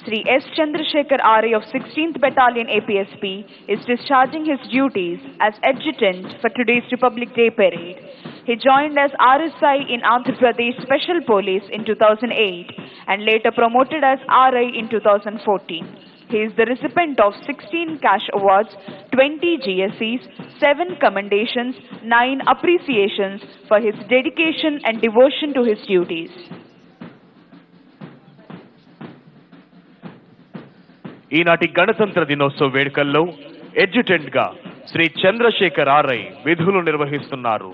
Sri S. Chandrasekhar RA of 16th Battalion APSP is discharging his duties as adjutant for today's Republic Day parade. He joined as RSI in Andhra Pradesh Special Police in 2008 and later promoted as RI in 2014. He is the recipient of 16 cash awards, 20 GSEs, 7 commendations, 9 appreciations for his dedication and devotion to his duties. ఈనాటి గణతంత్ర దినోత్సవ వేడుకల్లో adjutant గా Shri Chandrasekhar RI విధులు నిర్వహిస్తున్నారు.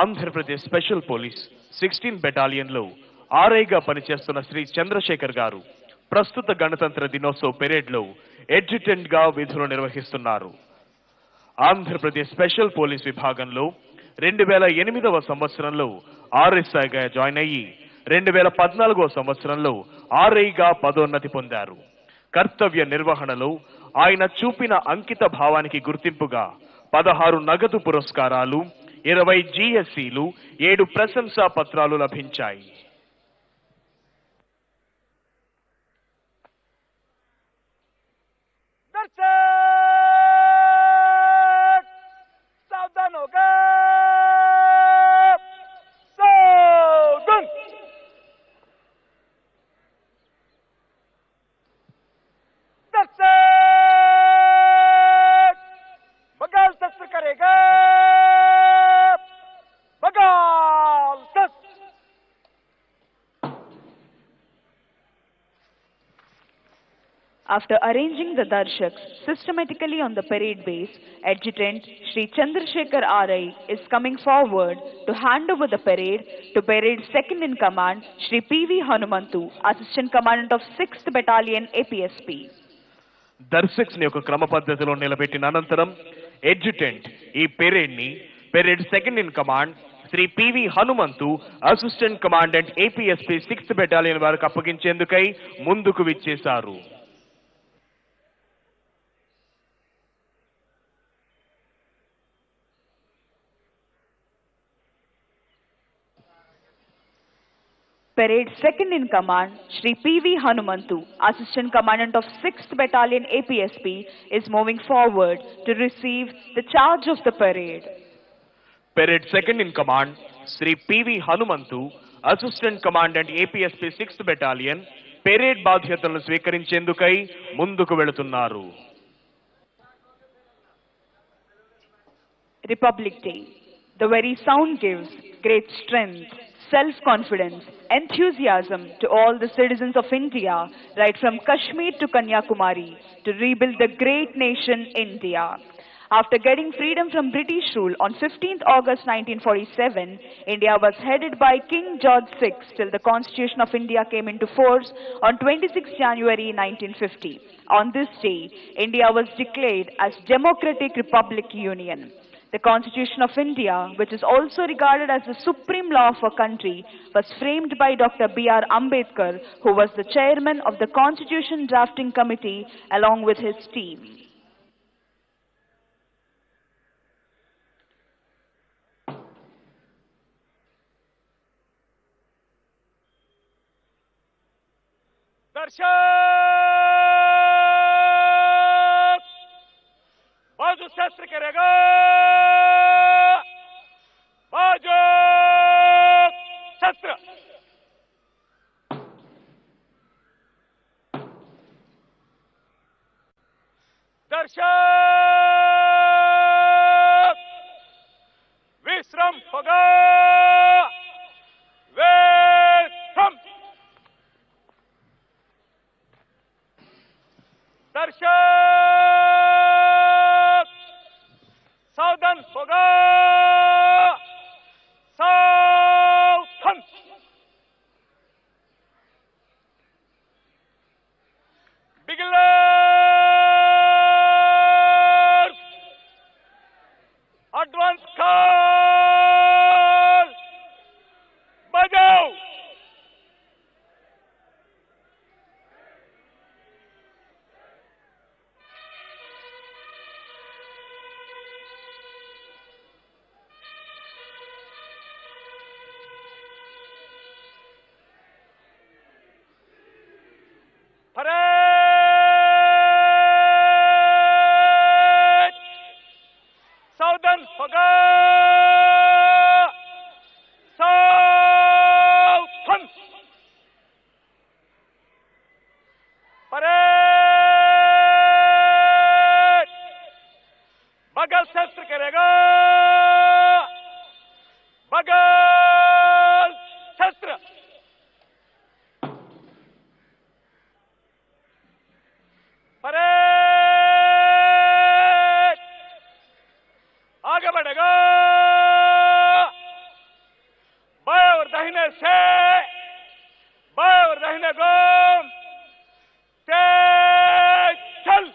Andhra Pradesh special police 16 బెటాలియన్లో ఆర్ఐగా పనిచేస్తున్న శ్రీ చంద్రశేఖర్ గారు ప్రస్తుత గణతంత్ర దినోత్సవ పెరేడ్లో అడ్జుటెంట్ గా విధులు నిర్వహిస్తున్నారు. ఆంధ్రప్రదేశ్ స్పెషల్ పోలీస్ విభాగంలో 2008వ సంవత్సరంలో ఆర్ఎస్ఐగా జాయిన్ అయ్యి 2014వ సంవత్సరంలో ఆర్ఐగా పదోన్నతి పొందారు. కర్తవ్య నిర్వహణలో ఆయన చూపిన అంకిత భావానికి గుర్తింపుగా 16 నగదు పురస్కారాలు, 20 GSCలు, 7 ప్రశంసా పత్రాలు లభించాయి. After arranging the darshaks systematically on the parade base, Adjutant Sri Chandrasekhar RI is coming forward to hand over the parade to Parade Second in Command Sri P.V. Hanumantu, Assistant Commandant of 6th Battalion APSP. దర్శక్స్ ని ఒక క్రమ పద్ధతిలో నిలబెట్టిన అనంతరం adjutant ఈ parade ని parade second in command Shri PV Hanumanthu, assistant commandant APSP 6th battalion వారికి అప్పగించేందుకై ముందుకు విచ్చేశారు. Parade Second in Command Sri P.V. Hanumantu, Assistant Commandant of 6th Battalion APSP, is moving forward to receive the charge of the parade. Parade Second in Command Sri P.V. Hanumantu, Assistant Commandant APSP 6th Battalion, parade బాధ్యతలను స్వీకరించేందుకై ముందుకు వెళుతున్నారు. Republic Day. The very sound gives great strength, self-confidence, enthusiasm to all the citizens of India, right from Kashmir to Kanyakumari, to rebuild the great nation India. After getting freedom from British rule on 15th August 1947, India was headed by King George VI till the Constitution of India came into force on 26 January 1950. On this day, India was declared as Democratic Republic Union. The Constitution of India, which is also regarded as the supreme law of a country, was framed by Dr. B.R. Ambedkar, who was the chairman of the Constitution Drafting Committee along with his team. बाजू शस्त्र करेगा, बाजू विश्राम होगा विश्राम दर्शक सावधान होगा सावधान बिगलर एडवांस कॉल बजाओ परेड सावधान होगा सावधान परेड बगल शस्त्र करेगा बगल शस्त्र परेड आगे बढ़ेगा बाएं और दाहिने से बाएं और दाहिने को तेज चल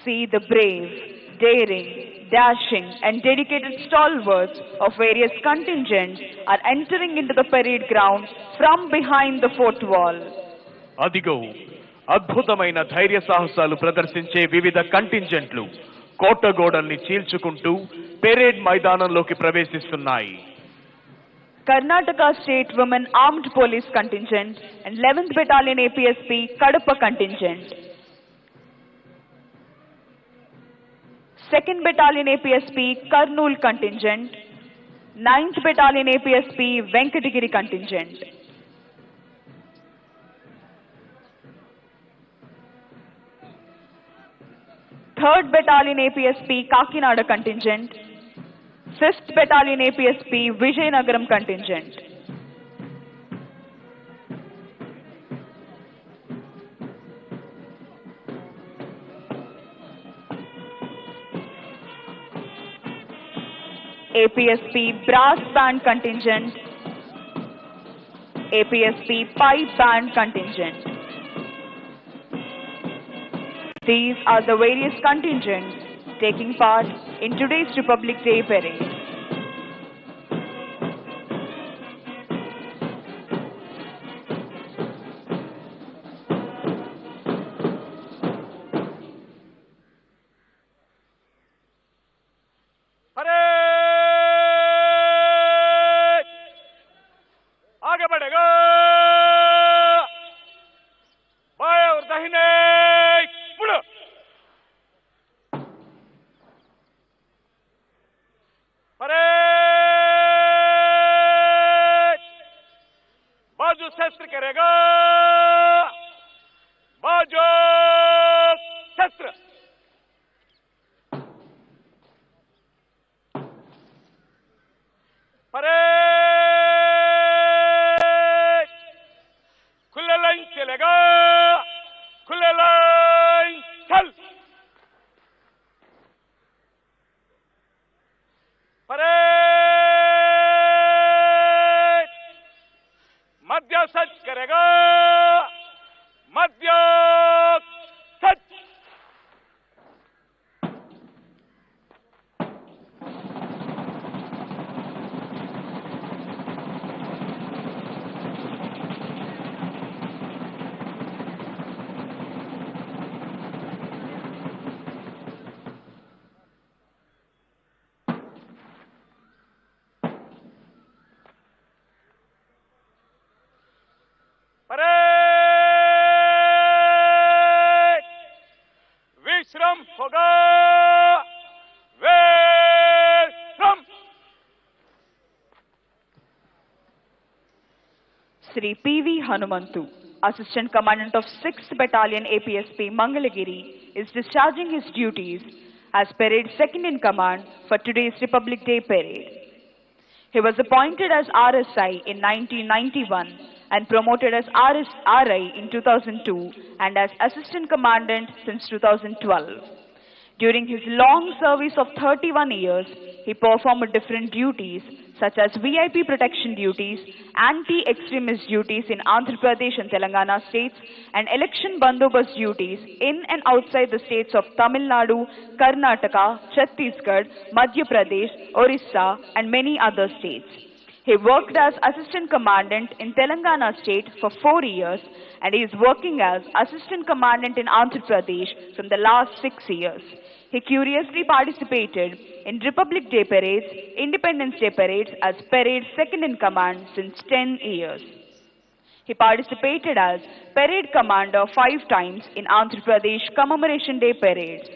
See the brave, daring, dashing and dedicated stalwarts of various contingents are entering into the parade ground from behind the fort wall. అదిగో అద్భుతమైన ధైర్య సాహసాలు ప్రదర్శించే వివిధ కంటింజెంట్లు కోట గోడల్ని చీల్చుకుంటూ parade మైదానంలోకి ప్రవేశిస్తున్నాయి. Karnataka State Women Armed Police Contingent and 11th Battalion APSP Kadapa Contingent. 2nd Battalion APSP Kurnool Contingent. 9th Battalion APSP Venkatagiri Contingent. Third Battalion APSP Kakinada Contingent, 5th Battalion APSP Vijayanagaram Contingent. APSP Brass Band Contingent, APSP Pipe Band Contingent. These are the various contingents taking part in today's Republic Day parade. Parade आगे बढ़ेगा बाएं और दाहिने मुड़ो parade बाजू शस्त्र करेगा बाजू शस्त्र परेड खुले लाइन चलेगा खुले लाइन चल परेड मध्य सच करेगा मध्य सच परेड विश्राम होगा विश्राम Sri P.V. Hanumantu, Assistant Commandant of 6th Battalion APSP Mangalagiri, is discharging his duties as Parade Second in Command for today's Republic Day Parade. He was appointed as RSI in 1991 and promoted as RI in 2002 and as Assistant Commandant since 2012. During his long service of 31 years, he performed different duties such as VIP protection duties, anti-extremist duties in Andhra Pradesh and Telangana states, and election bandobast duties in and outside the states of Tamil Nadu, Karnataka, Chhattisgarh, Madhya Pradesh, Orissa, and many other states. He worked as Assistant Commandant in Telangana state for 4 years, and he is working as Assistant Commandant in Andhra Pradesh from the last 6 years. He curiously participated in Republic Day parades, Independence Day parades as Parade Second in Command since 10 years. He participated as Parade Commander 5 times in Andhra Pradesh Commemoration Day parades.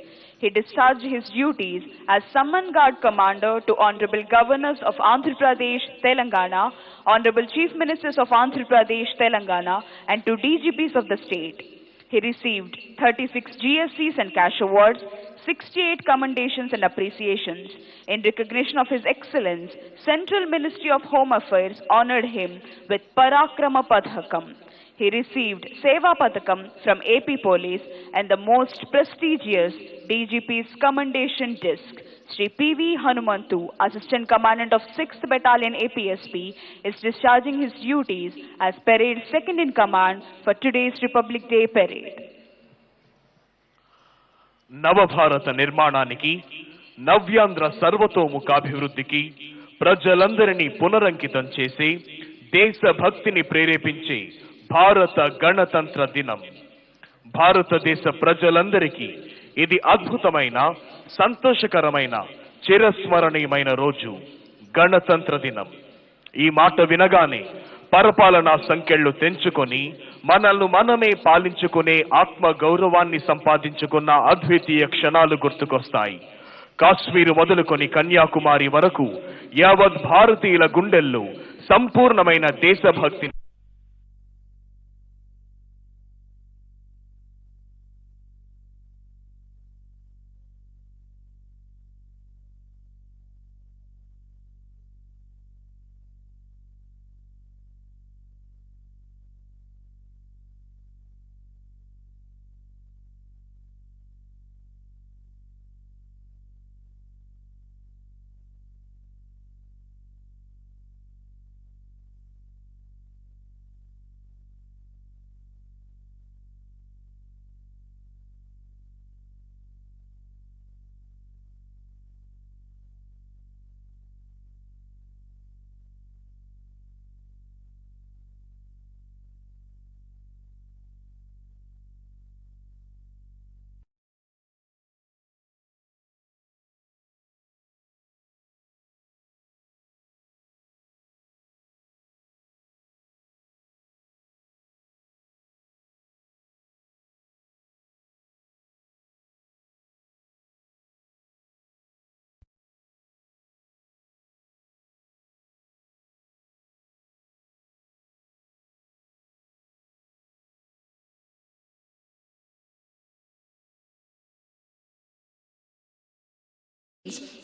He discharged his duties as Samman Guard Commander to Honorable Governors of Andhra Pradesh, Telangana, Honorable Chief Ministers of Andhra Pradesh, Telangana, and to DGPs of the state. He received 36 GSCs and cash awards, 68 commendations and appreciations. In recognition of his excellence, Central Ministry of Home Affairs honored him with Parakrama Padhakam. He received Seva Padhakam from AP Police and the most prestigious DGP's Commendation Disc. Sri P.V. Hanumantu, Assistant Commandant of 6th Battalion APSP, is discharging his duties as Parade Second in Command for today's Republic Day Parade. నవభారత నిర్మాణానికి నవ్యాంధ్ర సర్వతోముఖాభివృద్ధికి ప్రజలందరినీ పునరంకితం చేసి దేశభక్తిని ప్రేరేపించే భారత గణతంత్ర దినం. భారతదేశ ప్రజలందరికీ ఇది అద్భుతమైన, సంతోషకరమైన, చిరస్మరణీయమైన రోజు, గణతంత్ర దినం. ఈ మాట వినగానే పరపాలనా సంఖ్యలు తెంచుకొని మనల్ని మనమే పాలించుకునే ఆత్మ గౌరవాన్ని సంపాదించుకున్న అద్వితీయ క్షణాలు గుర్తుకొస్తాయి. కాశ్మీరు మొదలుకొని కన్యాకుమారి వరకు యావత్ భారతీయుల గుండెల్లో సంపూర్ణమైన దేశభక్తి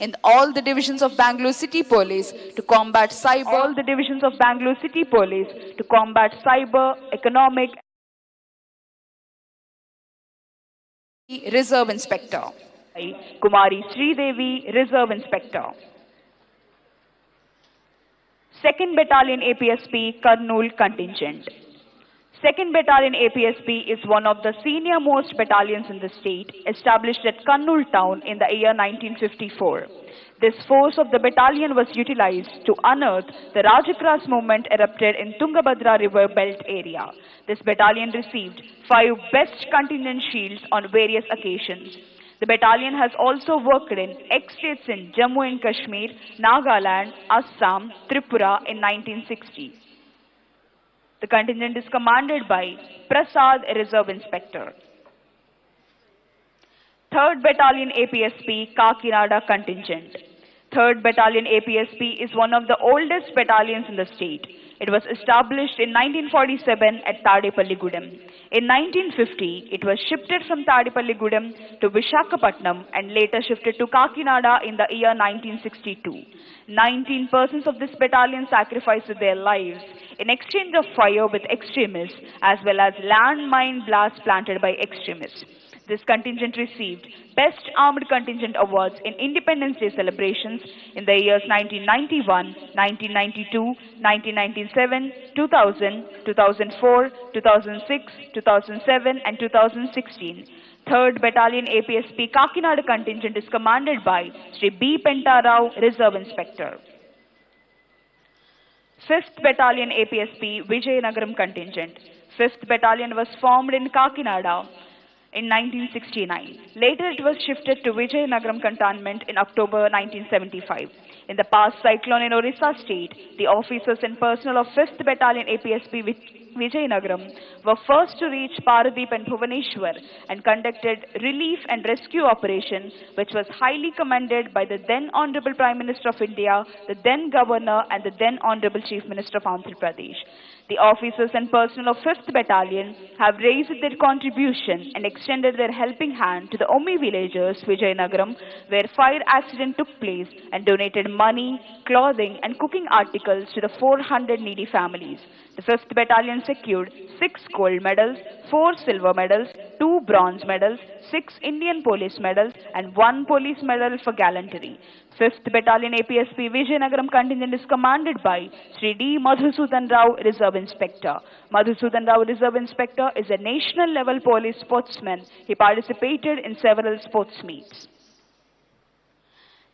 in all the divisions of Bangalore City Police to combat cyber, all the divisions of Bangalore City Police to combat cyber, economic, Reserve Inspector. Kumari Sridevi, Reserve Inspector. 2nd Battalion APSP, Kurnool Contingent. 2nd Battalion APSP is one of the senior most battalions in the state, established at Kurnool town in the year 1954. This force of the battalion was utilized to unearth the Rajakras movement erupted in Tungabhadra river belt area. This battalion received 5 best contingent shields on various occasions. The battalion has also worked in ex-states in Jammu and Kashmir, Nagaland, Assam, Tripura in 1960. The contingent is commanded by Prasad, Reserve Inspector. 3rd Battalion APSP, Kakinada Contingent. 3rd Battalion APSP is one of the oldest battalions in the state. It was established in 1947 at Tadepalligudem. In 1950, it was shifted from Tadepalligudem to Visakhapatnam and later shifted to Kakinada in the year 1962. 19 persons of this battalion sacrificed their lives in exchange of fire with extremists as well as landmine blasts planted by extremists. This contingent received Best Armed Contingent Awards in Independence Day celebrations in the years 1991, 1992, 1997, 2000, 2004, 2006, 2007 and 2016. 3rd Battalion APSP Kakinada contingent is commanded by Sri B. Pentarao, Reserve Inspector. 5th Battalion APSP Vijayanagaram contingent. 5th Battalion was formed in Kakinada in 1969. Later it was shifted to Vijayanagaram cantonment in October 1975. In the past cyclone in Orissa state, the officers and personnel of 5th Battalion APSP Vijayanagaram were first to reach Paradeep and Bhubaneswar and conducted relief and rescue operation, which was highly commended by the then Honorable Prime Minister of India, the then Governor and the then Honorable Chief Minister of Andhra Pradesh. The officers and personnel of 5th Battalion have raised their contribution and extended their helping hand to the Ommi villagers, Vijayanagaram, where fire accident took place, and donated money, clothing and cooking articles to the 400 needy families. The 5th Battalion secured 6 gold medals, 4 silver medals, 2 bronze medals, 6 Indian Police medals and 1 police medal for gallantry. 5th Battalion APSP Vijayanagaram contingent is commanded by Sri D. Madhusudan Rao, Reserve Inspector. Madhusudan Rao, Reserve Inspector, is a national level police sportsman. He participated in several sports meets.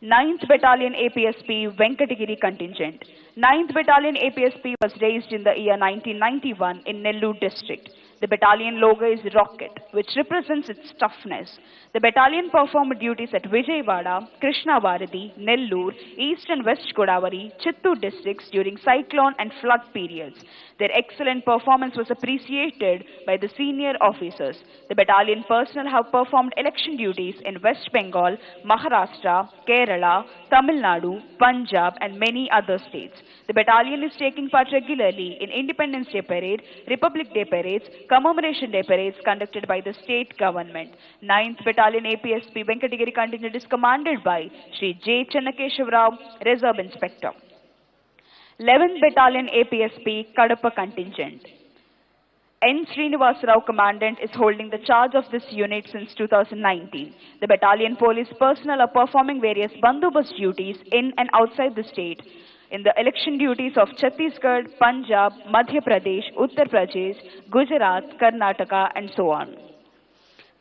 9th Battalion APSP Venkatagiri contingent. 9th Battalion APSP was raised in the year 1991 in Nellore district. The battalion logo is rocket, which represents its toughness. The battalion performed duties at Vijayawada, Krishnavaradhi, Nellore, East and West Godavari, Chittoor districts during cyclone and flood periods. Their excellent performance was appreciated by the senior officers. The battalion personnel have performed election duties in West Bengal, Maharashtra, Kerala, Tamil Nadu, Punjab and many other states. The battalion is taking part regularly in Independence Day Parade, Republic Day Parades, Commemoration Day Parades conducted by the state government. 9th Battalion APSP Venkatagiri contingent is commanded by Sri J. Chennakeshav Rao, Reserve Inspector. 11th Battalion APSP Kadapa contingent. N. Srivastava Rao Commandant is holding the charge of this unit since 2019. The battalion police personnel are performing various bandobast duties in and outside the state in the election duties of Chhattisgarh, Punjab, Madhya Pradesh, Uttar Pradesh, Gujarat, Karnataka and so on.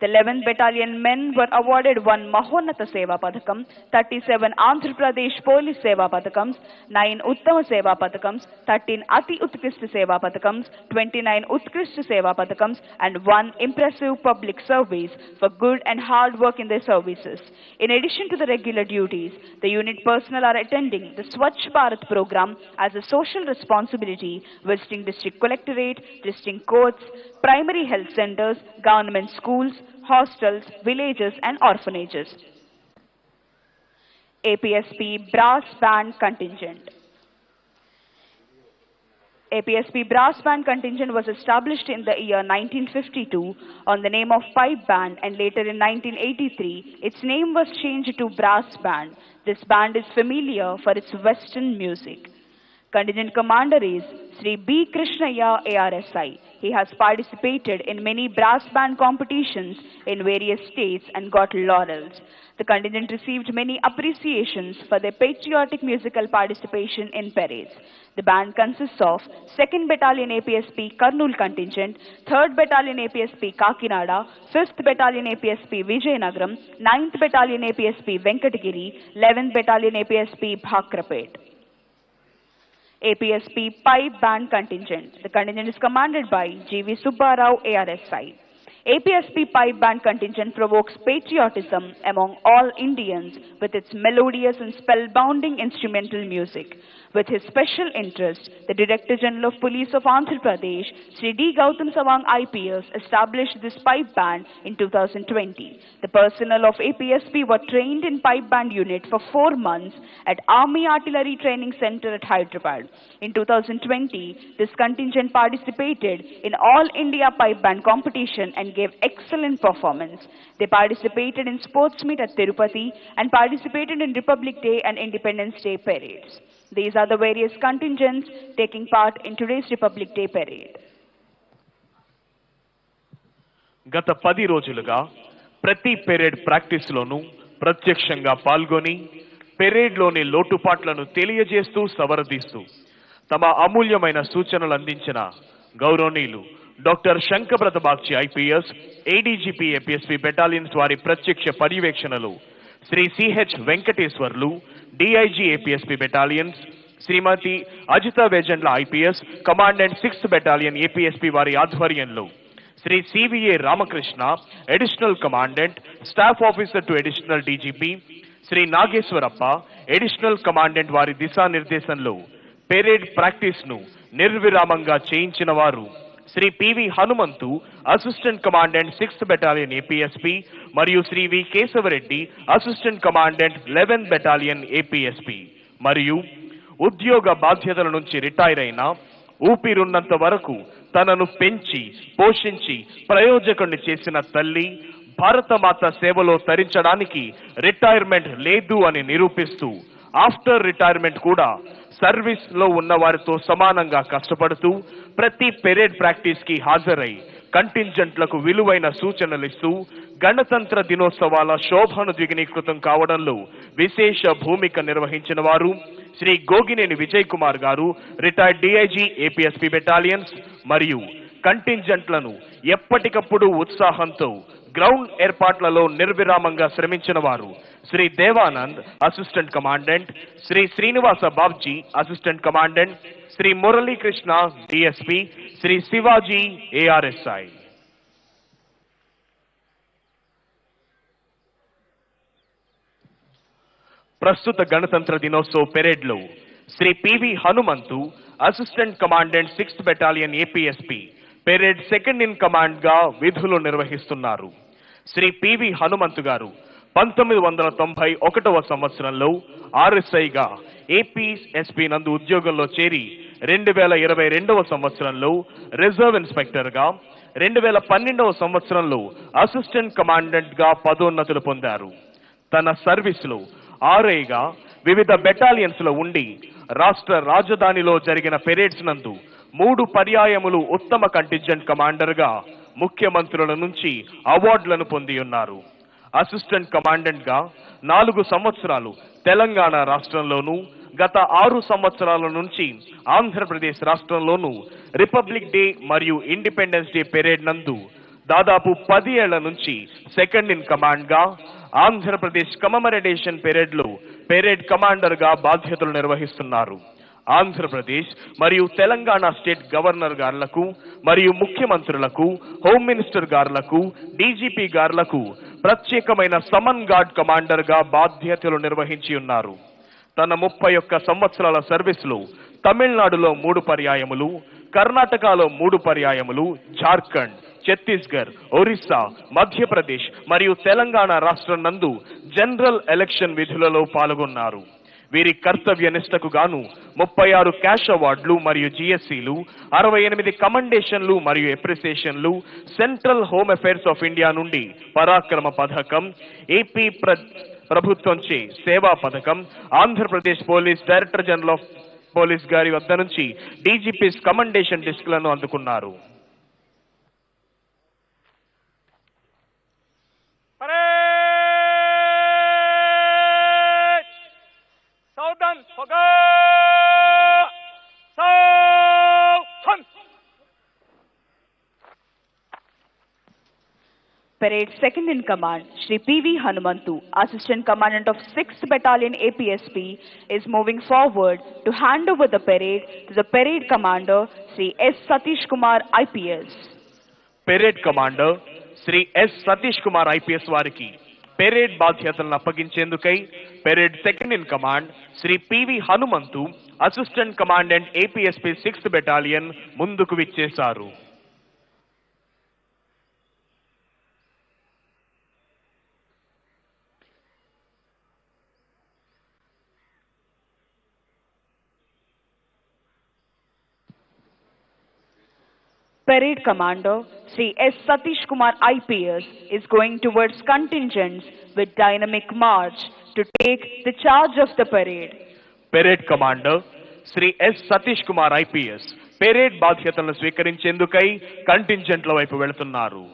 The 11th Battalion men were awarded 1 Mahonata Seva Padakam, 37 Andhra Pradesh Police Seva Padakams, 9 Uttama Seva Padakams, 13 Ati Utkrishta Seva Padakams, 29 Utkrishta Seva Padakams, and 1 Impressive Public Service for good and hard work in their services. In addition to the regular duties, the unit personnel are attending the Swachh Bharat program as a social responsibility, visiting district collectorate, district courts, primary health centers, government schools, hostels, villages and orphanages. APSP Brass Band Contingent. APSP Brass Band Contingent was established in the year 1952 on the name of Pipe Band, and later in 1983 its name was changed to Brass Band. This band is familiar for its Western music. Contingent commander is Sri B. Krishnaya ARSI. He has participated in many brass band competitions in various states and got laurels. The contingent received many appreciations for their patriotic musical participation in parades. The band consists of 2nd Battalion APSP Kurnool contingent, 3rd Battalion APSP Kakinada, 5th Battalion APSP Vijayanagaram, 9th Battalion APSP Venkatagiri, 11th Battalion APSP Bhakrapet. APSP Pipe Band Contingent. The contingent is commanded by G.V. Subbarao ARSI. APSP pipe band contingent provokes patriotism among all Indians with its melodious and spellbounding instrumental music. With his special interest, the Director General of Police of Andhra Pradesh, Sri D. Gautam Sawang IPS, established this pipe band in 2020. The personnel of APSP were trained in pipe band unit for 4 months at Army Artillery Training Center at Hyderabad. In 2020, this contingent participated in All India Pipe Band competition and gave excellent performance. They participated in sports meet at Tirupati and participated in Republic Day and Independence Day parades. These are the various contingents taking part in today's Republic Day parade. గత 10 రోజులుగా ప్రతి parade ప్రాక్టీస్లోనూ ప్రత్యక్షంగా పాల్గొని పెరేడ్లోని లోటుపాట్లను తెలియజేస్తూ సవరదీస్తూ తమ అమూల్యమైన సూచనలు అందించిన గౌరవనీయులు doctor Shankhabrata Bagchi IPS, ADGP APSP battalions వారి ప్రత్యక్ష పర్యవేక్షణలో Shri CH Venkateswarlu, DIG APSP battalions, Shrimati Ajitha Vejandla IPS, commandant 6th battalion APSP వారి ఆధ్వర్యంలో Shri CVA Ramakrishna, additional commandant, staff officer to additional DGP, Shri Nageswarappa, additional commandant వారి దిశానిర్దేశంలో పెరేడ్ ప్రాక్టీస్ ను నిర్విరామంగా చేయించిన వారు Shri PV Hanumanthu, assistant commandant 6th battalion APSP, మరియు Shri V Keshavareddy, assistant commandant 11th battalion APSP, మరియు ఉద్యోగ బాధ్యతల నుంచి రిటైర్ అయిన ఊపిరున్నంత వరకు తనను పెంచి పోషించి ప్రయోజకుడిని చేసిన తల్లి, భారతమాత సేవలో తరించడానికి రిటైర్మెంట్ లేదు అని నిరూపిస్తూ ఆఫ్టర్ రిటైర్మెంట్ కూడా సర్వీస్ లో ఉన్న వారితో సమానంగా కష్టపడుతూ ప్రతి పెరేడ్ ప్రాక్టీస్ కి హాజరై కంటింజెంట్లకు విలువైన సూచనలిస్తూ గణతంత్ర దినోత్సవాల శోభను ద్విగుణీకృతం కావడంలో విశేష భూమిక నిర్వహించిన వారు శ్రీ గోగినేని విజయ్ కుమార్ గారు, రిటైర్డ్ డిఐజీ ఏపీఎస్పీ బెటాలియన్స్, మరియు కంటింజెంట్లను ఎప్పటికప్పుడు ఉత్సాహంతో గ్రౌండ్ ఏర్పాట్లలో నిర్విరామంగా శ్రమించిన వారు Shri Devanand, assistant commandant, Shri Srinivasa Babji, assistant commandant, Shri Muralikrishna, DSP, Shri Shivaji, ARSI. ప్రస్తుత గణతంత్ర దినోత్సవ పెరేడ్ లో Shri PV Hanumanthu, assistant commandant 6th battalion APSP, parade 2nd in command గా విధులు నిర్వహిస్తున్నారు. శ్రీ పివి హనుమంతు గారు 1991వ సంవత్సరంలో ఆర్ఎస్ఐగా ఏపీఎస్పీ నందు ఉద్యోగంలో చేరి 2022వ సంవత్సరంలో రిజర్వ్ ఇన్స్పెక్టర్ గా, 2012వ సంవత్సరంలో అసిస్టెంట్ కమాండెంట్ గా పదోన్నతులు పొందారు. తన సర్వీస్ లో ఆర్ఐగా వివిధ బెటాలియన్స్ లో ఉండి రాష్ట్ర రాజధానిలో జరిగిన పెరేడ్స్ నందు 3 పర్యాయములు ఉత్తమ కంటింజెంట్ కమాండర్ గా ముఖ్యమంత్రుల నుంచి అవార్డులను పొంది ఉన్నారు. అసిస్టెంట్ కమాండెంట్ గా 4 సంవత్సరాలు తెలంగాణ రాష్ట్రంలోనూ, గత 6 సంవత్సరాల నుంచి ఆంధ్రప్రదేశ్ రాష్ట్రంలోనూ రిపబ్లిక్ డే మరియు ఇండిపెండెన్స్ డే పెరేడ్ నందు దాదాపు 10 ఏళ్ల నుంచి 2nd ఇన్ కమాండ్ గా, ఆంధ్రప్రదేశ్ కమమరేషన్ పెరేడ్ లో పెరేడ్ కమాండర్ గా బాధ్యతలు నిర్వహిస్తున్నారు. ఆంధ్రప్రదేశ్ మరియు తెలంగాణ స్టేట్ గవర్నర్ గార్లకు మరియు ముఖ్యమంత్రులకు, హోమ్ మినిస్టర్ గార్లకు, డీజీపీ గార్లకు ప్రత్యేకమైన సమన్ గార్డ్ కమాండర్ గా బాధ్యతలు నిర్వహించి ఉన్నారు. తన 31 సంవత్సరాల సర్వీస్ లో తమిళనాడులో 3 పర్యాయములు, కర్ణాటకలో 3 పర్యాయములు, జార్ఖండ్, ఛత్తీస్గఢ్, ఒరిస్సా, మధ్యప్రదేశ్ మరియు తెలంగాణ రాష్ట్రం నందు జనరల్ ఎలక్షన్ విధులలో పాల్గొన్నారు. వీరి కర్తవ్య నిష్టకు గాను 36 క్యాష్ అవార్డులు మరియు జిఎస్సీలు, 68 కమండేషన్లు మరియు ఎప్రిసియేషన్లు, central home affairs of India నుండి పరాక్రమ పథకం, ఏపీ ప్రభుత్వంచే సేవా పథకం, Andhra Pradesh police director general of police గారి వద్ద నుంచి డీజీపీస్ కమండేషన్ డిస్క్లను అందుకున్నారు. Parade 2nd in command, Shri P.V. Hanumantu, Assistant Commandant of 6th Battalion APSP, is moving forward to hand over the parade to the Parade Commander, Shri S. Satish Kumar, IPS. Parade Commander, Shri S Satish Kumar IPS వారికి parade బాధ్యతలను అప్పగించేందుకై parade second in command Shri PV Hanumanthu assistant commandant APSP 6th battalion ముందుకు విచ్చేశారు. Parade Commander Sri S. Satish Kumar IPS is going towards contingents with dynamic march to take the charge of the parade. Parade Commander Sri S. Satish Kumar IPS parade బాధ్యతలను స్వీకరించేందుకై కంటింజెంట్ల వైపు వెళుతున్నారు.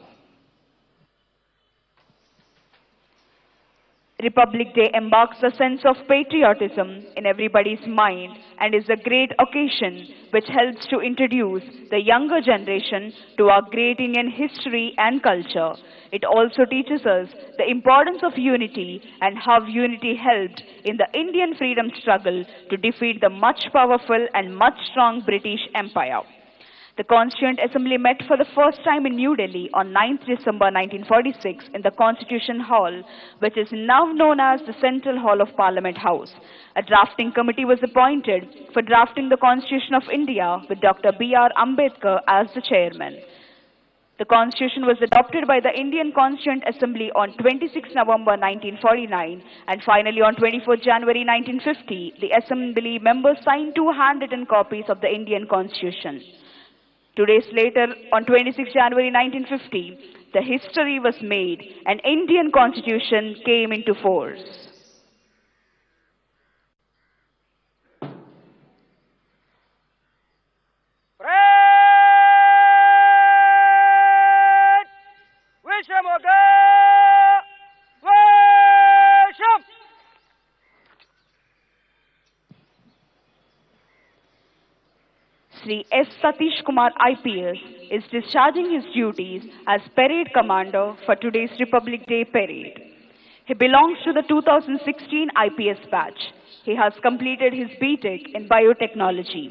Republic Day embarks a sense of patriotism in everybody's mind and is a great occasion which helps to introduce the younger generation to our great Indian history and culture. It also teaches us the importance of unity and how unity helped in the Indian freedom struggle to defeat the much powerful and much strong British Empire. The Constituent Assembly met for the first time in New Delhi on 9th December 1946 in the Constitution Hall, which is now known as the Central Hall of Parliament House. A drafting committee was appointed for drafting the Constitution of India with Dr. B.R. Ambedkar as the chairman. The Constitution was adopted by the Indian Constituent Assembly on 26 November 1949 and finally on 24 January 1950, the Assembly members signed two handwritten copies of the Indian Constitution. 2 days later, on 26 January 1950, the history was made and Indian Constitution came into force. Sri S. Satish Kumar IPS is discharging his duties as Parade Commander for today's Republic Day Parade. He belongs to the 2016 IPS batch. He has completed his BTech in Biotechnology.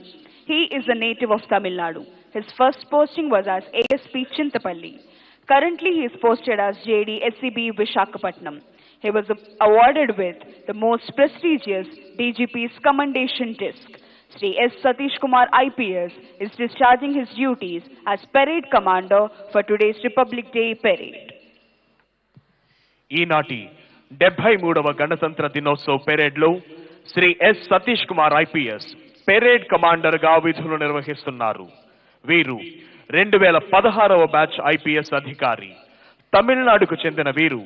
He is a native of Tamil Nadu. His first posting was as ASP Chintapalli. Currently he is posted as JD SCB Visakhapatnam. He was awarded with the most prestigious DGP's Commendation Disc. Sri S. Satish Kumar IPS is discharging his duties as Parade Commander for today's Republic Day Parade. ఈనాటి 73వ గణతంత్ర దినోత్సవ పెరేడ్లో Shri S Satish Kumar IPS parade కమాండర్గా విధులు నిర్వహిస్తున్నారు. వీరు 2016వ batch IPS అధికారి. తమిళనాడుకు చెందిన వీరు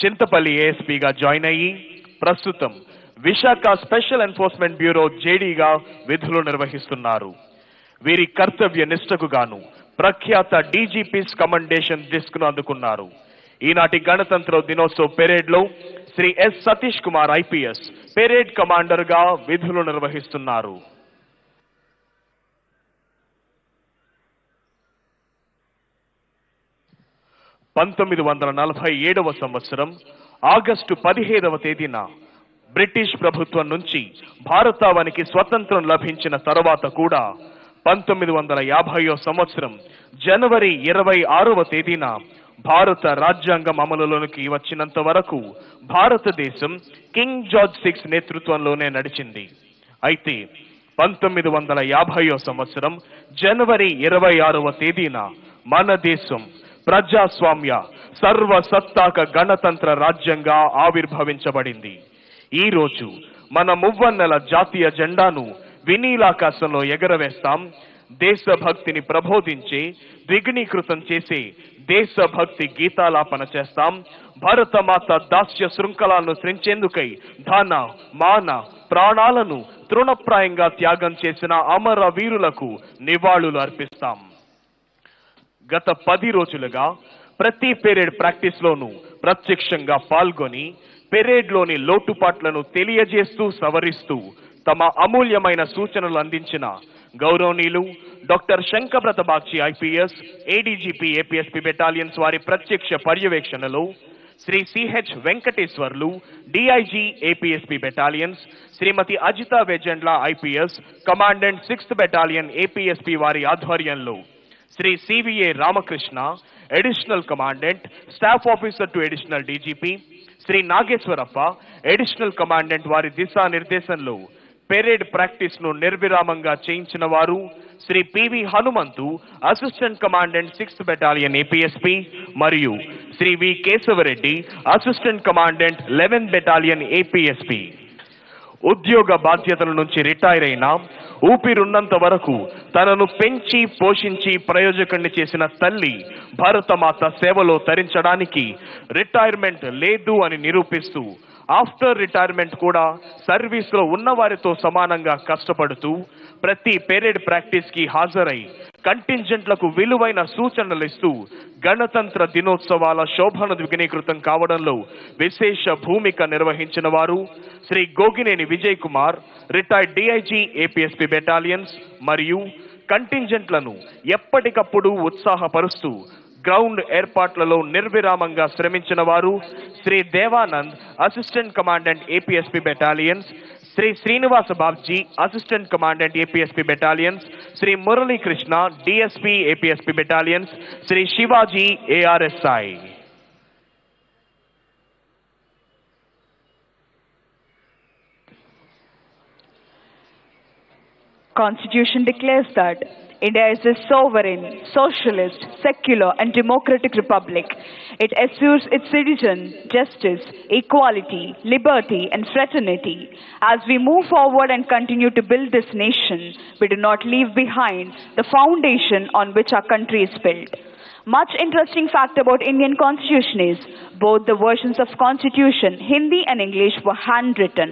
చింతపల్లి ఏఎస్పీగా జాయిన్ అయ్యి ప్రస్తుతం విశాఖ స్పెషల్ ఎన్ఫోర్స్మెంట్ బ్యూరో జేడీగా విధులు నిర్వహిస్తున్నారు. వీరి కర్తవ్య నిష్ఠకు గాను ప్రఖ్యాత డీజీపీస్ కమెండేషన్ డిస్క్ ను అందుకున్నారు. ఈనాటి గణతంత్ర దినోత్సవ పెరేడ్ లో Shri S Satish Kumar IPS parade commander గా విధులు నిర్వహిస్తున్నారు. సంవత్సరం ఆగస్టు 15వ తేదీన బ్రిటిష్ ప్రభుత్వం నుంచి భారతావనికి స్వతంత్రం లభించిన తర్వాత కూడా 1950వ సంవత్సరం జనవరి 26వ తేదీన భారత రాజ్యాంగం అమలులోకి వచ్చినంత వరకు భారతదేశం కింగ్ జార్జ్ 6 నేతృత్వంలోనే నడిచింది. అయితే 1950వ సంవత్సరం జనవరి 26వ తేదీన మన దేశం ప్రజాస్వామ్య సర్వసత్తాక గణతంత్ర రాజ్యంగా ఆవిర్భవించబడింది. ఈ రోజు మన మువ్వన్నెల జాతీయ జెండాను వినీలాకాశంలో ఎగరవేస్తాం. దేశభక్తిని ప్రబోధించే ద్విగుణీకృతం చేసే దేశభక్తి గీతాలాపన చేస్తాం. భారతమాత దాస్య శృంఖలాలను త్రెంచేందుకై ధన మాన ప్రాణాలను తృణప్రాయంగా త్యాగం చేసిన అమర వీరులకు నివాళులు అర్పిస్తాం. గత 10 రోజులుగా ప్రతి పెరేడ్ ప్రాక్టీస్ లోనూ ప్రత్యక్షంగా పాల్గొని పెరేడ్ లోని లోటుపాట్లను తెలియజేస్తూ సవరిస్తూ తమ అమూల్యమైన సూచనలు అందించిన గౌరవనీయులు doctor Shankhabrata Bagchi IPS ADGP APSP battalions వారి ప్రత్యక్ష పర్యవేక్షణలో Shri CH Venkateswarlu DIG APSP battalions, Shrimati Ajitha Vejendla IPS commandant 6th battalion APSP వారి ఆధ్వర్యంలో Sri CVA Ramakrishna, Additional Commandant, Staff Officer to Additional DGP, Sri Nageswarappa, Additional Commandant వారి దిశా నిర్దేశంలో పెరేడ్ ప్రాక్టీస్ ను నిర్విరామంగా చేయించిన వారు Shri PV Hanumanthu, assistant commandant 6th battalion APSP, మరియు Shri V Keshavareddy, assistant commandant 11th battalion APSP. ఉద్యోగ బాధ్యతల నుంచి రిటైర్ అయినా ఊపిరున్నంత వరకు తనను పెంచి పోషించి ప్రయోజకుడిని చేసిన తల్లి భారతమాత సేవలో తరించడానికి రిటైర్మెంట్ లేదు అని నిరూపిస్తూ ఆఫ్టర్ రిటైర్మెంట్ కూడా సర్వీస్ లో ఉన్నవారితో సమానంగా కష్టపడుతూ ప్రతి పెరేడ్ ప్రాక్టీస్ కి హాజరై కంటింజెంట్లకు విలువైన సూచనలు ఇస్తూ గణతంత్ర దినోత్సవాల శోభను ద్విగుణీకృతం కావడంలో విశేష భూమిక నిర్వహించిన వారు Shri Gogineni Vijay Kumar, retired DIG APSP battalions, మరియు కంటింజెంట్లను ఎప్పటికప్పుడు ఉత్సాహపరుస్తూ గ్రౌండ్ ఏర్పాట్లలో నిర్విరామంగా శ్రమించిన వారు Shri Devanand, assistant commandant APSP battalions, Shri Srinivasa Babji, assistant commandant APSP battalions, Shri Murali Krishna, DSP APSP battalions, Shri Shivaji ARSI. Constitution declares that India is a sovereign, socialist, secular and democratic republic. It assures its citizens justice, equality, liberty and fraternity. As we move forward and continue to build this nation, we do not leave behind the foundation on which our country is built. Much interesting fact about Indian Constitution is both the versions of Constitution, Hindi and English, were handwritten.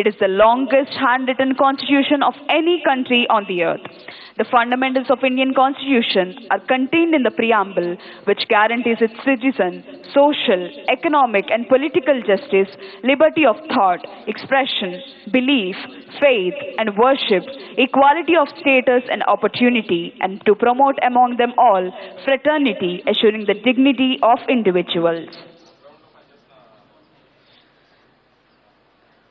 It is the longest handwritten constitution of any country on the earth. The fundamentals of Indian Constitution are contained in the preamble, which guarantees its citizens social, economic and political justice, liberty of thought, expression, belief, faith and worship, equality of status and opportunity, and to promote among them all fraternity, assuring the dignity of individuals.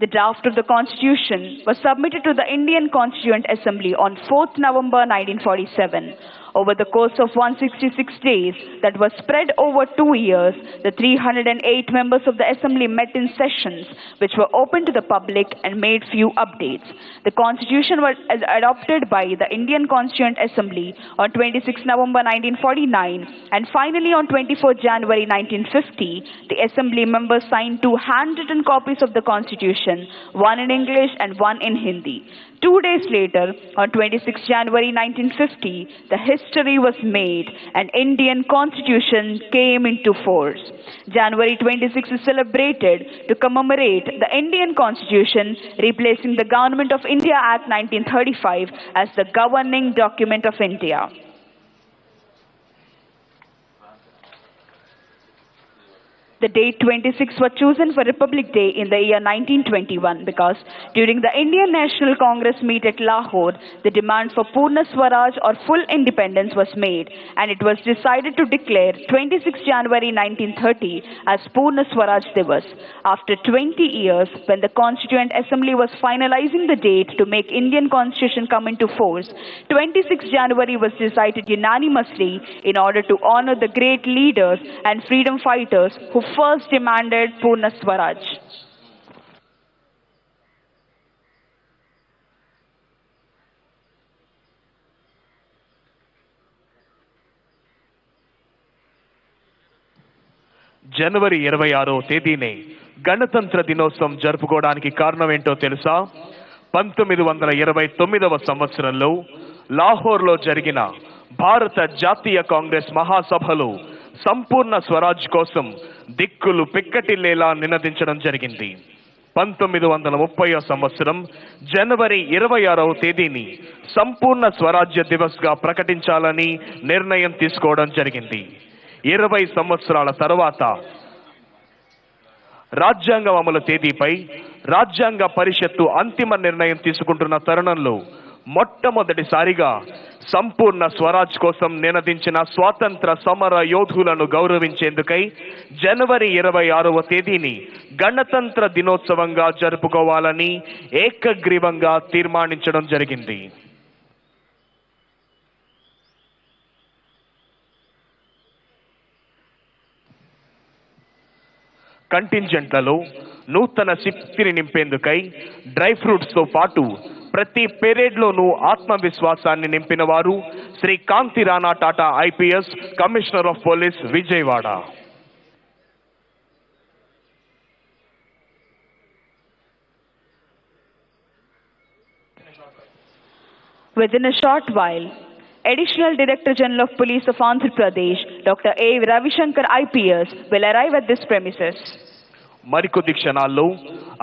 The draft of the Constitution was submitted to the Indian Constituent Assembly on 4th November 1947. Over the course of 166 days that was spread over 2 years, the 308 members of the Assembly met in sessions which were open to the public and made few updates. The Constitution was adopted by the Indian Constituent Assembly on 26 November 1949 and finally on 24 January 1950, the Assembly members signed 2 handwritten copies of the Constitution, one in English and one in Hindi. 2 days later, on 26 January 1950, the history was made and Indian Constitution came into force. January 26 is celebrated to commemorate the Indian Constitution, replacing the Government of India Act 1935 as the governing document of India. The date 26 was chosen for Republic Day in the year 1921 because during the Indian National Congress meet at Lahore, the demand for Purna Swaraj or full independence was made and it was decided to declare 26 January 1930 as Purna Swaraj Divas. After 20 years, when the Constituent Assembly was finalizing the date to make Indian Constitution come into force, 26 January was decided unanimously in order to honor the great leaders and freedom fighters who first demanded Purna Swaraj. జనవరి 26వ తేదీనే గణతంత్ర దినోత్సవం జరుపుకోవడానికి కారణం ఏంటో తెలుసా? 1929వ సంవత్సరంలో లాహోర్లో జరిగిన భారత జాతీయ కాంగ్రెస్ మహాసభలో సంపూర్ణ స్వరాజ్ కోసం దిక్కులు పిక్కటిల్లేలా నినదించడం జరిగింది. 1930వ సంవత్సరం జనవరి 26వ తేదీని సంపూర్ణ స్వరాజ్య దివస్ గా ప్రకటించాలని నిర్ణయం తీసుకోవడం జరిగింది. 20 సంవత్సరాల తర్వాత రాజ్యాంగం అమలు తేదీపై రాజ్యాంగ పరిషత్తు అంతిమ నిర్ణయం తీసుకుంటున్న తరుణంలో మొట్టమొదటిసారిగా సంపూర్ణ స్వరాజ్ కోసం నినదించిన స్వాతంత్ర సమర యోధులను గౌరవించేందుకై జనవరి 26వ తేదీని గణతంత్ర దినోత్సవంగా జరుపుకోవాలని ఏకగ్రీవంగా తీర్మానించడం జరిగింది. కంటింజెంట్లలో నూతన శక్తిని నింపేందుకై డ్రై ఫ్రూట్స్తో పాటు ప్రతి పెరేడ్లోనూ ఆత్మవిశ్వాసాన్ని నింపిన వారు Shri Kanti Rana Tata IPS, commissioner of police, Vijayawada. Within a short while, Additional Director General of Police of Andhra Pradesh, Dr. A. Ravishankar IPS, will arrive at this premises. మరికొద్ది క్షణాల్లో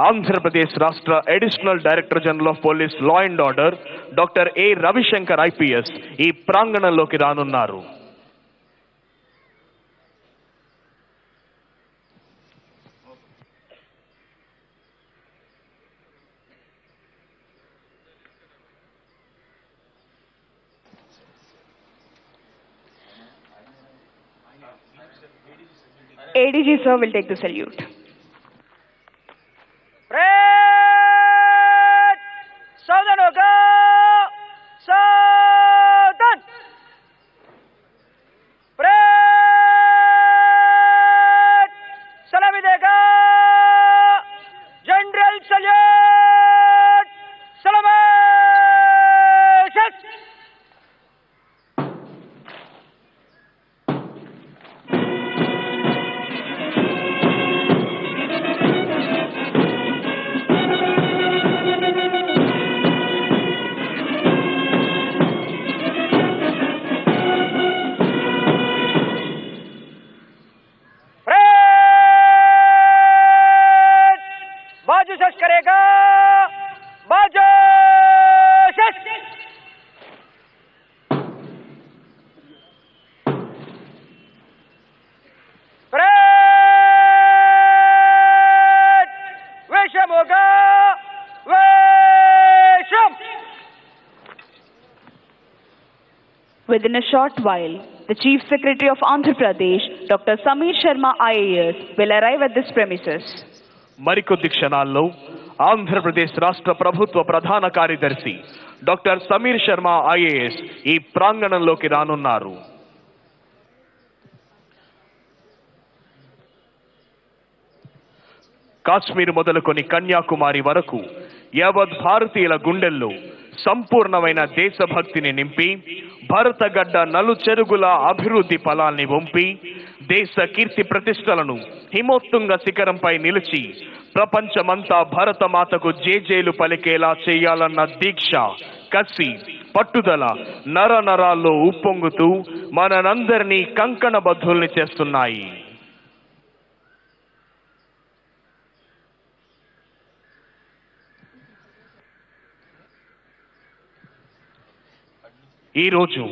ఆంధ్రప్రదేశ్ రాష్ట్ర additional director general of police, law and order doctor A Ravishankar IPS ఈ ప్రాంగణంలోకి రానున్నారు. ADG sir will take the salute. सावधान होगा, सावधान. सलामी देगा, जनरल सल्यूट, सलामत. करेगा बाजू वेशम होगा, वेशम. Within a short while, the Chief Secretary of Andhra Pradesh, Dr. Sameer Sharma IAS, will arrive at this premises. మరికొద్ది క్షణాల్లో ఆంధ్రప్రదేశ్ రాష్ట్ర ప్రభుత్వ ప్రధాన కార్యదర్శి డాక్టర్ సమీర్ శర్మ ఐఏఎస్ ఈ ప్రాంగణంలోకి రానున్నారు. కాశ్మీర్ మొదలుకొని కన్యాకుమారి వరకు యావత్ భారతీయుల గుండెల్లో సంపూర్ణమైన దేశభక్తిని నింపి భారత గడ్డ నలుచెరుగుల అభివృద్ధి ఫలాల్ని వంపి దేశ కీర్తి ప్రతిష్టలను హిమోత్తుంగ శిఖరంపై నిలిచి ప్రపంచమంతా భారతమాతకు జేజేలు పలికేలా చేయాలన్న దీక్ష, కసి, పట్టుదల నర నరాల్లో ఉప్పొంగుతూ మనందరినీ కంకణబద్ధుల్ని చేస్తున్నాయి. ఈరోజు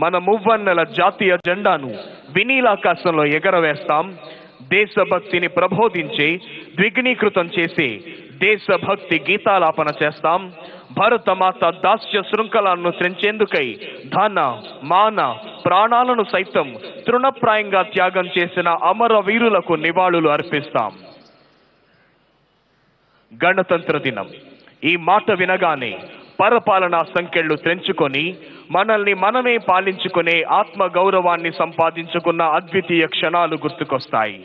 మన మువ్వన్నెల జాతీయ జెండాను వినీలాకాశంలో ఎగరవేస్తాం. దేశభక్తిని ప్రబోధించే, ద్విగుణీకృతం చేసే దేశభక్తి గీతాలాపన చేస్తాం. భారతమాత దాస్య శృంఖలాలను త్రెంచేందుకై ధన, మాన, ప్రాణాలను సైతం తృణప్రాయంగా త్యాగం చేసిన అమర వీరులకు నివాళులు అర్పిస్తాం. గణతంత్ర దినం ఈ మాట వినగానే పరపాలనా సంకెళ్లు త్రెంచుకొని మనల్ని మనమే పాలించుకునే ఆత్మ గౌరవాన్ని సంపాదించుకున్న అద్వితీయ క్షణాలు గుర్తుకొస్తాయి.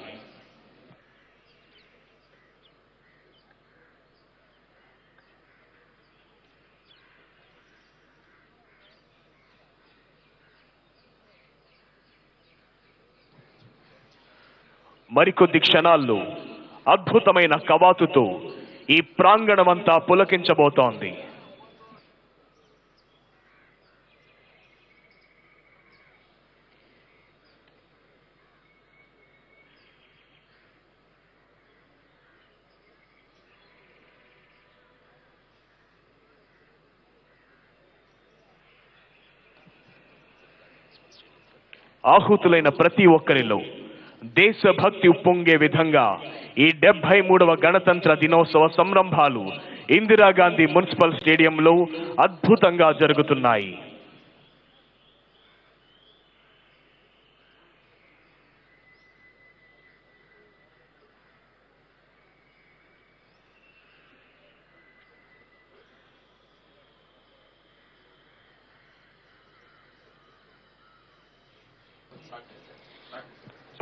మరికొద్ది క్షణాల్లో అద్భుతమైన కవాతుతో ఈ ప్రాంగణమంతా పులకించబోతోంది. ఆహుతులైన ప్రతి ఒక్కరిలో దేశభక్తి ఉప్పొంగే విధంగా ఈ 73వ గణతంత్ర దినోత్సవ సంరంభాలు ఇందిరాగాంధీ మున్సిపల్ స్టేడియంలో అద్భుతంగా జరుగుతున్నాయి.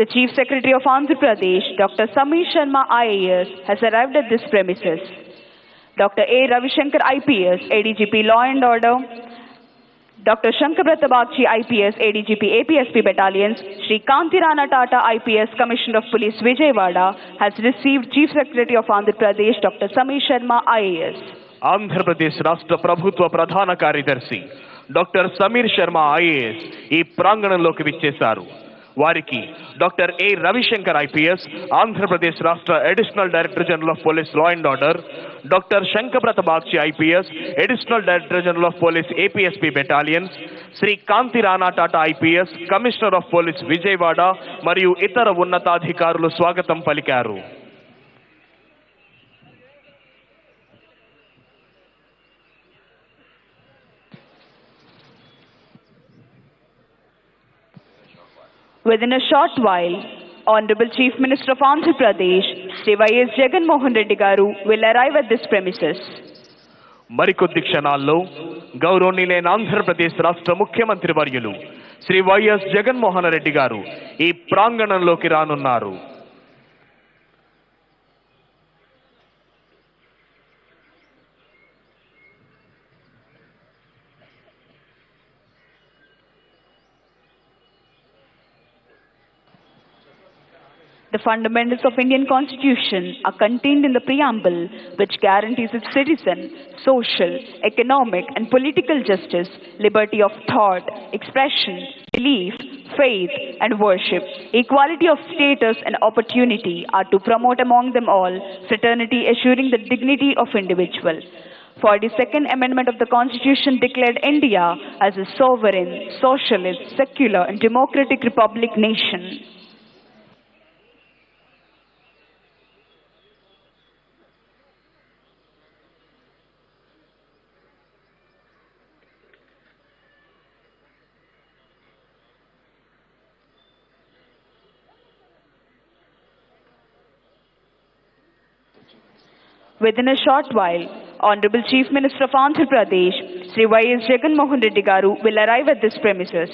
The Chief Secretary of Andhra Pradesh, Dr. Samir Sharma IAS, has arrived at this premises. Dr. A. Ravishankar IPS, ADGP Law and Order, Dr. Shankabrata Bagchi IPS, ADGP APSP Battalions, Shri Kantirana Tata IPS, Commissioner of Police Vijayawada, has received Chief Secretary of Andhra Pradesh, Dr. Samir Sharma IAS. Andhra Pradesh Rashtra Prabhutva Pradhana Karyadarshi, Dr. Samir Sharma IAS, ఈ ప్రాంగణంలోకి విచ్చేశారు. వారికి doctor A Ravishankar IPS, Andhra Pradesh రాష్ట్ర additional director general of police law and order, doctor Shankhabrata Bagchi IPS, additional director general of police APSP battalions, Shri Kanti Rana Tata IPS, commissioner of police Vijayawada మరియు ఇతర ఉన్నతాధికారులు స్వాగతం పలికారు. Within a short while, Honorable Chief Minister of Andhra Pradesh, Shri Y.S. Jagan Mohan Reddy Garu, will arrive at this premises. మరికొద్ది క్షణాల్లో గౌరవనీయులైన ఆంధ్రప్రదేశ్ రాష్ట్ర ముఖ్యమంత్రి వర్యులు శ్రీ వైఎస్ జగన్మోహన్ రెడ్డి గారు ఈ ప్రాంగణంలోకి రానున్నారు. The fundamentals of Indian Constitution are contained in the preamble, which guarantees its citizen social, economic and political justice, liberty of thought, expression, belief, faith and worship, equality of status and opportunity are to promote among them all fraternity, assuring the dignity of individual. 42nd Amendment of the Constitution declared India as a sovereign, socialist, secular and democratic republic nation. Within a short while, Honorable Chief Minister of Andhra Pradesh, Shri Y.S. Jagan Mohan Reddy Garu, will arrive at this premises.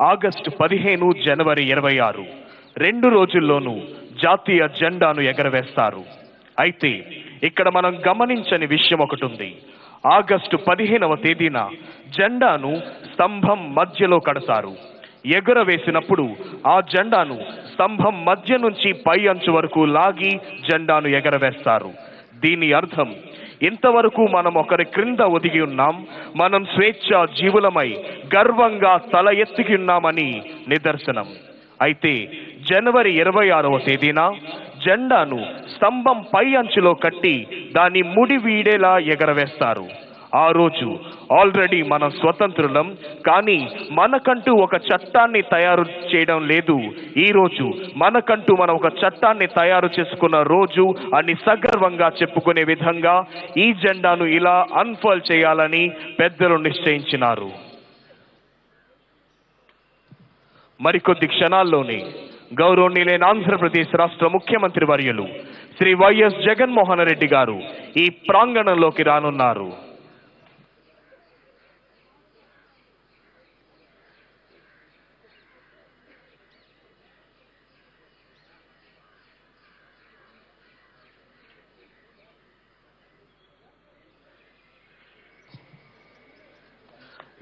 August 15, జనవరి 26 రెండు రోజుల్లోనూ జాతీయ జెండాను ఎగరవేస్తారు. అయితే ఇక్కడ మనం గమనించని విషయం ఒకటి ఉంది. August 15వ తేదీన జెండాను స్తంభం మధ్యలో కడతారు. ఎగురవేసినప్పుడు ఆ జెండాను స్తంభం మధ్య నుంచి పై అంచు వరకు లాగి జెండాను ఎగరవేస్తారు. దీని అర్థం ఇంతవరకు మనం ఒకరి క్రింద ఒదిగి ఉన్నాం, మనం స్వేచ్ఛ జీవులమై గర్వంగా తల ఎత్తుకి ఉన్నామని నిదర్శనం. అయితే జనవరి 26వ తేదీన జెండాను స్తంభం పై అంచులో కట్టి దాని ముడి వీడేలా ఎగరవేస్తారు. ఆ రోజు ఆల్రెడీ మనం స్వతంత్రులం, కానీ మనకంటూ ఒక చట్టాన్ని తయారు చేయడం లేదు. ఈ రోజు మనకంటూ మనం ఒక చట్టాన్ని తయారు చేసుకున్న రోజు అని సగర్వంగా చెప్పుకునే విధంగా ఈ జెండాను ఇలా అన్ఫర్ల్ చేయాలని పెద్దలు నిశ్చయించినారు. మరికొద్ది క్షణాల్లోనే గౌరవనీయులైన ఆంధ్రప్రదేశ్ రాష్ట్ర ముఖ్యమంత్రి వర్యులు శ్రీ వైఎస్ జగన్మోహన్ రెడ్డి గారు ఈ ప్రాంగణంలోకి రానున్నారు.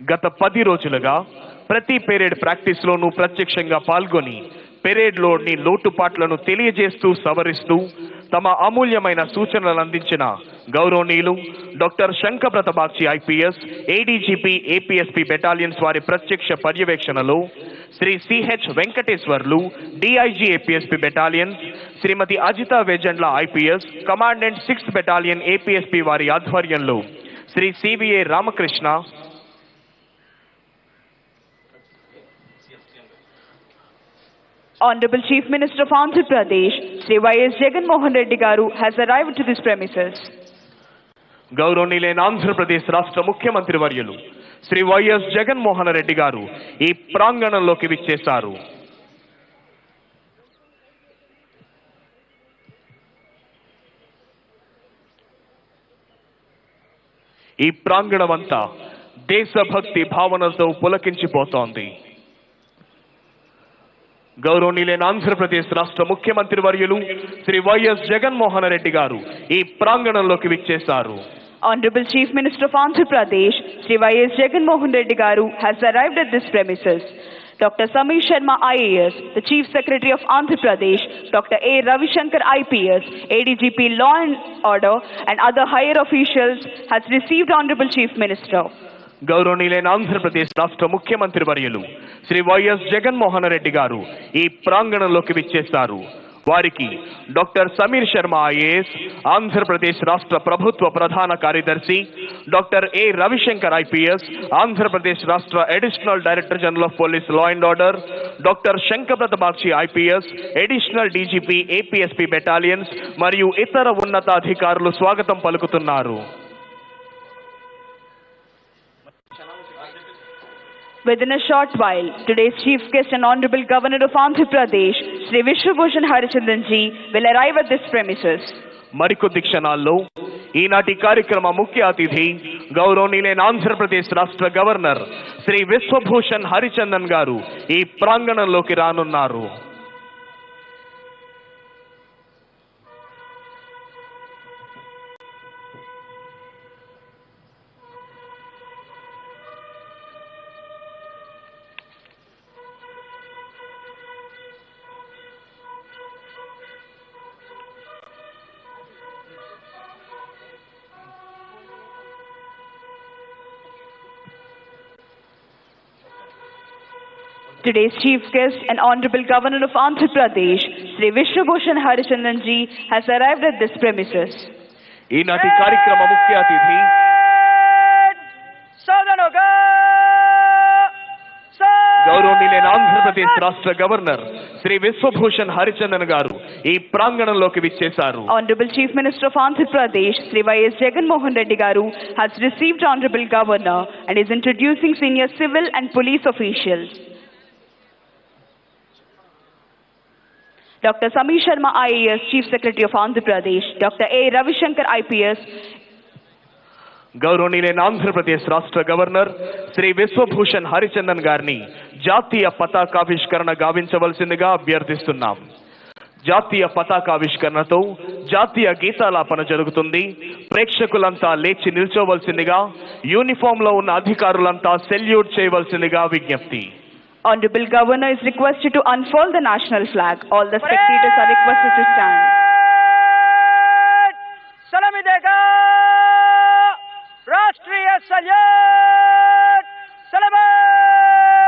గత 10 రోజులుగా ప్రతి పెరేడ్ ప్రాక్టీస్లోనూ ప్రత్యక్షంగా పాల్గొని పెరేడ్లోని లోటుపాట్లను తెలియజేస్తూ సవరిస్తూ తమ అమూల్యమైన సూచనలు అందించిన గౌరవనీయులు doctor Shankhabrata Bagchi IPS, ADGP APSP battalions వారి ప్రత్యక్ష పర్యవేక్షణలో Shri CH Venkateswarlu, DIG APSP battalions, Shrimati Ajitha Vejandla IPS, commandant 6th battalion APSP వారి ఆధ్వర్యంలో Shri CVA Ramakrishna, Honorable Chief Minister of Andhra Pradesh, Shri Y.S. Jagan Mohan Reddy Garu, has arrived to this premises. గౌరవనీయులైన ఆంధ్రప్రదేశ్ రాష్ట్ర ముఖ్యమంత్రి వర్యులు Shri YS Jaganmohan Reddy గారు ఈ ప్రాంగణంలోకి విచ్చేశారు. ఈ ప్రాంగణమంతా దేశభక్తి భావనతో పులకించిపోతోంది. గౌరవనీయులైన ఆంధ్రప్రదేశ్ రాష్ట్ర ముఖ్యమంత్రి వర్యులు శ్రీ వైఎస్ జగన్మోహన్ రెడ్డి గారు ఈ ప్రాంగణంలోకి విచ్చేశారు. Honorable Chief Minister of Andhra Pradesh, Sri Y.S. Jaganmohan Reddy Garu, has arrived at this premises. Dr. Samir Sharma IAS, the Chief Secretary of Andhra Pradesh, Dr. A. Ravishankar IPS, ADGP Law and Order and other higher officials has received Honorable Chief Minister. గౌరవనీయులైన ఆంధ్రప్రదేశ్ రాష్ట్ర ముఖ్యమంత్రి వర్యులు Shri YS Jaganmohan Reddy గారు ఈ ప్రాంగణంలోకి విచ్చేశారు. వారికి doctor Sameer Sharma IAS, Andhra Pradesh రాష్ట్ర ప్రభుత్వ ప్రధాన కార్యదర్శి, doctor A Ravishankar IPS, Andhra Pradesh రాష్ట్ర additional director general of police law and order, doctor Shankarapratha Bakshi IPS, additional DGP APSP battalions మరియు ఇతర ఉన్నతాధికారులు స్వాగతం పలుకుతున్నారు. Within a short while, today's chief guest and Honorable Governor of Andhra Pradesh, Sri Vishwabhushan Harichandan ji, will arrive at this premises. మరికొద్ది క్షణాల్లో ఈనాటి కార్యక్రమ ముఖ్య అతిథి గౌరవనీయులైన ఆంధ్రప్రదేశ్ రాష్ట్ర గవర్నర్ శ్రీ విశ్వభూషణ్ హరిచందన్ గారు ఈ ప్రాంగణంలోకి రానున్నారు. Today's chief guest and Honorable Governor of Andhra Pradesh, Sri Vishwabhushan Harichandan ji, has arrived at this premises. ఈనాటి కార్యక్రమ ముఖ్య అతిథి గౌరవనీయులైన ఆంధ్రప్రదేశ్ రాష్ట్ర గవర్నర్ శ్రీ విశ్వభూషణ్ హరిచందన్ గారు ఈ ప్రాంగణంలోకి విచ్చేశారు. Honorable Chief Minister of Andhra Pradesh, Sri Y.S. Jaganmohan Reddy Garu, has received Honorable Governor and is introducing senior civil and police officials. Dr. Samir Sharma IAS, Chief Secretary of Andhra Pradesh, Dr. A. Ravishankar IPS, గౌరవనీయులైన ఆంధ్రప్రదేశ్ రాష్ట్ర governor Shri Vishwabhushan Harichandan గారిని జాతీయ పతాకావిష్కరణ గావించవలసిందిగా అభ్యర్థిస్తున్నాం. జాతీయ పతాకావిష్కరణతో జాతీయ గీతాలాపన జరుగుతుంది. ప్రేక్షకులంతా లేచి నిల్చోవలసిందిగా, uniform లో ఉన్న అధికారులంతా సెల్యూట్ చేయవలసిందిగా విజ్ఞప్తి. Honorable Governor is requested to unfurl the national flag. All the spectators are requested to stand. Salami dega Rashtriya Salute Celebrations.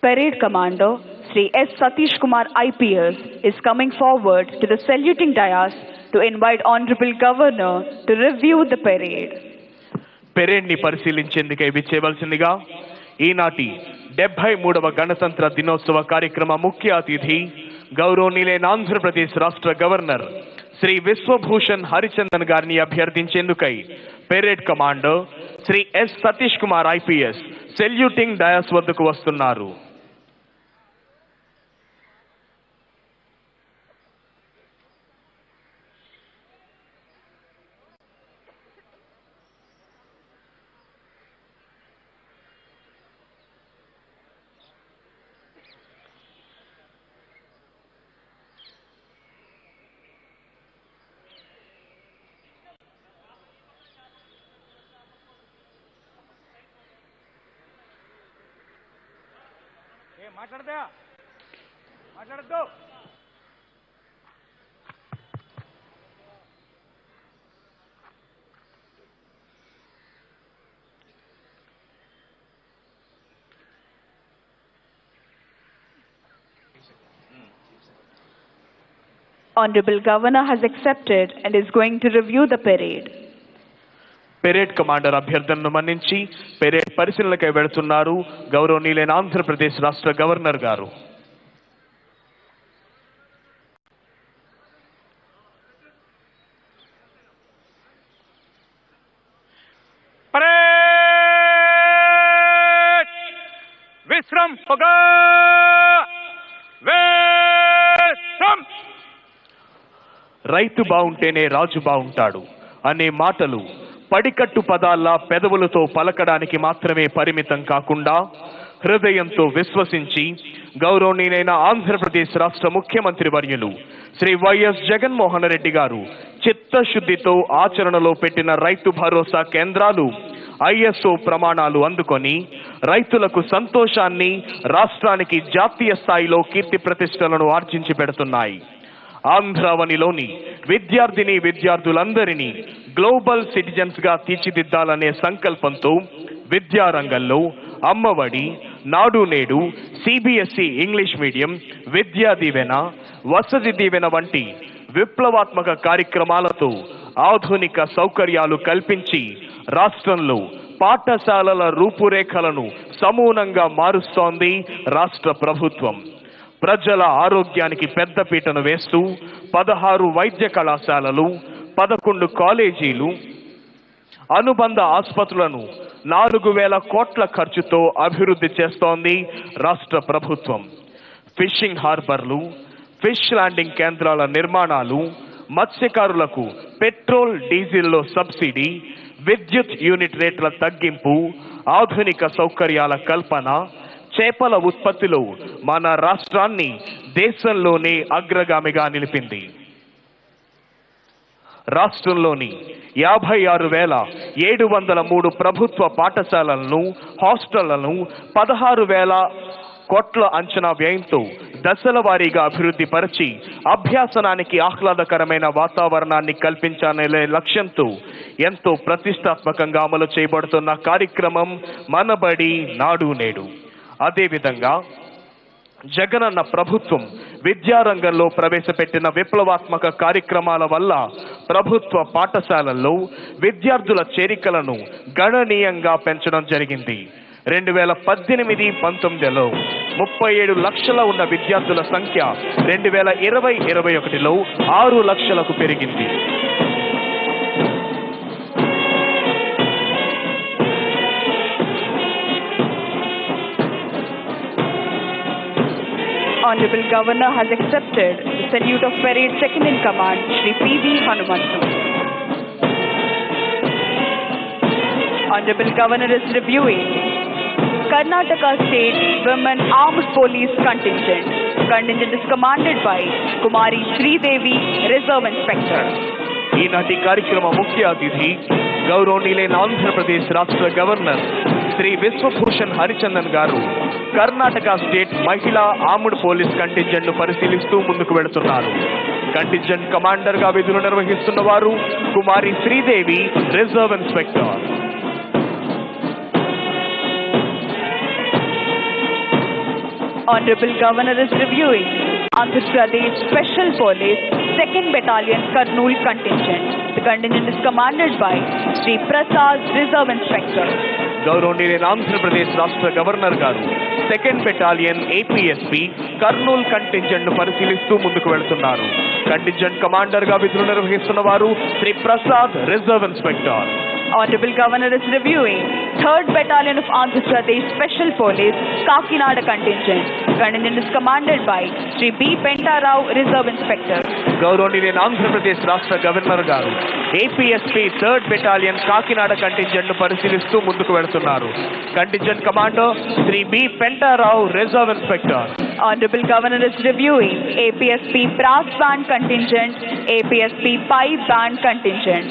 Parade Commander Sri S. Satish Kumar IPS is coming forward to the saluting dais to invite Honorable Governor to review the parade. Parade ని పరిశీలించేందుకై విచ్చేవలసిందిగా ఈనాటి 73వ గణతంత్ర దినోత్సవ కార్యక్రమ ముఖ్య అతిథి గౌరవనీయులైన ఆంధ్రప్రదేశ్ రాష్ట్ర గవర్నర్ శ్రీ విశ్వభూషణ్ హరిచందన్ గారిని అభ్యర్థించేందుకై parade commander Shri S Satish Kumar IPS saluting dais వద్దకు వస్తున్నారు. Honorable Governor has accepted and is going to review the parade. Parade commander అభ్యర్థనను మన్నించి పెరేడ్ పరిశీలనకై వెళుతున్నారు గౌరవనీయులైన ఆంధ్రప్రదేశ్ రాష్ట్ర గవర్నర్ గారు. విశ్రమ్ హోగా విశ్రమ్. రైతు బావుంటేనే రాజు బావుంటాడు అనే మాటలు పడికట్టు పదాల్లా పెదవులతో పలకడానికి మాత్రమే పరిమితం కాకుండా హృదయంతో విశ్వసించి గౌరవనీయులైన ఆంధ్రప్రదేశ్ రాష్ట్ర ముఖ్యమంత్రి వర్యులు శ్రీ వైఎస్ జగన్మోహన్ రెడ్డి గారు చిత్తశుద్ధితో ఆచరణలో పెట్టిన రైతు భరోసా కేంద్రాలు ISO ప్రమాణాలు అందుకొని రైతులకు సంతోషాన్ని, రాష్ట్రానికి జాతీయ స్థాయిలో కీర్తి ప్రతిష్టలను ఆర్జించి పెడుతున్నాయి. ఆంధ్రావనిలోని విద్యార్థులందరినీ గ్లోబల్ సిటిజన్స్ గా తీర్చిదిద్దాలనే సంకల్పంతో విద్యారంగంలో అమ్మఒడి, నాడు నేడు, CBSE English medium, Vidya Deevena, Vasathi Deevena వంటి విప్లవాత్మక కార్యక్రమాలతో ఆధునిక సౌకర్యాలు కల్పించి రాష్ట్రంలో పాఠశాలల రూపురేఖలను సమూలంగా మారుస్తోంది రాష్ట్ర ప్రభుత్వం. ప్రజల ఆరోగ్యానికి పెద్దపీటను వేస్తూ 16 వైద్య కళాశాలలు, 11 కాలేజీలు, అనుబంధ ఆసుపత్రులను 4,000 కోట్ల ఖర్చుతో అభివృద్ధి చేస్తోంది రాష్ట్ర ప్రభుత్వం. ఫిషింగ్ హార్బర్లు, ఫిష్ ల్యాండింగ్ కేంద్రాల నిర్మాణాలు, మత్స్యకారులకు పెట్రోల్ డీజిల్లో సబ్సిడీ, విద్యుత్ యూనిట్ రేట్ల తగ్గింపు, ఆధునిక సౌకర్యాల కల్పన, చేపల ఉత్పత్తిలో మన రాష్ట్రాన్ని దేశంలోనే అగ్రగామిగా నిలిపింది. రాష్ట్రంలోని 56,703 ప్రభుత్వ పాఠశాలలను, హాస్టళ్లను 16,000 కోట్ల అంచనా వ్యయంతో దశల వారీగా అభివృద్ధి పరిచి అభ్యాసనానికి ఆహ్లాదకరమైన వాతావరణాన్ని కల్పించాలనే లక్ష్యంతో ఎంతో ప్రతిష్టాత్మకంగా అమలు చేయబడుతున్న కార్యక్రమం మనబడి నాడు నేడు. అదేవిధంగా జగనన్న ప్రభుత్వం విద్యారంగంలో ప్రవేశపెట్టిన విప్లవాత్మక కార్యక్రమాల వల్ల ప్రభుత్వ పాఠశాలల్లో విద్యార్థుల చేరికలను గణనీయంగా పెంచడం జరిగింది. 2018-19లో 37 లక్షల ఉన్న విద్యార్థుల సంఖ్య 2020-21లో 6 లక్షలకు పెరిగింది. Honorable Governor has accepted the salute of Parade Second in Command, Shri P.V. Hanumantu. Honorable Governor is reviewing Karnataka State Women Armed Police Contingent. The contingent is commanded by Kumari Sridevi, Reserve Inspector. ఈనాటి కార్యక్రమ ముఖ్య అతిథి గౌరవనీయులైన ఆంధ్రప్రదేశ్ రాష్ట్ర governor Shri Vishwabhushan Harichandan గారు Karnataka state మహిళా armed police contingent ను పరిశీలిస్తూ ముందుకు వెళుతున్నారు. కంటింజెంట్ కమాండర్ గా విధులు నిర్వహిస్తున్న వారు Kumari Sridevi, reserve inspector. Honorable Governor is reviewing Andhra Pradesh Special Police 2nd Battalion Kurnool Contingent. The contingent is commanded by Sri Prasad, Reserve Inspector. గౌరవనీయులైన ఆంధ్రప్రదేశ్ రాష్ట్ర గవర్నర్ గారు 2nd battalion APSP Kurnool contingent ను పరిశీలిస్తూ ముందుకు వెళుతున్నారు. కంటింజెంట్ కమాండర్ గా విధులు నిర్వహిస్తున్న వారు Shri Prasad, reserve inspector. Honorable Governor is reviewing 3rd Battalion of Andhra Pradesh Special Police Kakinada Contingent. The contingent is commanded by Sri B. Pentarao, Reserve Inspector. గౌరవనీయులైన ఆంధ్రప్రదేశ్ రాష్ట్ర గవర్నర్ గారు APSP 3rd battalion Kakinada contingent ను పరిశీలిస్తూ ముందుకు వెళుతున్నారు. Contingent commander Shri B. Pentarao, Reserve Inspector. Honorable Governor is reviewing APSP Brass Band Contingent, APSP Pipe Band Contingent.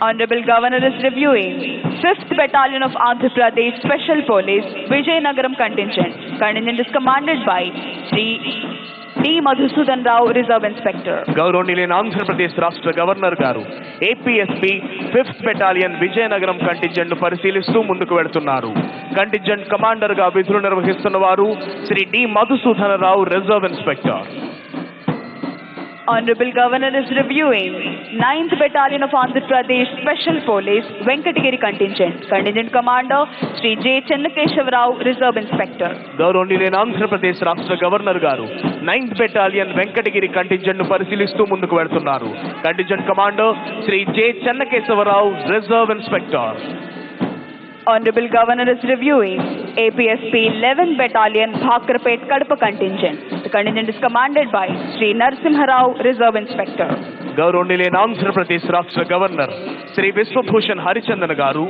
Honorable Governor is reviewing 5th Battalion of Andhra Pradesh Special Police Vijayanagaram contingent. Contingent is commanded by Sri D. Madhusudan Rao, Reserve Inspector. గౌరవనీయులైన ఆంధ్రప్రదేశ్ రాష్ట్ర governor గారు APSP 5th battalion Vizianagaram contingent ను పరిశీలిస్తూ ముందుకు వెళుతున్నారు. Contingent commander గా విధులు నిర్వహిస్తున్న వారు Shri D Madhusudana Rao, reserve inspector. Honorable Governor is reviewing 9th Battalion of Andhra Pradesh Special Police Venkatagiri contingent. Contingent Commander Sri J. Chennakeshava Rao, Reserve Inspector. గౌరవనీయులైన ఆంధ్రప్రదేశ్ రాష్ట్ర గవర్నర్ గారు 9th బెటాలియన్ వెంకటగిరి కంటింజెంట్ ను పరిశీలిస్తూ ముందుకు వెళుతున్నారు. Contingent commander Shri J Chennakesava Rao, reserve inspector. Honorable Governor is reviewing APSP 11th Battalion Bhakrapet Kadapa contingent. The contingent is commanded by Sri Narsimha Rao, Reserve Inspector. గౌరవనీయులైన ఆంధ్రప్రదేశ్ రాష్ట్ర governor Shri Vishwabhushan Harichandan garu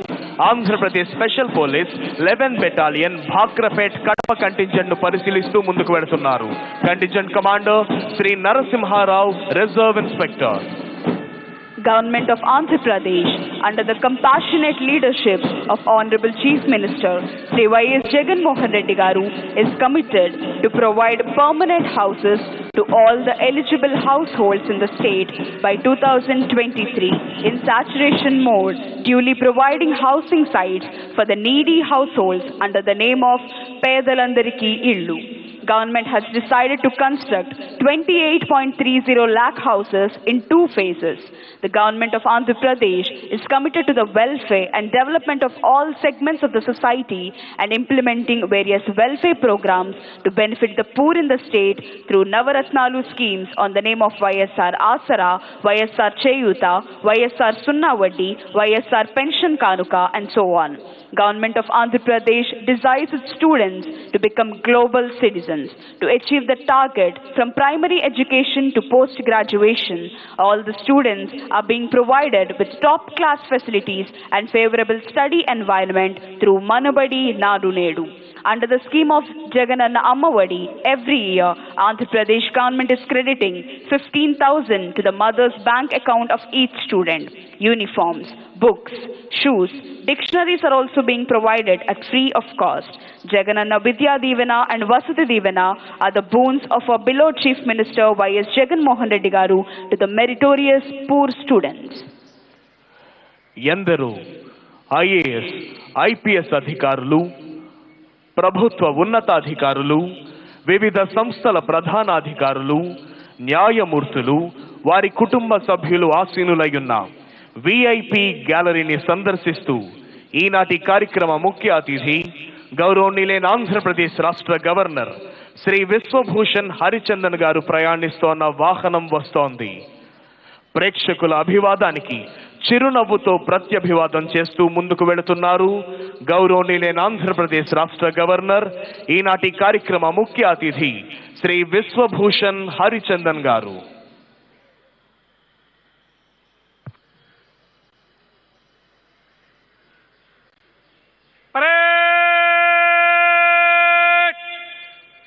Andhra Pradesh special police 11th battalion Bhakrapet Kadapa contingent ను పరిశీలిస్తూ ముందుకు వెళుతున్నారు. Contingent commander Shri Narasimha Rao, reserve inspector. Government of Andhra Pradesh, under the compassionate leadership of Honorable Chief Minister Sri Y.S. Jagan Mohan Reddy Garu, is committed to provide permanent houses to all the eligible households in the state by 2023 in saturation mode, duly providing housing sites for the needy households under the name of Pedalandariki Illu. Government has decided to construct 28.30 lakh houses in 2 phases. The government of Andhra Pradesh is committed to the welfare and development of all segments of the society and implementing various welfare programs to benefit the poor in the state through Navaratnalu schemes on the name of YSR Asara, YSR Cheyuta, YSR Sunnavadi, YSR Pension Kanuka, and so on. Government of Andhra Pradesh desires its students to become global citizens. To achieve the target from primary education to post-graduation, all the students are being provided with top-class facilities and favorable study environment through Manabadi Nadu Nedu. Under the scheme of Jagananna Ammavadi, every year, Andhra Pradesh government is crediting 15,000 to the mother's bank account of each student. Uniforms, books, shoes, dictionaries are also being provided at free of cost. Jagananna Vidya Divana and Vasudha Divana are the boons of our beloved Chief Minister Y.S. Jagan Mohan Reddy Garu to the meritorious poor students. ఎందరో IAS, IPS అధికారులు, ప్రభుత్వ ఉన్నతాధికారులు, వివిధ సంస్థల ప్రధానాధికారులు, న్యాయమూర్తులు, వారి కుటుంబ సభ్యులు ఆసీనులయ్యున్న విఐపి గ్యాలరీని సందర్శిస్తూ ఈనాటి కార్యక్రమ ముఖ్య అతిథి గౌరవనీయులైన ఆంధ్రప్రదేశ్ రాష్ట్ర గవర్నర్ శ్రీ విశ్వభూషణ్ హరిచందన్ గారు ప్రయాణిస్తోన్న వాహనం వస్తోంది. ప్రేక్షకుల అభివాదానికి చిరునవ్వుతో ప్రత్యభివాదం చేస్తూ ముందుకు వెళుతున్నారు గౌరవనీయులైన ఆంధ్రప్రదేశ్ రాష్ట్ర గవర్నర్, ఈనాటి కార్యక్రమ ముఖ్య అతిథి శ్రీ విశ్వభూషణ్ హరిచందన్ గారు.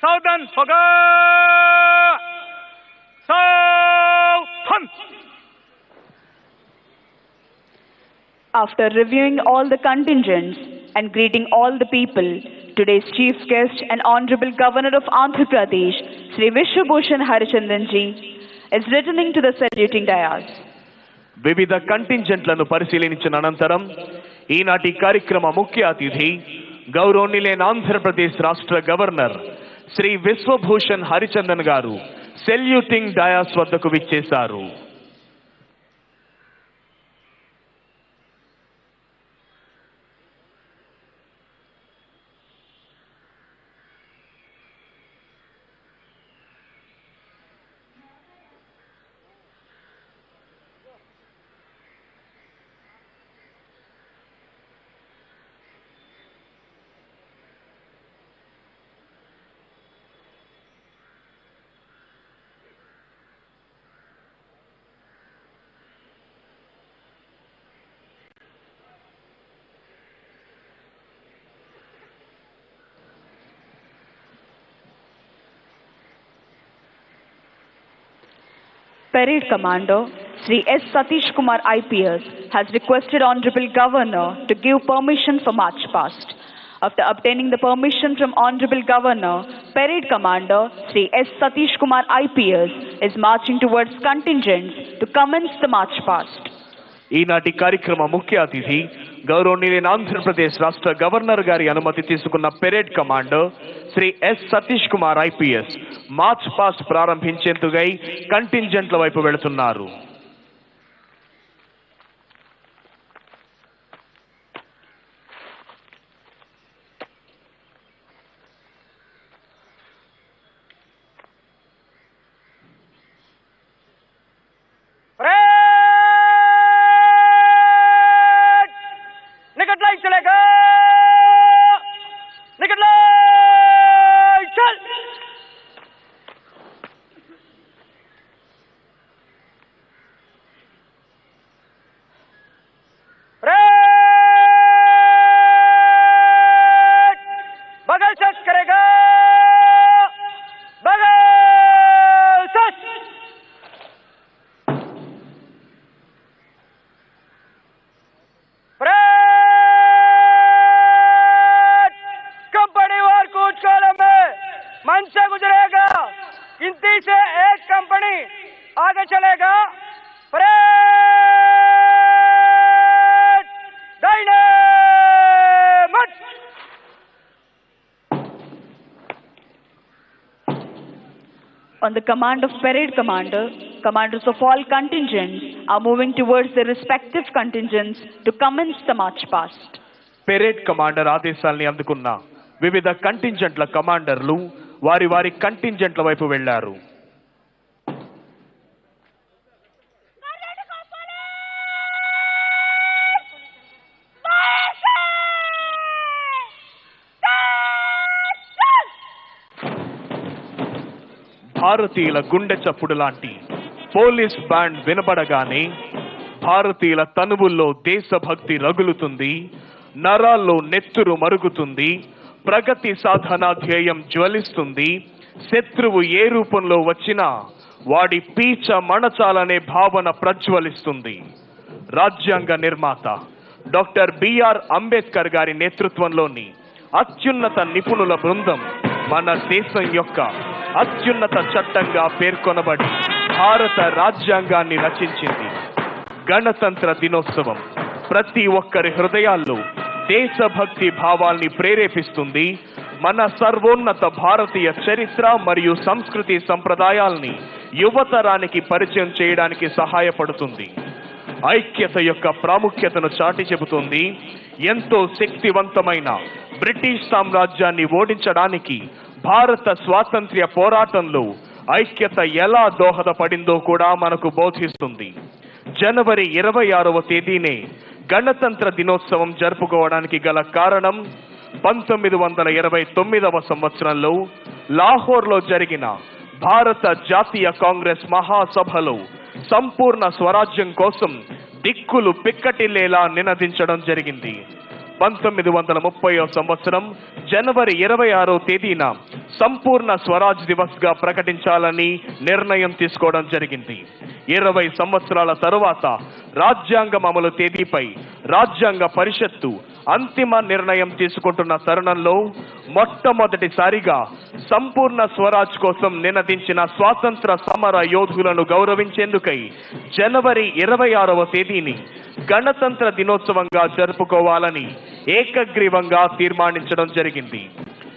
Southern Soga! Southern! After reviewing all the contingents and greeting all the people, today's chief guest and Honorable Governor of Andhra Pradesh, Sri Vishwabhushan Harichandan ji, is returning to the saluting dais. వివిధ కంటింజెంట్లను పరిశీలించిన అనంతరం ఈనాటి కార్యక్రమ ముఖ్య అతిథి గౌరవనీయులైన ఆంధ్రప్రదేశ్ రాష్ట్ర governor Shri Vishwabhushan Harichandan గారు సెల్యూటింగ్ డయాస్ వద్దకు విచ్చేశారు. Parade Commander Sri S. Satish Kumar IPS has requested Honorable Governor to give permission for march past. After obtaining the permission from Honorable Governor, Parade Commander Sri S. Satish Kumar IPS is marching towards contingents to commence the march past. ఈనాటి కార్యక్రమ ముఖ్య అతిథి గౌరవనీయులైన ఆంధ్రప్రదేశ్ రాష్ట్ర governor గారి అనుమతి తీసుకున్న parade commander Shri S Satish Kumar IPS march past ప్రారంభించేందుకై కంటింజెంట్ల వైపు వెళుతున్నారు. On the command of Parade Commander, commanders of all contingents are moving towards their respective contingents to commence the march past. Parade commander ఆదేశాల్ని అందుకున్న వివిధ కంటింజెంట్ల కమాండర్లు వారి వారి కంటింజెంట్ల వైపు వెళ్లారు. భారతీయుల గుండె చప్పుడు లాంటి పోలీస్ బ్యాండ్ వినబడగానే భారతీయుల తనువుల్లో దేశభక్తి రగులుతుంది, నరాల్లో నెత్తురు మరుగుతుంది, ప్రగతి సాధన ధ్యేయం జ్వలిస్తుంది. శత్రువు ఏ రూపంలో వచ్చినా వాడి పీచ మణచాలనే భావన ప్రజ్వలిస్తుంది. రాజ్యాంగ నిర్మాత డాక్టర్ బిఆర్ అంబేద్కర్ గారి నేతృత్వంలోని అత్యున్నత నిపుణుల బృందం మన దేశం యొక్క అత్యున్నత చట్టంగా పేర్కొనబడి భారత రాజ్యాంగాన్ని రచించింది. గణతంత్ర దినోత్సవం ప్రతి ఒక్కరి హృదయాల్లో దేశభక్తి భావాల్ని ప్రేరేపిస్తుంది. మన సర్వోన్నత భారతీయ చరిత్ర మరియు సంస్కృతి సంప్రదాయాల్ని యువతరానికి పరిచయం చేయడానికి సహాయపడుతుంది. ఐక్యత యొక్క ప్రాముఖ్యతను చాటి చెబుతుంది. ఎంతో శక్తివంతమైన బ్రిటిష్ సామ్రాజ్యాన్ని ఓడించడానికి భారత స్వాతంత్ర్య పోరాటంలో ఐక్యత ఎలా దోహదపడిందో కూడా మనకు బోధిస్తుంది. జనవరి 26వ తేదీనే గణతంత్ర దినోత్సవం జరుపుకోవడానికి గల కారణం 1929వ సంవత్సరంలో లాహోర్లో జరిగిన భారత జాతీయ కాంగ్రెస్ మహాసభలో సంపూర్ణ స్వరాజ్యం కోసం దిక్కులు పిక్కటిల్లేలా నినదించడం జరిగింది. 1930వ సంవత్సరం జనవరి 26వ తేదీన సంపూర్ణ స్వరాజ్ దివస్ గా ప్రకటించాలని నిర్ణయం తీసుకోవడం జరిగింది. 20 సంవత్సరాల తరువాత రాజ్యాంగం అమలు తేదీపై రాజ్యాంగ పరిషత్తు అంతిమ నిర్ణయం తీసుకుంటున్న తరుణంలో మొట్టమొదటిసారిగా సంపూర్ణ స్వరాజ్ కోసం నినదించిన స్వాతంత్ర సమర యోధులను గౌరవించేందుకై జనవరి 26వ తేదీని గణతంత్ర దినోత్సవంగా జరుపుకోవాలని ఏకగ్రీవంగా తీర్మానించడం జరిగింది.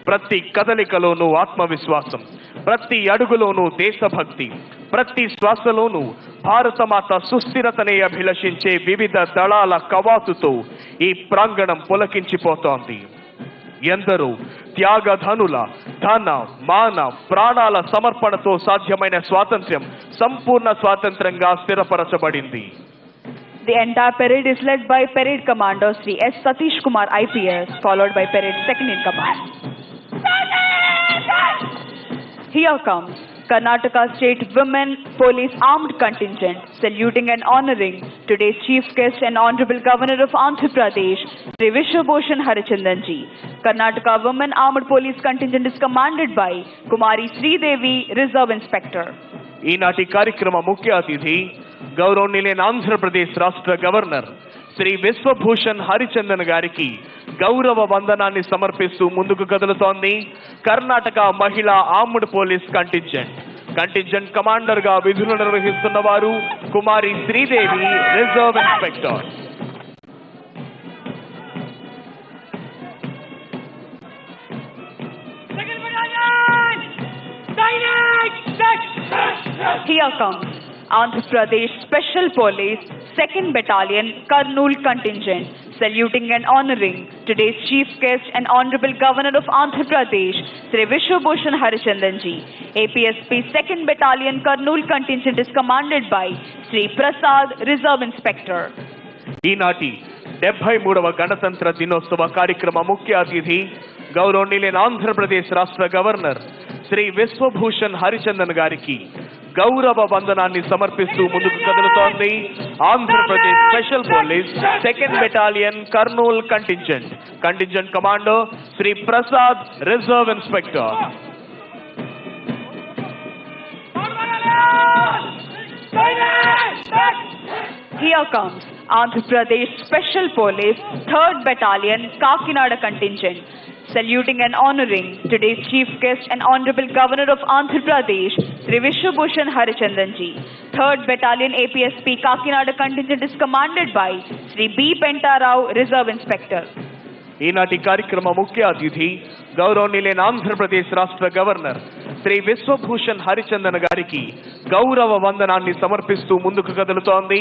ప్రతి కదలికలోనూ ఆత్మవిశ్వాసం, ప్రతి అడుగులోనూ దేశభక్తి, ప్రతి శ్వాసలోనూ భారతమాత సుస్థిరతనే అభిలషించే వివిధ దళాల కవాతుతో ఈ ప్రాంగణం పులకించిపోతోంది. ఎందరో త్యాగధనుల ధన మాన ప్రాణాల సమర్పణతో సాధ్యమైన స్వాతంత్ర్యం సంపూర్ణ స్వాతంత్ర్యంగా స్థిరపరచబడింది. The entire parade is led by Parade Commander Sri S. Satish Kumar IPS, followed by Parade Second in Command. Here comes Karnataka State Women Police Armed Contingent, saluting and honoring today's Chief Guest and Honorable Governor of Andhra Pradesh, Sri Vishwabhushan Harichandan ji. Karnataka Women Armed Police Contingent is commanded by Kumari Sridevi, Reserve Inspector. ఈనాటి కార్యక్రమ ముఖ్య అతిథి గౌరవనీయులైన ఆంధ్రప్రదేశ్ రాష్ట్ర governor Shri Vishwabhushan Harichandan గారికి గౌరవ వందనాన్ని సమర్పిస్తూ ముందుకు కదులుతోంది కర్ణాటక మహిళా ఆర్మ్డ్ పోలీస్ కంటింజెంట్ కమాండర్ గా విధులు నిర్వహిస్తున్న వారు Kumari Sridevi, reserve inspector. Here comes Andhra Pradesh Special Police 2nd Battalion Kurnool Contingent, saluting and honoring today's Chief Guest and Honorable Governor of Andhra Pradesh, Sri Vishwabhushan Harichandan ji. APSP 2nd Battalion Kurnool Contingent is commanded by Sri Prasad, Reserve Inspector. ఈనాటి 73వ గణతంత్ర దినోత్సవ కార్యక్రమ ముఖ్య అతిథి గౌరవనీయులైన ఆంధ్రప్రదేశ్ రాష్ట్ర governor Shri Vishwabhushan Harichandan గారికి గౌరవ వందనాన్ని సమర్పిస్తూ ముందుకు కదులుతోంది Andhra Pradesh special police 2nd battalion Kurnool contingent commander Shri Prasad, reserve inspector. Here comes Andhra Pradesh Special Police 3rd Battalion Kakinada Contingent, saluting and honoring today's Chief Guest and Honorable Governor of Andhra Pradesh, Sri Vishwabhushan Harichandan ji. 3rd Battalion APSP Kakinada Contingent is commanded by Sri B. Pentarao, Reserve Inspector. ఈనాటి కార్యక్రమ ముఖ్య అతిథి గౌరవనీయులైన ఆంధ్రప్రదేశ్ రాష్ట్ర governor Shri Vishwabhushan Harichandan గారికి గౌరవ వందనాన్ని సమర్పిస్తూ ముందుకు కదులుతోంది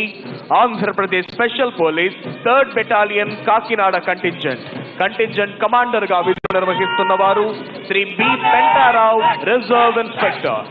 Andhra Pradesh special police 3rd battalion Kakinada contingent commander గా విధులు నిర్వహిస్తున్న వారు Shri B Pentarao, reserve inspector.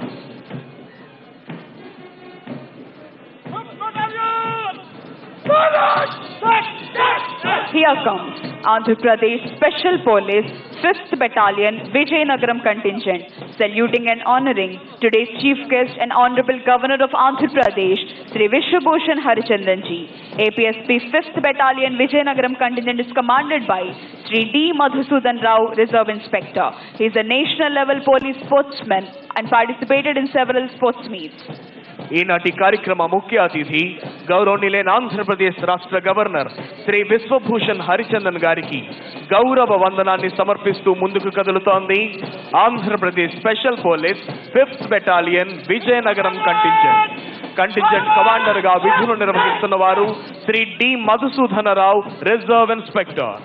Here comes Andhra Pradesh Special Police 5th Battalion Vijayanagaram Contingent, saluting and honoring today's Chief Guest and Honorable Governor of Andhra Pradesh, Sri Vishwabhushan Harichandan ji. APSP 5th Battalion Vijayanagaram Contingent is commanded by Sri D. Madhusudan Rao, Reserve Inspector. He is a national level police sportsman and participated in several sports meets. ఈనాటి కార్యక్రమ ముఖ్య అతిథి గౌరవనీయులైన ఆంధ్రప్రదేశ్ రాష్ట్ర governor Shri Vishwabhushan Harichandan గారికి గౌరవ వందనాన్ని సమర్పిస్తూ ముందుకు కదులుతోంది Andhra Pradesh special police 5th battalion Vizianagaram contingent commander గా విధులు నిర్వహిస్తున్న వారు Shri D Madhusudana Rao, reserve inspector.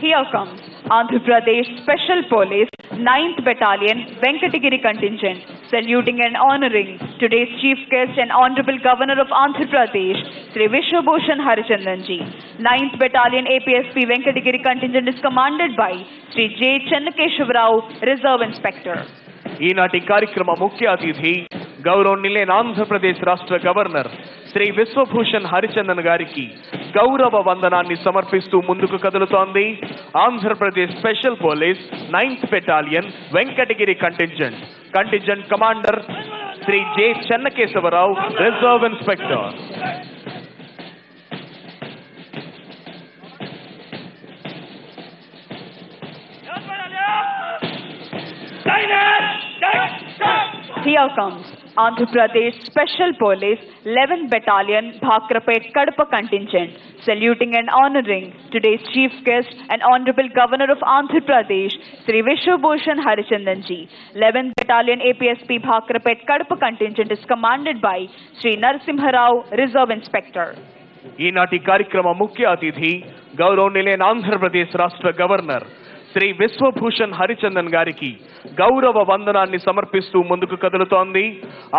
Here comes Andhra Pradesh Special Police 9th Battalion Venkatagiri Contingent, saluting and honoring today's Chief Guest and Honorable Governor of Andhra Pradesh, Sri Vishwabhushan Harichandan ji. 9th Battalion APSP Venkatagiri Contingent is commanded by Sri J. Chennakeshavarao, Reserve Inspector. ఈనాటి కార్యక్రమ ముఖ్య అతిథి గౌరవనీయులైన ఆంధ్రప్రదేశ్ రాష్ట్ర governor Shri Vishwabhushan Harichandan గారికి గౌరవ వందనాన్ని సమర్పిస్తూ ముందుకు కదులుతోంది Andhra Pradesh special police 9th battalion Venkatagiri contingent commander Shri J Chennakesava Rao, reserve inspector. Here comes Andhra Pradesh Special Police 11th Battalion Bhakrapet Kadapa Contingent, saluting and honoring today's Chief Guest and Honorable Governor of Andhra Pradesh, Sri Vishwabhushan Harichandan ji. 11th Battalion APSP Bhakrapet Kadapa Contingent is commanded by Sri Narasimha Rao, Reserve Inspector. ఈనాటి కార్యక్రమ ముఖ్య అతిథి గౌరవనీయులైన ఆంధ్రప్రదేశ్ రాష్ట్ర governor Shri Vishwabhushan Harichandan గారికి గౌరవ వందనాన్ని సమర్పిస్తూ ముందుకు కదులుతోంది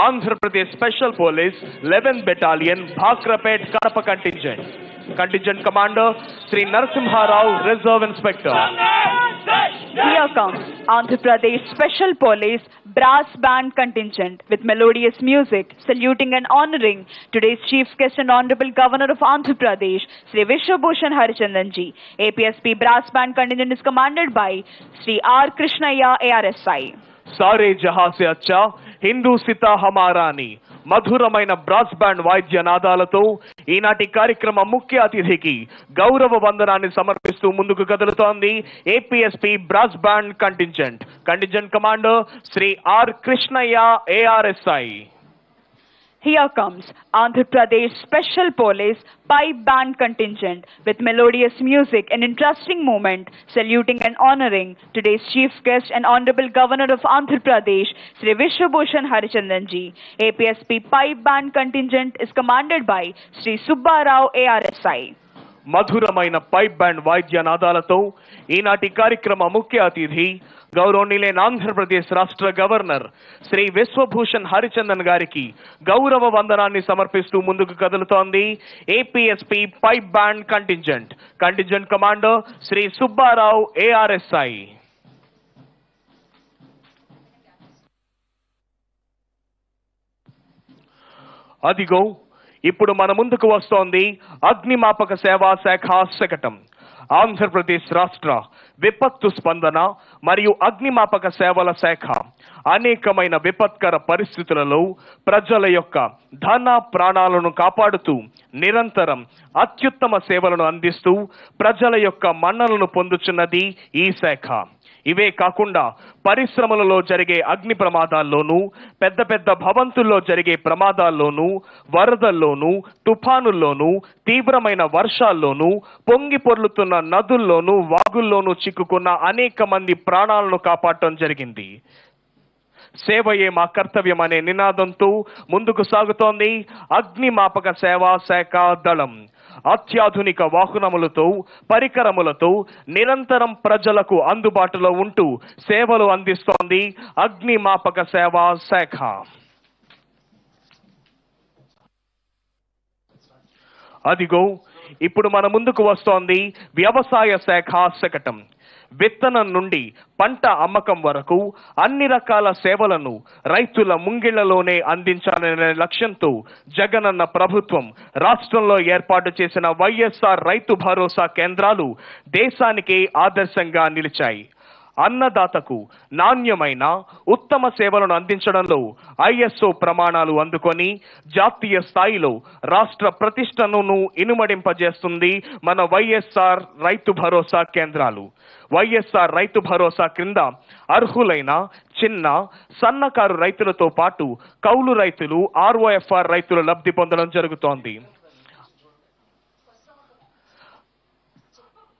Andhra Pradesh special police 11th battalion Bhakrapet Kadapa contingent commander Shri Narasimha Rao, reserve inspector. Here comes Andhra Pradesh Special Police Brass Band Contingent with melodious music, saluting and honoring today's Chief Guest and Honorable Governor of Andhra Pradesh, Sri Vishwabhushan Harichandan ji. APSP Brass Band Contingent is commanded by Sri R. Krishnaya, ARSI. सारे जहां से अच्छा हिंदू सिता हमारानी మధురమైన brass band వాయిద్య నాదాలతో ఈనాటి కార్యక్రమం ముఖ్య అతిథికి గౌరవ వందనాన్ని సమర్పిస్తూ ముందుకు కదులుతోంది APSP brass band contingent commander Shri R Krishnaiah ARSI. Here comes Andhra Pradesh Special Police Pipe Band Contingent with melodious music and interesting moment, saluting and honoring today's chief guest and Honorable Governor of Andhra Pradesh, Sri Vishwabhushan Harichandan ji. APSP Pipe Band Contingent is commanded by Sri Subbarao ARSI. మధురమైన pipe band వాయిద్య నాదాలతో ఈనాటి కార్యక్రమ ముఖ్య అతిథి గౌరవనీయులైన ఆంధ్రప్రదేశ్ రాష్ట్ర governor Shri Vishwabhushan Harichandan గారికి గౌరవ వందనాన్ని సమర్పిస్తూ ముందుకు కదులుతోంది APSP pipe band contingent commander Shri Subba Rao ARSI. అదిగో ఇప్పుడు మన ముందుకు వస్తోంది అగ్నిమాపక సేవా శాఖ శకటం. ఆంధ్రప్రదేశ్ రాష్ట్ర విపత్తు స్పందన మరియు అగ్నిమాపక సేవల శాఖ అనేకమైన విపత్కర పరిస్థితులలో ప్రజల యొక్క ధన ప్రాణాలను కాపాడుతూ నిరంతరం అత్యుత్తమ సేవలను అందిస్తూ ప్రజల యొక్క మన్ననలను పొందుచున్నది ఈ శాఖ. ఇవే కాకుండా పరిశ్రమలలో జరిగే అగ్ని ప్రమాదాల్లోనూ, పెద్ద పెద్ద భవంతుల్లో జరిగే ప్రమాదాల్లోనూ, వరదల్లోనూ, తుఫానుల్లోనూ, తీవ్రమైన వర్షాల్లోనూ, పొంగి పొర్లుతున్న నదుల్లోనూ, వాగుల్లోనూ చిక్కుకున్న అనేక మంది ప్రాణాలను కాపాడటం జరిగింది. సేవయే మా కర్తవ్యం అనే నినాదంతో ముందుకు సాగుతోంది అగ్నిమాపక సేవా శాఖ దళం. అత్యాధునిక వాహనములతో, పరికరములతో నిరంతరం ప్రజలకు అందుబాటులో ఉంటూ సేవలు అందిస్తోంది అగ్నిమాపక సేవా శాఖ. అదిగో ఇప్పుడు మన ముందుకు వస్తోంది వ్యవసాయ శాఖ శకటం. విత్తనం నుండి పంట అమ్మకం వరకు అన్ని రకాల సేవలను రైతుల ముంగిళ్లలోనే అందించాలనే లక్ష్యంతో జగనన్న ప్రభుత్వం రాష్ట్రంలో ఏర్పాటు చేసిన వైఎస్ఆర్ రైతు భరోసా కేంద్రాలు దేశానికే ఆదర్శంగా నిలిచాయి. అన్నదాతకు నాణ్యమైన ఉత్తమ సేవలను అందించడంలో ISO ప్రమాణాలు అందుకొని జాతీయ స్థాయిలో రాష్ట్ర ప్రతిష్టను ఇనుమడింపజేస్తుంది మన వైఎస్ఆర్ రైతు భరోసా కేంద్రాలు. వైఎస్ఆర్ రైతు భరోసా క్రింద అర్హులైన చిన్న సన్నకారు రైతులతో పాటు కౌలు రైతులు, ROFR రైతులు లబ్ధి పొందడం జరుగుతోంది.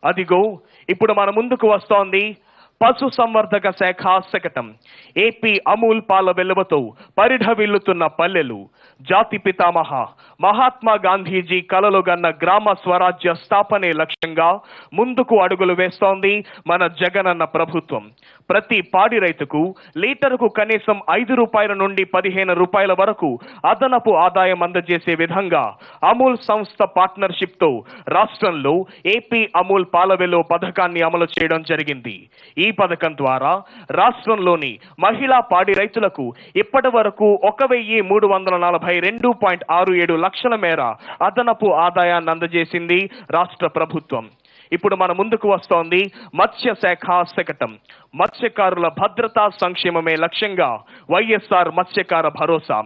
అదిగో ఇప్పుడు మన ముందుకు వస్తోంది పశు సంవర్ధక శాఖ శకటం. ఏపీ అమూల్ పాల వెలువతో పరిఢవిల్లుతున్న పల్లెలు, జాతి పితామహ మహాత్మా గాంధీజీ కలలుగన్న గ్రామ స్వరాజ్య స్థాపనే లక్ష్యంగా ముందుకు అడుగులు వేస్తోంది మన జగనన్న ప్రభుత్వం. ప్రతి పాడి రైతుకు లీటరుకు కనీసం 5 రూపాయల నుండి 15 రూపాయల వరకు అదనపు ఆదాయం అందజేసే విధంగా అమూల్ సంస్థ పార్ట్నర్షిప్ తో రాష్ట్రంలో ఏపీ అమూల్ పాలవెలో పథకాన్ని అమలు చేయడం జరిగింది. ఈ పథకం ద్వారా రాష్ట్రంలోని మహిళా పాడి రైతులకు ఇప్పటి వరకు 1342.67 లక్షల మేర అదనపు ఆదాయాన్ని అందజేసింది రాష్ట్ర ప్రభుత్వం. ఇప్పుడు మన ముందుకు వస్తోంది మత్స్య శాఖ శకటం. మత్స్యకారుల భద్రతా సంక్షేమమే లక్ష్యంగా వైఎస్ఆర్ మత్స్యకార భరోసా.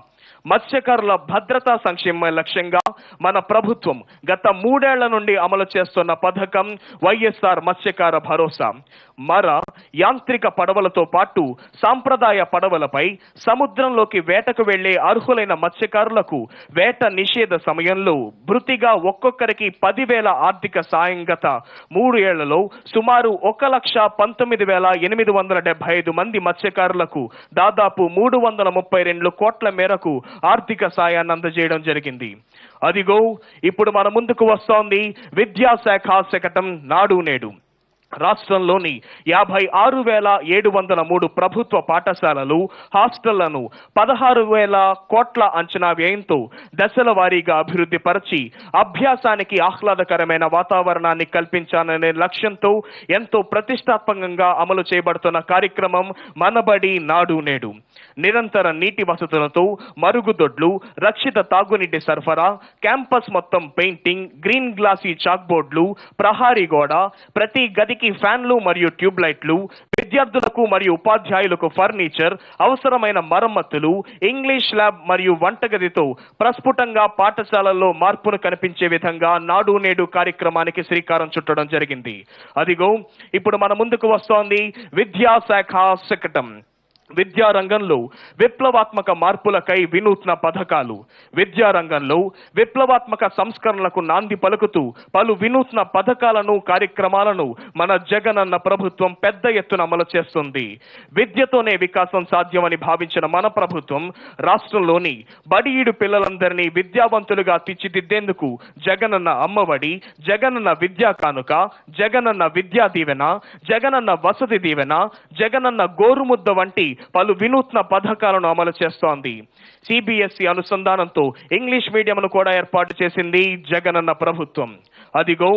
మత్స్యకారుల భద్రతా సంక్షేమ లక్ష్యంగా మన ప్రభుత్వం గత 3 ఏళ్ల నుండి అమలు చేస్తున్న పథకం వైఎస్ఆర్ మత్స్యకార భరోసా. మర యాంత్రిక పడవలతో పాటు సాంప్రదాయ పడవలపై సముద్రంలోకి వేటకు వెళ్లే అర్హులైన మత్స్యకారులకు వేట నిషేధ సమయంలో భృతిగా ఒక్కొక్కరికి 10,000 ఆర్థిక సాయం గత 3 ఏళ్లలో సుమారు 1,19,875 మంది మత్స్యకారులకు దాదాపు 332 కోట్ల మేరకు ఆర్థిక సాయాన్ని అందజేయడం జరిగింది. అదిగో ఇప్పుడు మన ముందుకు వస్తోంది విద్యాశాఖ శకటం నాడు నేడు. రాష్ట్రంలోని 56,703 ప్రభుత్వ పాఠశాలలు, హాస్టళ్లను 16,000 కోట్ల అంచనా వ్యయంతో దశల వారీగా అభివృద్ధి పరిచి అభ్యాసానికి ఆహ్లాదకరమైన వాతావరణాన్ని కల్పించాలనే లక్ష్యంతో ఎంతో ప్రతిష్టాత్మకంగా అమలు చేయబడుతున్న కార్యక్రమం మనబడి నాడు నేడు. నిరంతర నీటి వసతులతో మరుగుదొడ్లు, రక్షిత తాగునీటి సరఫరా, క్యాంపస్ మొత్తం పెయింటింగ్, గ్రీన్ గ్లాసీ చాక్ బోర్డులు, ప్రహారీ గోడ, ప్రతి గదికి గదికి ఫ్యాన్లు మరియు ట్యూబ్లైట్లు, విద్యార్థులకు మరియు ఉపాధ్యాయులకు ఫర్నిచర్, అవసరమైన మరమ్మతులు, ఇంగ్లీష్ ల్యాబ్ మరియు వంటగదితో ప్రస్ఫుటంగా పాఠశాలల్లో మార్పును కనిపించే విధంగా నాడు నేడు కార్యక్రమానికి శ్రీకారం చుట్టడం జరిగింది. అదిగో ఇప్పుడు మన ముందుకు వస్తోంది విద్యాశాఖ శకటం. విద్యారంగంలో విప్లవాత్మక మార్పులకై వినూత్న పథకాలు. విద్యారంగంలో విప్లవాత్మక సంస్కరణలకు నాంది పలుకుతూ పలు వినూత్న పథకాలను, కార్యక్రమాలను మన జగనన్న ప్రభుత్వం పెద్ద ఎత్తున అమలు చేస్తుంది. విద్యతోనే వికాసం సాధ్యమని భావించిన మన ప్రభుత్వం రాష్ట్రంలోని బడిఈడు పిల్లలందరినీ విద్యావంతులుగా తీర్చిదిద్దేందుకు జగనన్న అమ్మఒడి, జగనన్న విద్యా కానుక, జగనన్న విద్యా దీవెన, జగనన్న వసతి దీవెన, జగనన్న గోరుముద్ద వంటి పలు వినూత్న పథకాలను అమలు చేస్తోంది. సిబిఎస్ఈ అనుసంధానంతో ఇంగ్లీష్ మీడియంను కూడా ఏర్పాటు చేసింది జగనన్న ప్రభుత్వం. అదిగో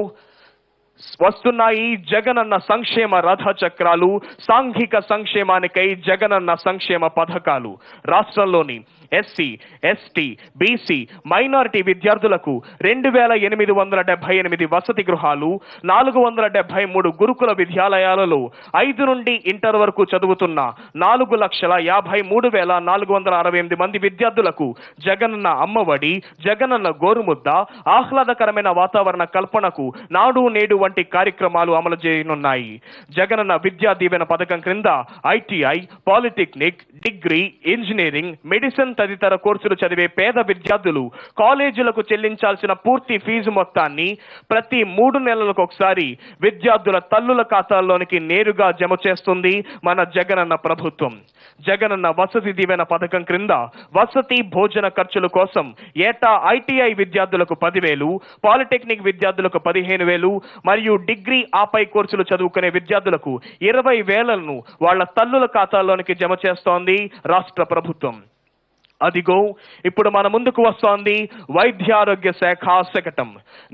వస్తున్నాయి జగనన్న సంక్షేమ రథ చక్రాలు. సాంఘిక సంక్షేమానికై జగనన్న సంక్షేమ పథకాలు. రాష్ట్రంలోని ఎస్సీ, ఎస్టీ, బీసీ, మైనారిటీ విద్యార్థులకు 2,878 వసతి గృహాలు, 473 గురుకుల విద్యాలయాలలో 5 నుండి ఇంటర్ వరకు చదువుతున్న 4,53,468 మంది విద్యార్థులకు జగనన్న అమ్మఒడి, జగనన్న గోరుముద్ద, ఆహ్లాదకరమైన వాతావరణ కల్పనకు నాడు నేడు వంటి కార్యక్రమాలు అమలు చేయనున్నాయి. జగనన్న విద్యా దీవెన పథకం క్రింద ITI, polytechnic, degree, engineering, medicine తదితర కోర్సులు చదివే పేద విద్యార్థులు కాలేజీలకు చెల్లించాల్సిన పూర్తి ఫీజు మొత్తాన్ని ప్రతి 3 నెలలకు ఒకసారి విద్యార్థుల తల్లుల ఖాతాల్లోనికి నేరుగా జమ చేస్తుంది మన జగనన్న ప్రభుత్వం. జగనన్న వసతి దీవెన పథకం క్రింద వసతి, భోజన ఖర్చుల కోసం ఏటా ఐటీఐ విద్యార్థులకు 10,000, పాలిటెక్నిక్ విద్యార్థులకు 15,000 మరియు డిగ్రీ ఆపై కోర్సులు చదువుకునే విద్యార్థులకు 20,000ను వాళ్ల తల్లుల ఖాతాల్లోనికి జమ చేస్తోంది రాష్ట్ర ప్రభుత్వం. అదిగో ఇప్పుడు మన ముందుకు వస్తోంది వైద్యారోగ్య శాఖ శకటం.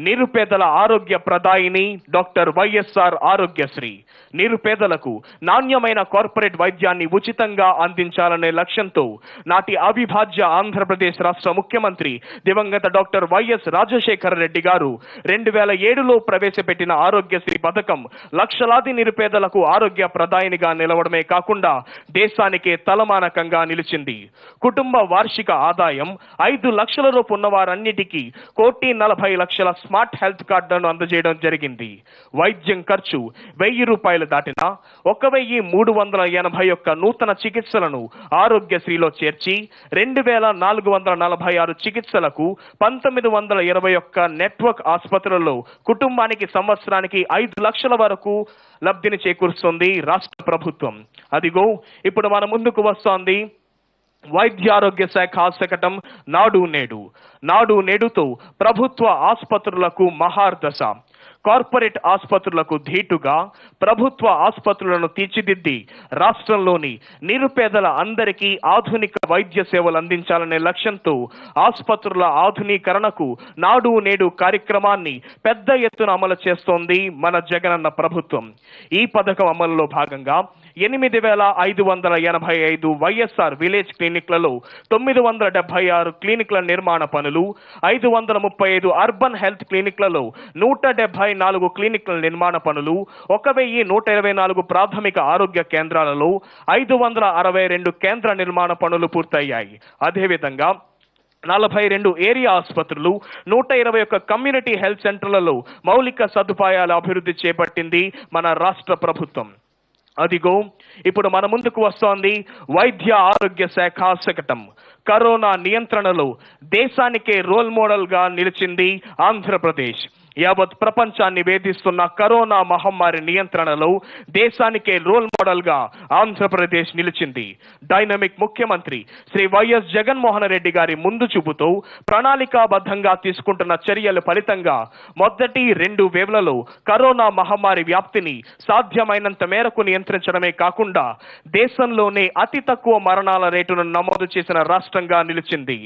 నిరుపేదల ఆరోగ్య ప్రదాయిని డాక్టర్ వైఎస్ఆర్ ఆరోగ్యశ్రీ. నిరుపేదలకు నాణ్యమైన కార్పొరేట్ వైద్యాన్ని ఉచితంగా అందించాలనే లక్ష్యంతో నాటి అవిభాజ్య ఆంధ్రప్రదేశ్ రాష్ట్ర ముఖ్యమంత్రి దివంగత డాక్టర్ వైఎస్ రాజశేఖర రెడ్డి గారు 2007లో ప్రవేశపెట్టిన ఆరోగ్యశ్రీ పథకం లక్షలాది నిరుపేదలకు ఆరోగ్య ప్రదాయినిగా నిలవడమే కాకుండా దేశానికే తలమానకంగా నిలిచింది. కుటుంబ వార్షిక ఆదాయం 5 లక్షల రూపాయలు ఉన్న వారన్నిటికీ 1,40,00,000 స్మార్ట్ హెల్త్ కార్డులను అందజేయడం జరిగింది. వైద్యం ఖర్చు 1,000 రూపాయలు దాటినా 1,381 నూతన చికిత్సలను ఆరోగ్యశ్రీలో చేర్చి 2,446 చికిత్సలకు 1,921 నెట్వర్క్ ఆసుపత్రులలో కుటుంబానికి సంవత్సరానికి 5 లక్షల వరకు లబ్ధిని చేకూరుస్తుంది రాష్ట్ర ప్రభుత్వం. అదిగో ఇప్పుడు మన ముందుకు వస్తోంది వైద్యారోగ్య శాఖ శకటం నాడు నేడు. నాడు నేడుతో ప్రభుత్వ ఆసుపత్రులకు మహార్దశ. కార్పొరేట్ ఆసుపత్రులకు ధీటుగా ప్రభుత్వ ఆసుపత్రులను తీర్చిదిద్ది రాష్ట్రంలోని నిరుపేదల అందరికీ ఆధునిక వైద్య సేవలు అందించాలనే లక్ష్యంతో ఆసుపత్రుల ఆధునీకరణకు నాడు నేడు కార్యక్రమాన్ని పెద్ద ఎత్తున అమలు చేస్తోంది మన జగనన్న ప్రభుత్వం. ఈ పథకం అమలులో భాగంగా 8,585 వైఎస్ఆర్ విలేజ్ క్లినిక్లలో 976 క్లినిక్ల నిర్మాణ పనులు, 535 అర్బన్ హెల్త్ క్లినిక్లలో 174 క్లినిక్ల నిర్మాణ పనులు, 1,124 ప్రాథమిక ఆరోగ్య కేంద్రాలలో 562 కేంద్ర నిర్మాణ పనులు పూర్తయ్యాయి. అదేవిధంగా 42 ఏరియా ఆసుపత్రులు, 121 కమ్యూనిటీ హెల్త్ సెంటర్లలో మౌలిక సదుపాయాల అభివృద్ధి చేపట్టింది మన రాష్ట్ర ప్రభుత్వం. అదిగో ఇప్పుడు మన ముందుకు వస్తోంది వైద్య ఆరోగ్య శాఖ శకటం. కరోనా నియంత్రణలో దేశానికే రోల్ మోడల్ గా నిలిచింది ఆంధ్రప్రదేశ్. యావత్ ప్రపంచాన్ని వేధిస్తున్న కరోనా మహమ్మారి నియంత్రణలో దేశానికే రోల్ మోడల్ గా ఆంధ్రప్రదేశ్ నిలిచింది. డైనమిక్ ముఖ్యమంత్రి శ్రీ వైఎస్ జగన్మోహన్ రెడ్డి గారి ముందు చూపుతో ప్రణాళికాబద్ధంగా తీసుకుంటున్న చర్యల ఫలితంగా మొదటి 2 వేవ్లలో కరోనా మహమ్మారి వ్యాప్తిని సాధ్యమైనంత మేరకు నియంత్రించడమే కాకుండా దేశంలోనే అతి తక్కువ మరణాల రేటును నమోదు చేసిన రాష్ట్రంగా నిలిచింది.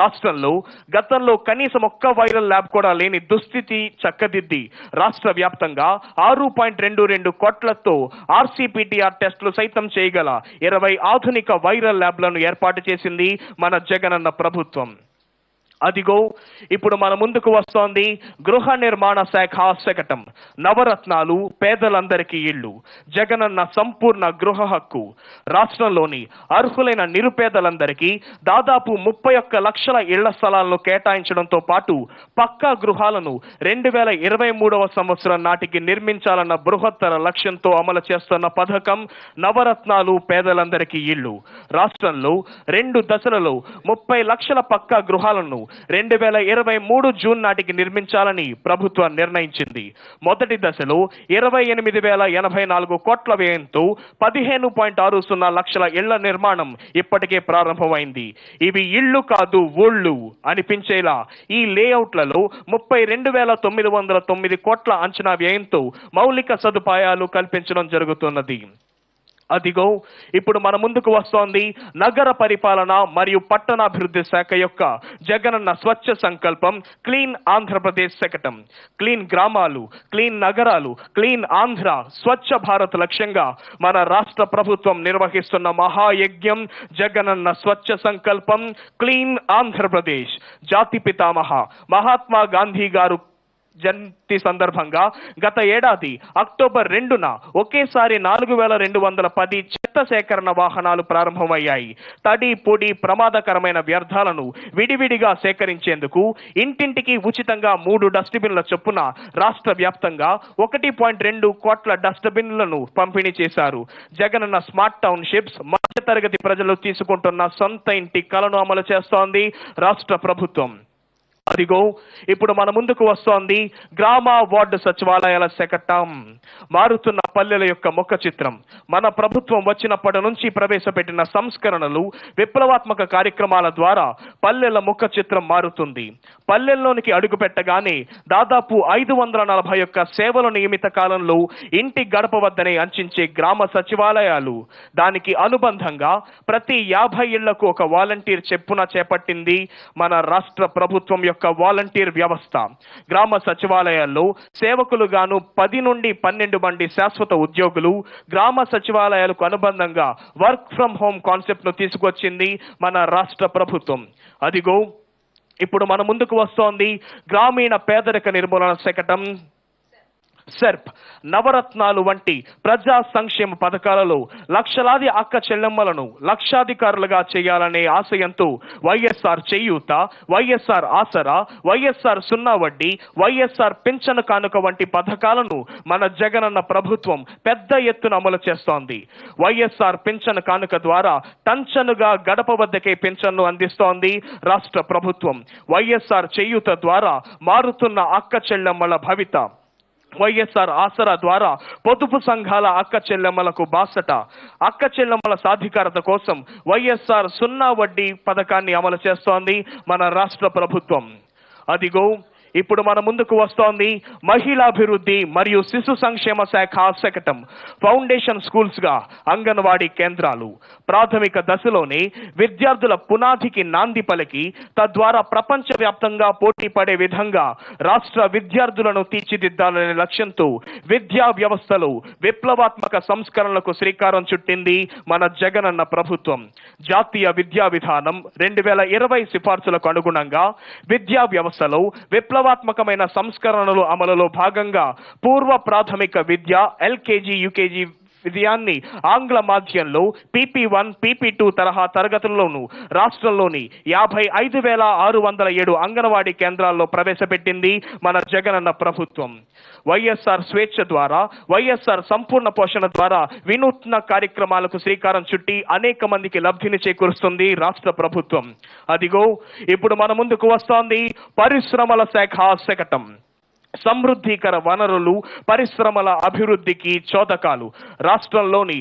రాష్ట్రంలో గతంలో కనీసం ఒక్క వైరల్ ల్యాబ్ కూడా లేని దుస్థితి చక్కదిద్ది రాష్ట్ర వ్యాప్తంగా 6.22 కోట్లతో ఆర్సీపీటీఆర్ టెస్టులు సైతం చేయగల 20 ఆధునిక వైరల్ ల్యాబ్లను ఏర్పాటు చేసింది మన జగనన్న ప్రభుత్వం. అదిగో ఇప్పుడు మన ముందుకు వస్తోంది గృహ నిర్మాణ శాఖ శకటం. నవరత్నాలు, పేదలందరికీ ఇళ్లు, జగనన్న సంపూర్ణ గృహ హక్కు. రాష్ట్రంలోని అర్హులైన నిరుపేదలందరికీ దాదాపు 31 లక్షల ఇళ్ల స్థలాలను కేటాయించడంతో పాటు పక్కా గృహాలను 2023వ సంవత్సరం నాటికి నిర్మించాలన్న బృహత్తర లక్ష్యంతో అమలు చేస్తున్న పథకం నవరత్నాలు, పేదలందరికీ ఇళ్లు. రాష్ట్రంలో 2 దశలలో 30 లక్షల పక్కా గృహాలను 2023 జూన్ నాటికి నిర్మించాలని ప్రభుత్వం నిర్ణయించింది. మొదటి దశలో 28,084 కోట్ల వ్యయంతో 15.60 లక్షల ఇళ్ల నిర్మాణం ఇప్పటికే ప్రారంభమైంది. ఇవి ఇళ్లు కాదు ఊళ్ళు అనిపించేలా ఈ లేఅవుట్లలో 32,909 కోట్ల అంచనా వ్యయంతో మౌలిక సదుపాయాలు కల్పించడం జరుగుతున్నది. అదిగో ఇప్పుడు మన ముందుకు వస్తోంది నగర పరిపాలన మరియు పట్టణాభివృద్ధి శాఖ యొక్క జగనన్న స్వచ్ఛ సంకల్పం క్లీన్ ఆంధ్రప్రదేశ్ శకటం. క్లీన్ గ్రామాలు, క్లీన్ నగరాలు, క్లీన్ ఆంధ్ర, స్వచ్ఛ భారత్ లక్ష్యంగా మన రాష్ట్ర ప్రభుత్వం నిర్వహిస్తున్న మహాయజ్ఞం జగనన్న స్వచ్ఛ సంకల్పం క్లీన్ ఆంధ్రప్రదేశ్. జాతి పితామహ మహాత్మా గాంధీ గారు జయంతి సందర్భంగా గత ఏడాది అక్టోబర్ 2న ఒకేసారి 4,210 చెత్త సేకరణ వాహనాలు ప్రారంభమయ్యాయి. తడి, పొడి, ప్రమాదకరమైన వ్యర్థాలను విడివిడిగా సేకరించేందుకు ఇంటింటికి ఉచితంగా 3 డస్ట్బిన్ల చొప్పున రాష్ట్ర వ్యాప్తంగా 1.2 కోట్ల డస్ట్బిన్లను పంపిణీ చేశారు. జగనన్న స్మార్ట్ టౌన్షిప్స్ మధ్యతరగతి ప్రజలు తీసుకుంటున్న సొంత ఇంటి కలను అమలు చేస్తోంది రాష్ట్ర ప్రభుత్వం. అదిగో ఇప్పుడు మన ముందుకు వస్తోంది గ్రామ వార్డు సచివాలయాల శకటం. మారుతున్న పల్లెల యొక్క ముఖ చిత్రం. మన ప్రభుత్వం వచ్చినప్పటి నుంచి ప్రవేశపెట్టిన సంస్కరణలు, విప్లవాత్మక కార్యక్రమాల ద్వారా పల్లెల ముఖ చిత్రం మారుతుంది. పల్లెల్లోనికి అడుగు పెట్టగానే దాదాపు 541 సేవల నియమిత కాలంలో ఇంటి గడప వద్దనే అంచించే గ్రామ సచివాలయాలు. దానికి అనుబంధంగా ప్రతి 50 ఇళ్లకు ఒక వాలంటీర్ చెప్పున చేపట్టింది మన రాష్ట్ర ప్రభుత్వం యొక్క వాలంటీర్ వ్యవస్థ. గ్రామ సచివాలయాల్లో సేవకులుగాను 10 నుండి 12 మంది శాశ్వత ఉద్యోగులు. గ్రామ సచివాలయాలకు అనుబంధంగా వర్క్ ఫ్రం హోమ్ కాన్సెప్ట్ ను తీసుకొచ్చింది మన రాష్ట్ర ప్రభుత్వం. అదిగో ఇప్పుడు మన ముందుకు వస్తోంది గ్రామీణ పేదరిక నిర్మూలన శకటం సెర్ప్. నవరత్నాలు వంటి ప్రజా సంక్షేమ పథకాలలో లక్షలాది అక్క చెల్లెమ్మలను లక్షాధికారులుగా చేయాలనే ఆశయంతో వైఎస్ఆర్ చేయూత, వైఎస్ఆర్ ఆసరా, వైఎస్ఆర్ సున్నా వడ్డీ, వైఎస్ఆర్ పింఛను కానుక వంటి పథకాలను మన జగనన్న ప్రభుత్వం పెద్ద ఎత్తున అమలు చేస్తోంది. వైఎస్ఆర్ పింఛను కానుక ద్వారా టంచనుగా గడప వద్దకే పింఛన్ను అందిస్తోంది రాష్ట్ర ప్రభుత్వం. వైఎస్ఆర్ చేయూత ద్వారా మారుతున్న అక్క చెల్లెమ్మల భవిత. వైఎస్ఆర్ ఆసరా ద్వారా పొదుపు సంఘాల అక్క చెల్లెమ్మలకు బాసట. అక్క చెల్లెమ్మల సాధికారత కోసం వైఎస్ఆర్ సున్నా వడ్డీ పథకాన్ని అమలు చేస్తోంది మన రాష్ట్ర ప్రభుత్వం. అదిగో ఇప్పుడు మన ముందుకు వస్తోంది మహిళాభివృద్ధి మరియు శిశు సంక్షేమ శాఖ శకటం. ఫౌండేషన్ స్కూల్స్ గా అంగన్వాడీ కేంద్రాలు. ప్రాథమిక దశలోనే విద్యార్థుల పునాదికి నాంది పలికి తద్వారా ప్రపంచ వ్యాప్తంగా పోటీ పడే విధంగా రాష్ట్ర విద్యార్థులను తీర్చిదిద్దాలనే లక్ష్యంతో విద్యా వ్యవస్థలో విప్లవాత్మక సంస్కరణలకు శ్రీకారం చుట్టింది మన జగనన్న ప్రభుత్వం. జాతీయ విద్యా విధానం 2020 సిఫార్సులకు అనుగుణంగా విద్యా వ్యవస్థలో విప్లవాత్మకమైన సంస్కరణలు అమలులో భాగంగా పూర్వ ప్రాథమిక విద్య ఎల్కేజీ, యూకేజీ విద్యాన్ని ఆంగ్ల మాధ్యంలో PP1, PP2 తరహా తరగతుల్లోనూ రాష్ట్రంలోని 55,607 అంగన్వాడీ కేంద్రాల్లో ప్రవేశపెట్టింది మన జగనన్న ప్రభుత్వం. వైఎస్ఆర్ స్వేచ్ఛ ద్వారా, వైఎస్ఆర్ సంపూర్ణ పోషణ ద్వారా వినూత్న కార్యక్రమాలకు శ్రీకారం చుట్టి అనేక మందికి లబ్ధిని చేకూరుస్తుంది రాష్ట్ర ప్రభుత్వం. అదిగో ఇప్పుడు మన ముందుకు వస్తోంది పరిశ్రమల శాఖ శకటం. సమృద్ధికర వనరులు, పరిశ్రమల అభివృద్ధికి చోదకాలు. రాష్ట్రంలోని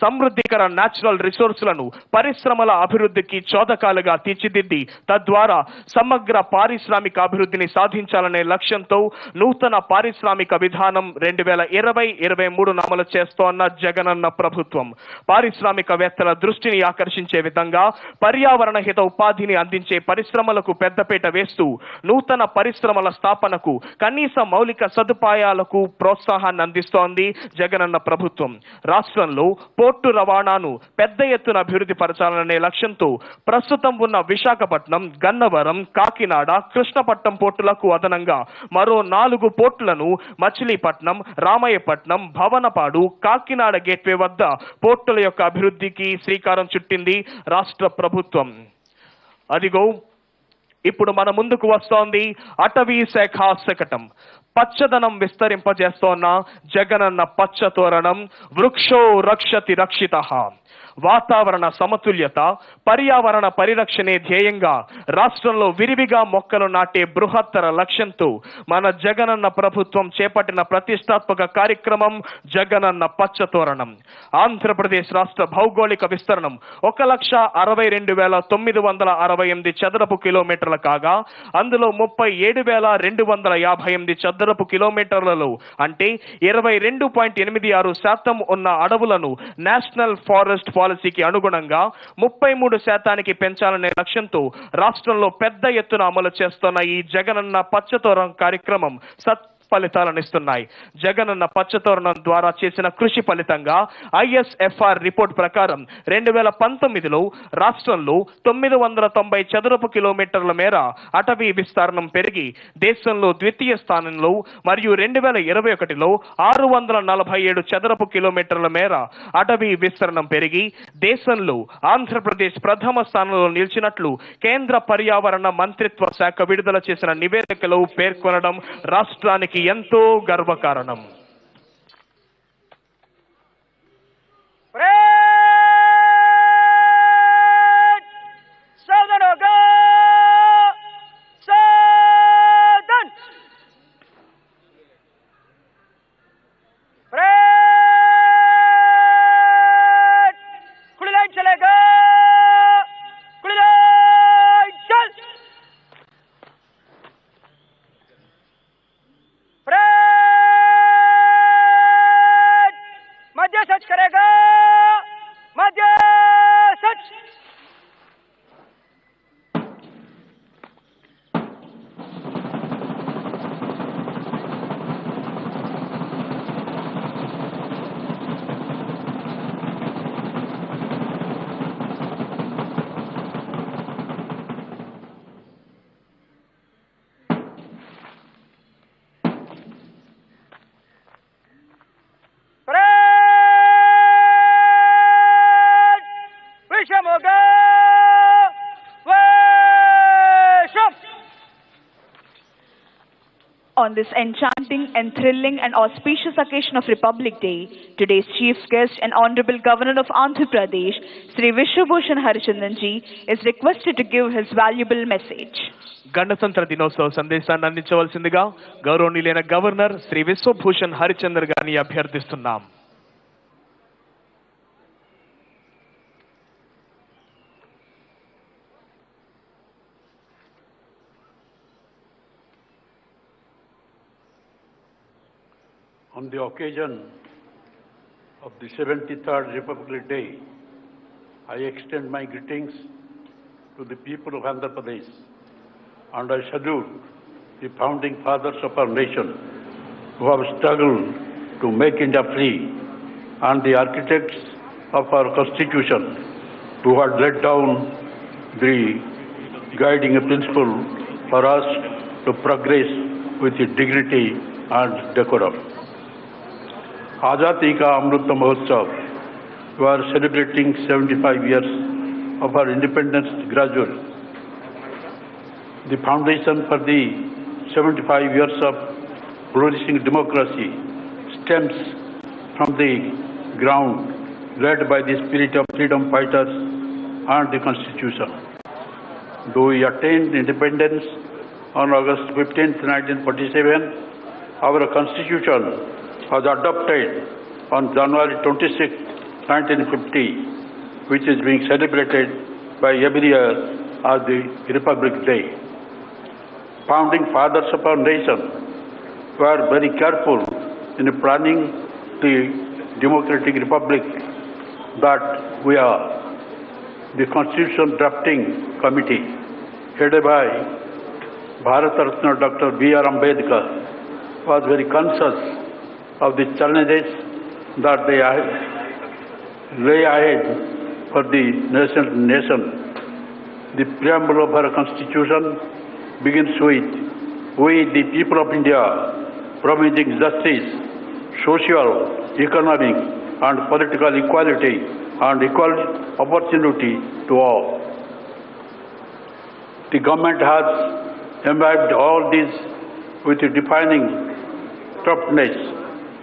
సమృద్ధికర న్యాచురల్ రిసోర్సులను పరిశ్రమల అభివృద్ధికి చోదకాలుగా తీర్చిదిద్ది తద్వారా సమగ్ర పారిశ్రామిక అభివృద్ధిని సాధించాలనే లక్ష్యంతో నూతన పారిశ్రామిక విధానం 2020-23 అమలు చేస్తోన్న జగనన్న ప్రభుత్వం పారిశ్రామికవేత్తల దృష్టిని ఆకర్షించే విధంగా పర్యావరణ హిత ఉపాధిని అందించే పరిశ్రమలకు పెద్దపీట వేస్తూ నూతన పరిశ్రమల స్థాపనకు కనీస మౌలిక సదుపాయాలకు ప్రోత్సాహాన్ని అందిస్తోంది జగనన్న ప్రభుత్వం. రాష్ట్రంలో పోర్టు రవాణాను పెద్ద ఎత్తున అభివృద్ధి పరచాలనే లక్ష్యంతో ప్రస్తుతం ఉన్న విశాఖపట్నం, గన్నవరం, కాకినాడ, కృష్ణపట్నం పోర్టులకు అదనంగా మరో 4 పోర్టులను మచిలీపట్నం, రామయ్యపట్నం, భవనపాడు, కాకినాడ గేట్వే వద్ద పోర్టుల యొక్క అభివృద్ధికి శ్రీకారం చుట్టింది రాష్ట్ర ప్రభుత్వం. అదిగో ఇప్పుడు మన ముందుకు వస్తోంది అటవీ శాఖ శకటం. పచ్చదనం విస్తరింపజేస్తోన్న జగనన్న పచ్చ తోరణం. వృక్షో రక్షతి రక్షితః. వాతావరణ సమతుల్యత, పర్యావరణ పరిరక్షణే ధ్యేయంగా రాష్ట్రంలో విరివిగా మొక్కలు నాటే బృహత్తర లక్ష్యంతో మన జగనన్న ప్రభుత్వం చేపట్టిన ప్రతిష్టాత్మక కార్యక్రమం జగనన్న పచ్చతోరణం. ఆంధ్రప్రదేశ్ రాష్ట్ర భౌగోళిక విస్తరణం 1,62,968 చదరపు కిలోమీటర్లు కాగా అందులో 37,258 చదరపు కిలోమీటర్లలో అంటే 22.86% ఉన్న అడవులను నేషనల్ ఫారెస్ట్ పాలసీకి అనుగుణంగా 33% పెంచాలనే లక్ష్యంతో రాష్ట్రంలో పెద్ద ఎత్తున అమలు చేస్తున్న ఈ జగనన్న పచ్చతోరణం కార్యక్రమం ఫలితాలనిస్తున్నాయి. జగనన్న పచ్చతోరణం ద్వారా చేసిన కృషి ఫలితంగా ISFR రిపోర్ట్ ప్రకారం 2019లో రాష్ట్రంలో 990 చదరపు కిలోమీటర్ల మేర అటవీ విస్తీర్ణం పెరిగి దేశంలో ద్వితీయ స్థానంలో మరియు 2021లో 647 చదరపు కిలోమీటర్ల మేర అటవీ విస్తీర్ణం పెరిగి దేశంలో ఆంధ్రప్రదేశ్ ప్రథమ స్థానంలో నిలిచినట్లు కేంద్ర పర్యావరణ మంత్రిత్వ శాఖ విడుదల చేసిన నివేదికలో పేర్కొనడం రాష్ట్రానికి ఎంతో గర్వకారణం. On this enchanting and thrilling and auspicious occasion of Republic Day, today's chief guest and Honorable Governor of Andhra Pradesh, Sri Vishwabhushan Harichandan ji, is requested to give his valuable message. గణతంత్ర దినోత్సవ సందేశాన్ని అందించవలసిందిగా గౌరవనీయులైన governor Shri Vishwabhushan Harichander గారిని అభ్యర్థిస్తున్నాం. On the occasion of the 73rd Republic Day, I extend my greetings to the people of Andhra Pradesh and I salute the founding fathers of our nation who have struggled to make India free and the architects of our constitution who had laid down the guiding principle for us to progress with dignity and decorum. Azadi Ka Amrit Mahotsav, we are celebrating 75 years of our independence gradually. The foundation for the 75 years of flourishing democracy stems from the ground led by the spirit of freedom fighters and the Constitution. Though we attained independence on August 15, 1947, our Constitution was adopted on January 26, 1950, which is being celebrated by every year as the Republic Day. Founding fathers of our nation were very careful in planning the democratic republic that we are. The Constitution Drafting Committee, headed by Bharat Ratna Dr. B.R. Ambedkar, was very conscious of the challenges that they lay ahead for the nation. The preamble of our Constitution begins with, "We, the people of India, promising justice, social, economic, and political equality and equal opportunity to all." The government has imbibed all these with a defining toughness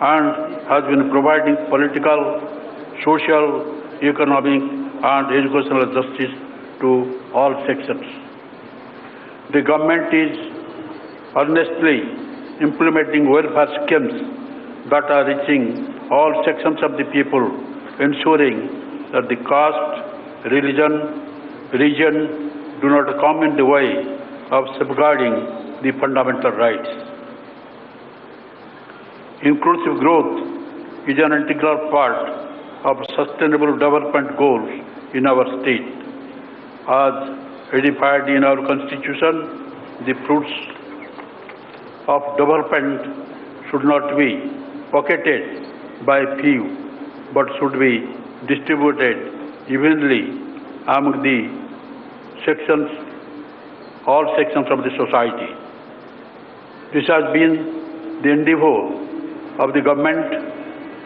and has been providing political, social, economic, and educational justice to all sections. The government is earnestly implementing welfare schemes that are reaching all sections of the people, ensuring that the caste, religion, region do not come in the way of safeguarding the fundamental rights. Inclusive growth is an integral part of sustainable development goals in our state. As edified in our Constitution, the fruits of development should not be pocketed by few, but should be distributed evenly among the sections, all sections of the society. This has been the endeavor of the government,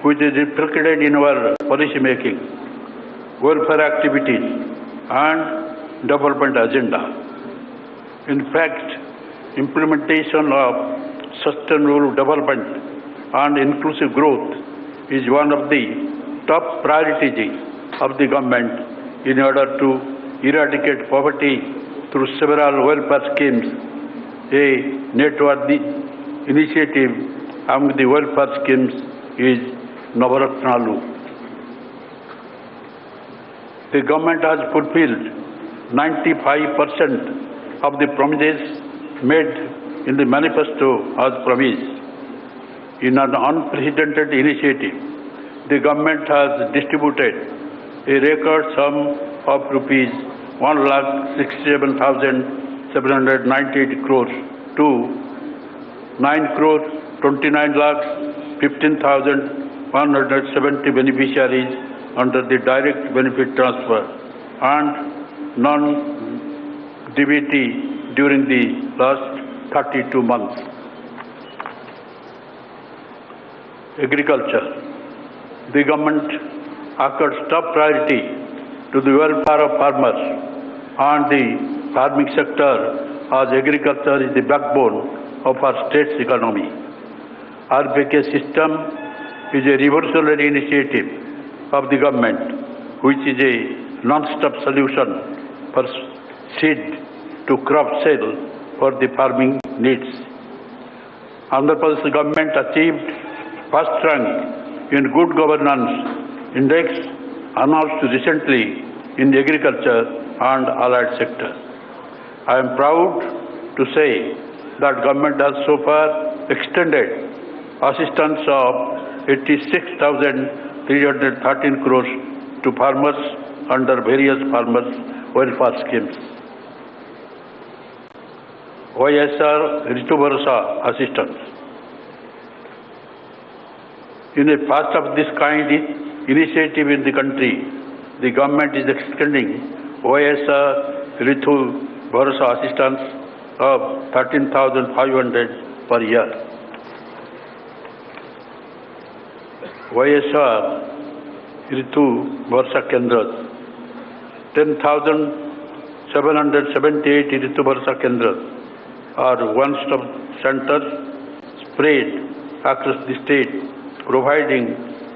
which is reflected in our policy making, welfare activities, and development agenda. In fact, implementation of sustainable development and inclusive growth is one of the top priorities of the government in order to eradicate poverty through several welfare schemes. A noteworthy initiative among the welfare schemes is Navaratnalu. The government has fulfilled 95% of the promises made in the manifesto as promised. In an unprecedented initiative, the government has distributed a record sum of rupees 1,67,798 crores to 9,29,15,170 beneficiaries under the direct benefit transfer and non-DBT during the last 32 months. Agriculture. The government accords top priority to the welfare of farmers and the farming sector, as agriculture is the backbone of our state's economy. RBK system is a revolutionary initiative of the government, which is a non-stop solution for seed to crop sale for the farming needs. Andhra Pradesh government achieved first rank in good governance index announced recently in the agriculture and allied sector. I am proud to say that government has so far extended assistance of 86,313 crores to farmers under various farmers welfare schemes. YSR Ritu Bharosa assistance. In a first of this kind initiative in the country, the government is extending YSR Ritu Bharosa assistance of 13,500 per year. YSR Ritu Bharosa Kendras. 10,778 Ritu Bharosa Kendras are one-stop centers spread across the state, providing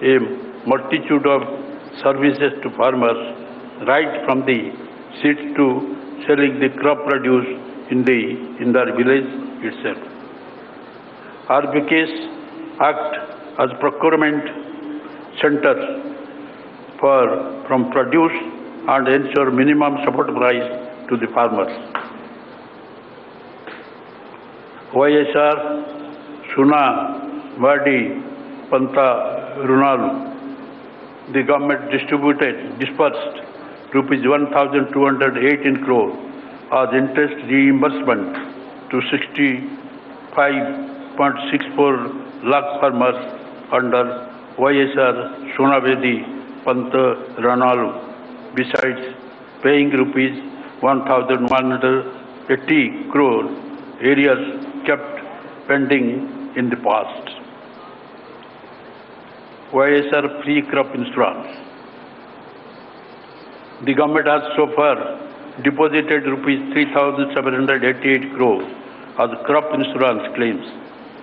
a multitude of services to farmers, right from the seeds to selling the crop produce in their village itself. RBKs act as procurement centers from produce and ensure minimum support price to the farmers. YSR Suna Vadi Panta Runalu. The government dispersed rupees 1,218 crore as interest reimbursement to 65.64 lakh farmers under YSR Sunavedi Panta Ranalu, besides paying rupees 1,180 crore, areas kept pending in the past. YSR free crop insurance. The government has so far deposited rupees 3,788 crore as crop insurance claims,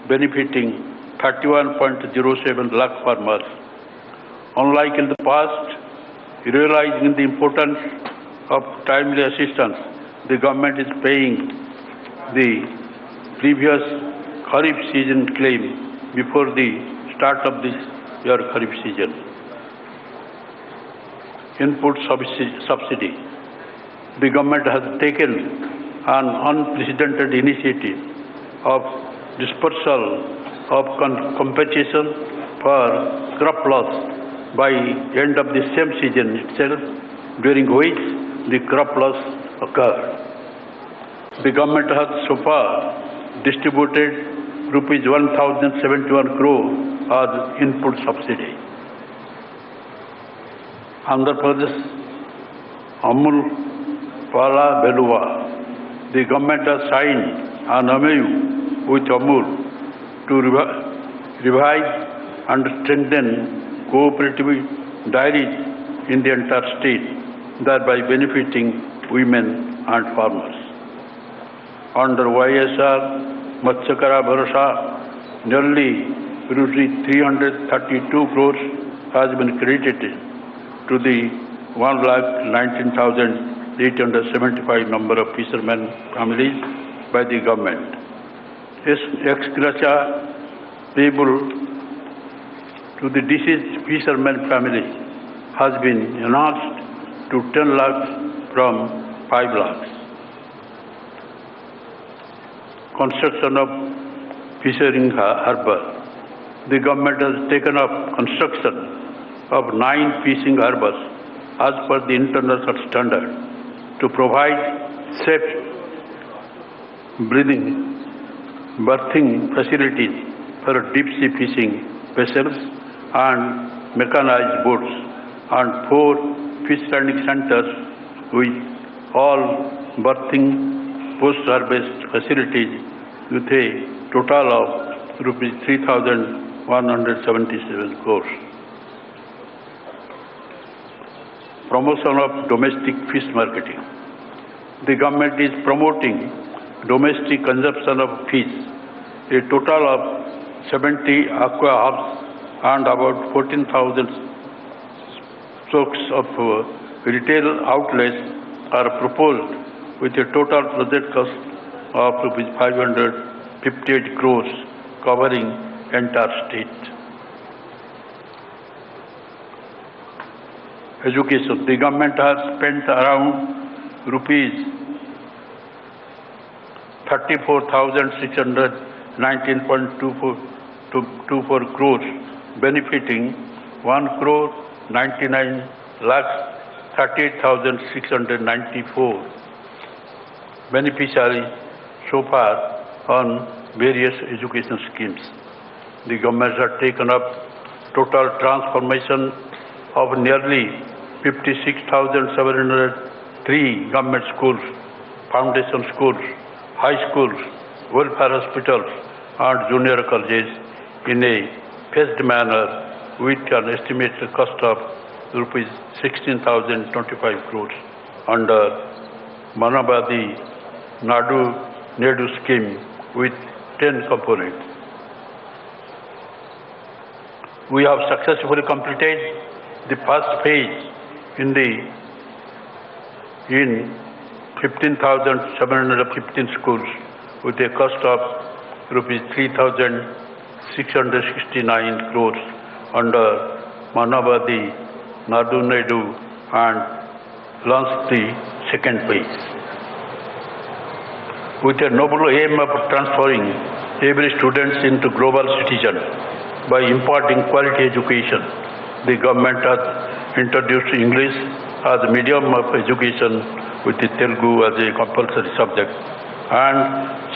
benefiting 31.07 lakh farmers. Unlike in the past, realizing the importance of timely assistance, the government is paying the previous Kharif season claim before the start of this year Kharif season. Input subsidy. The government has taken an unprecedented initiative of dispersal of compensation for crop loss by end of the same season itself, during which the crop loss occurred. The government has so far distributed rupees 1,071 crore as input subsidy. Andhra Pradesh, Amul Pala Belua. The government has signed an MOU with Amul to revive and strengthen cooperative dairies in the entire state, thereby benefiting women and farmers. Under YSR Matsyakara Bharasa, nearly rupees 332 crores has been credited to the 1,19,875 number of fishermen families by the government. Ex gratia payable to the deceased fishermen family has been enhanced to 10 lakhs from 5 lakhs. Construction of fishing harbour. The government has taken up construction of 9 fishing harbours as per the international standard to provide safe berthing facilities for deep sea fishing vessels and mechanized boats, and 4 fish landing centers with all berthing post-harvest facilities with a total of rupees 3,177 crores. Promotion of domestic fish marketing. The government is promoting domestic consumption of fish. A total of 70 aqua hubs and about 14,000 stocks of retail outlets are proposed with a total project cost of rupees 558 crores covering entire state. Education. The government has spent around rupees 34,619.24 crores, benefiting 1,99,38,694 beneficiaries so far on various education schemes. The government has taken up total transformation of nearly 56,703 government schools, foundation schools, high schools, welfare hospitals and junior colleges in a phased manner with an estimated cost of rupees 16,025 crores under Manabadi Nadu scheme with 10 components. We have successfully completed the first phase in 15,715 schools with a cost of rupees 3,669 crores under Manavadi Nadu and launched the second phase. With a noble aim of transforming every student into global citizen by imparting quality education, the government has introduced English as a medium of education with the Telugu as a compulsory subject and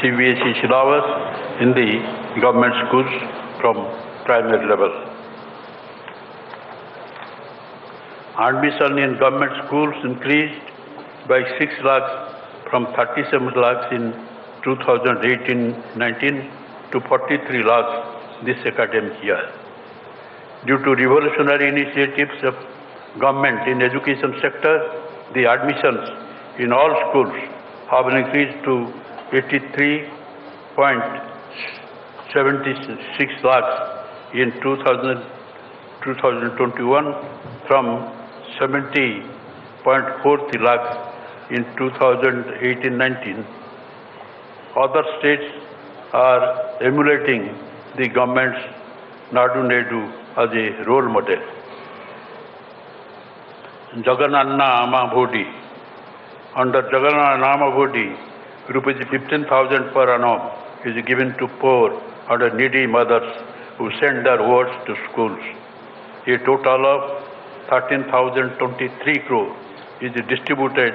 CBSE syllabus in the government schools from primary level. Admission in government schools increased by 6 lakhs from 37 lakhs in 2018-19 to 43 lakhs this academic year. Due to revolutionary initiatives of government in education sector, the admissions in all schools have increased to 83.76 lakhs in 2021 from 70.43 lakhs in 2018-19. Other states are emulating the government's Nadu Nedu as a role model. Jagananna Ama Bhodi. Under Jagananna Ama Bhodi, rupees 15,000 per annum is given to poor and needy mothers who send their wards to schools. A total of 13,023 crore is distributed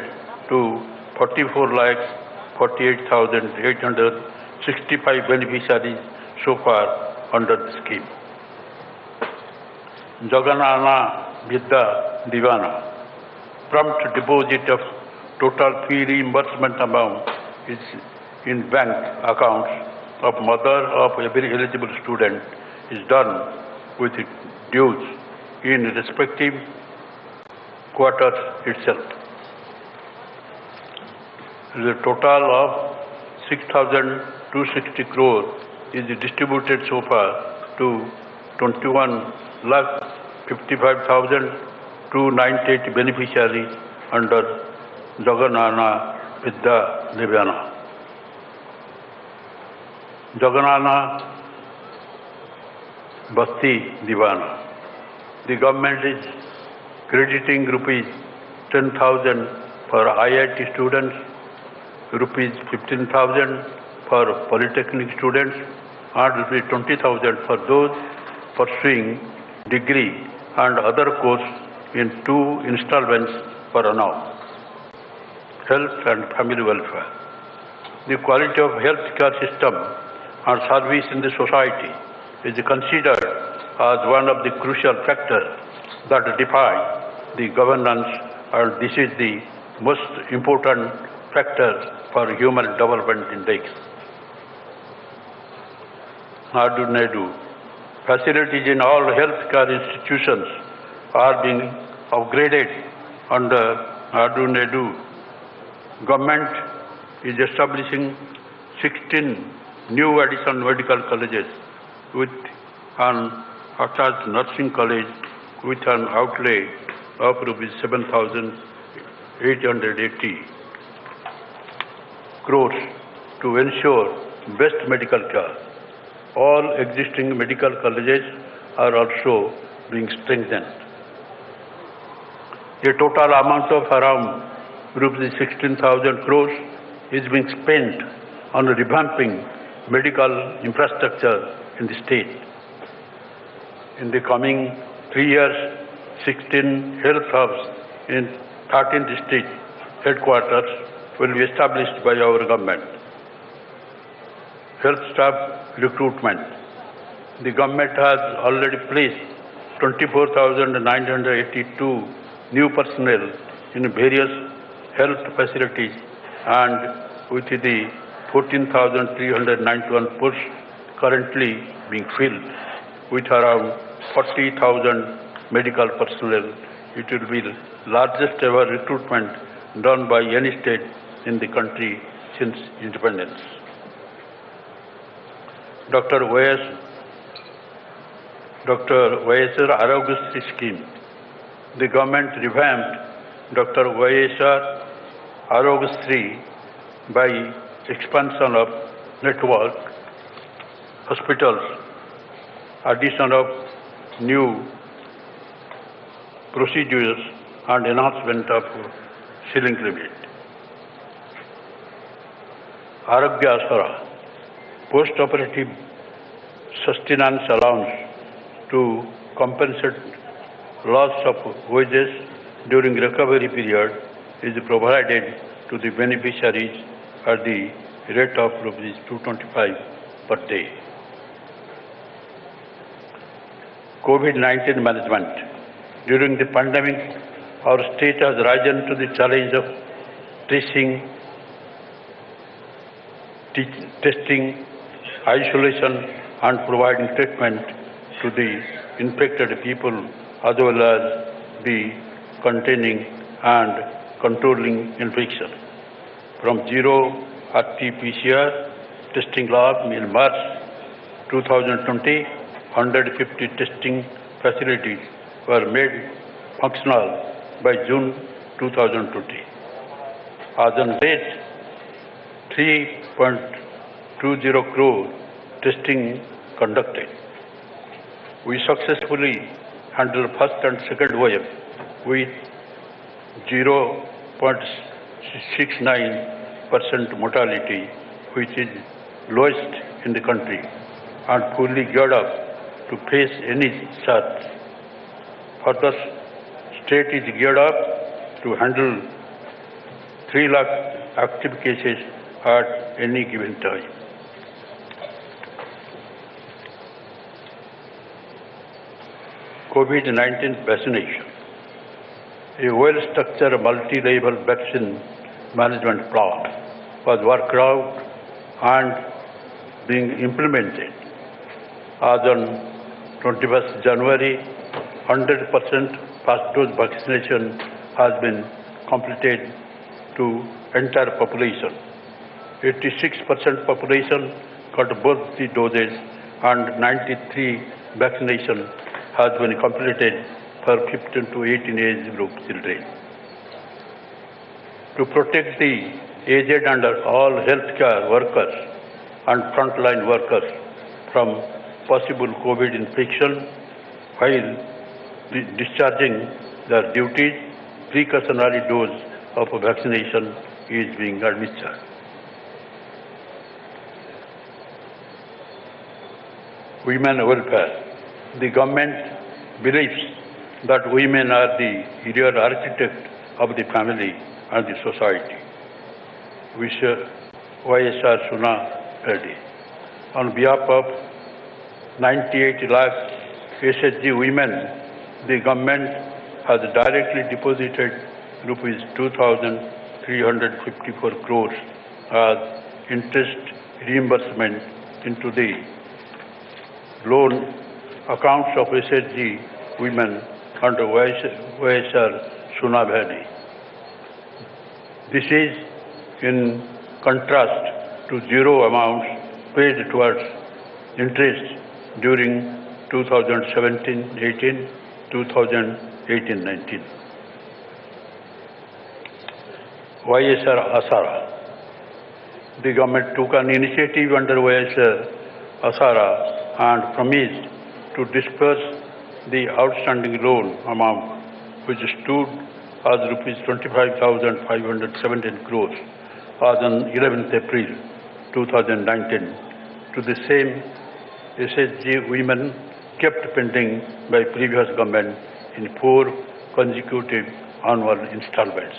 to 44,48,865 beneficiaries so far under the scheme. Jaganana Vidya Divana. Prompt deposit of total fee reimbursement amount is in bank accounts of mother of every eligible student is done with dues in respective quarters itself. The total of 6,260 crore is distributed so far to 21,55,298 beneficiaries under Jaganana Vidya Divyana. Jaganana Bhakti Divana. The government is crediting rupees 10,000 for IIT students, rupees 15,000 for polytechnic students, and rupees 20,000 for those pursuing degree and other course in 2 installments per annum. Health and family welfare. The quality of health care system and service in the society is considered as one of the crucial factors that define the governance, and this is the most important factor for human development index. Nadu Nedu. Facilities in all healthcare institutions are being upgraded under Nadu Nedu. Government is establishing 16 new additional medical colleges with an attached nursing college with an outlay of rupees 7,880 crores to ensure best medical care. All existing medical colleges are also being strengthened. A total amount of around rupees 16,000 crores is being spent on revamping medical infrastructure in the state. In the coming 3 years, 16 health hubs in 13 district headquarters will be established by our government. Health staff recruitment. The government has already placed 24,982 new personnel in various health facilities, and with the 14,391 posts currently being filled with around 40,000 medical personnel, it will be the largest ever recruitment done by any state in the country since independence. Dr. YSR Arogastri scheme. The government revamped Dr. YSR Arogastri by expansion of network, hospitals, addition of new procedures, and enhancement of ceiling limit. Arogya Asara, post-operative sustenance allowance to compensate loss of wages during recovery period is provided to the beneficiaries at the rate of rupees 225 per day. COVID-19 management. During the pandemic our state has risen to the challenge of tracing, testing, isolation and providing treatment to the infected people as well as the containing and controlling infection. From zero RT-PCR testing lab in March 2020, 150 testing facilities were made functional by June 2020. As on date, 3.20 crore testing conducted. We successfully handled first and second wave with 0.69% mortality, which is lowest in the country, and fully geared up to face any such. Further, state is geared up to handle 3 lakh active cases at any given time. COVID-19 vaccination. A well-structured multi-level vaccine management plan was worked out and being implemented. As on 21st January, 100% first dose vaccination has been completed to entire population. 86% population got both the doses and 93 vaccination has been completed for 15 to 18 age group children. To protect the aged and all healthcare workers and frontline workers from possible COVID infection while discharging their duties, precautionary dose of vaccination is being administered. Women welfare. The government believes that women are the real architect of the family and the society. YSR Suna Reddy. On behalf of 98 lakh SHG women, the government has directly deposited rupees 2,354 crores as interest reimbursement into the loan accounts of SHG women under YSR Suna Valley. This is in contrast to zero amounts paid towards interest during 2017-18, 2018-19. YSR Asara. The government took an initiative under YSR Asara and promised to disperse the outstanding loan amount, which stood as rupees 25,517 crores as on 11th April 2019 to the same SHG women kept pending by previous government in 4 consecutive annual installments.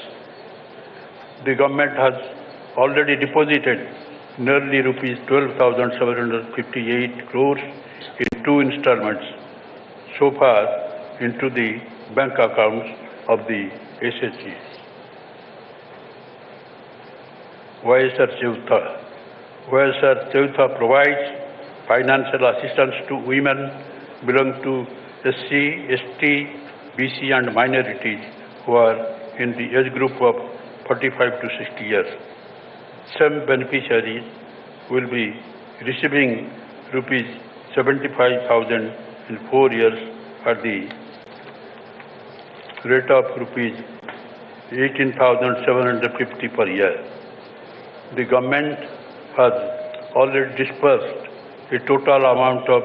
The government has already deposited nearly rupees 12,758 crores in 2 installments so far into the bank accounts of the SHGs. YSR Cheutha. YSR Cheutha provides financial assistance to women belonging to SC, ST, BC and minorities who are in the age group of 45 to 60 years. Some beneficiaries will be receiving rupees 75,000 in 4 years at the rate of rupees 18,750 per year. The government has already disbursed a total amount of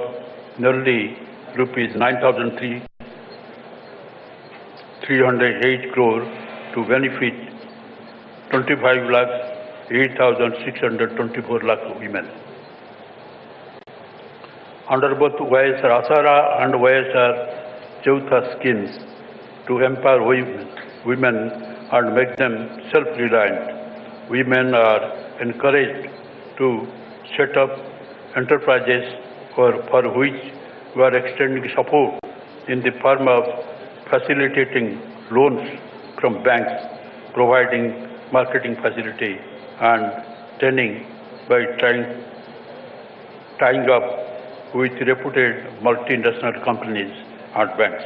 nearly rupees 9,308 crore to benefit 25 lakh 8,624 lakh women. Under both YSR Asara and YSR Cheutha schemes to empower women and make them self-reliant, women are encouraged to set up enterprises for which we are extending support in the form of facilitating loans from banks providing marketing facility and training by tying up with reputed multinational companies and banks.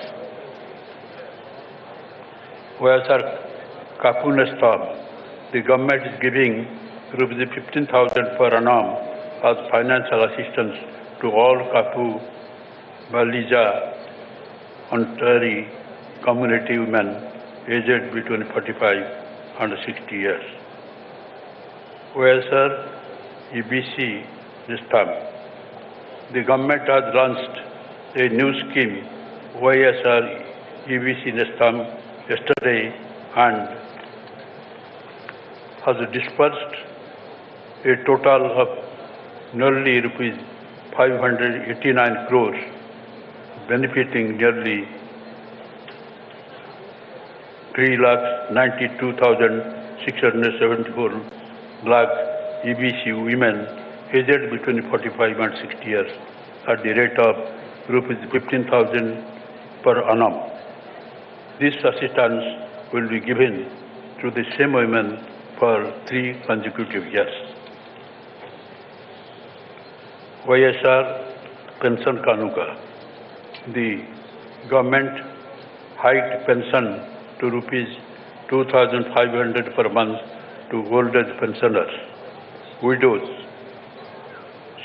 Whereas our Kapoor storm, the government is giving rupees 15,000 per annum as financial assistance to all Kapoor, Balija, Ontario community women aged between 45 and 60 years. Whereas EBC this time, the government has launched a new scheme, YSR EBC Nestam, yesterday and has disbursed a total of nearly rupees 589 crores, benefiting nearly 3,92,674 lakh EBC women aged between 45 and 60 years at the rate of rupees 15,000 per annum. This assistance will be given to the same women for 3 consecutive years. YSR Pension Kanuka. The government hiked pension to rupees 2,500 per month to old age pensioners, widows,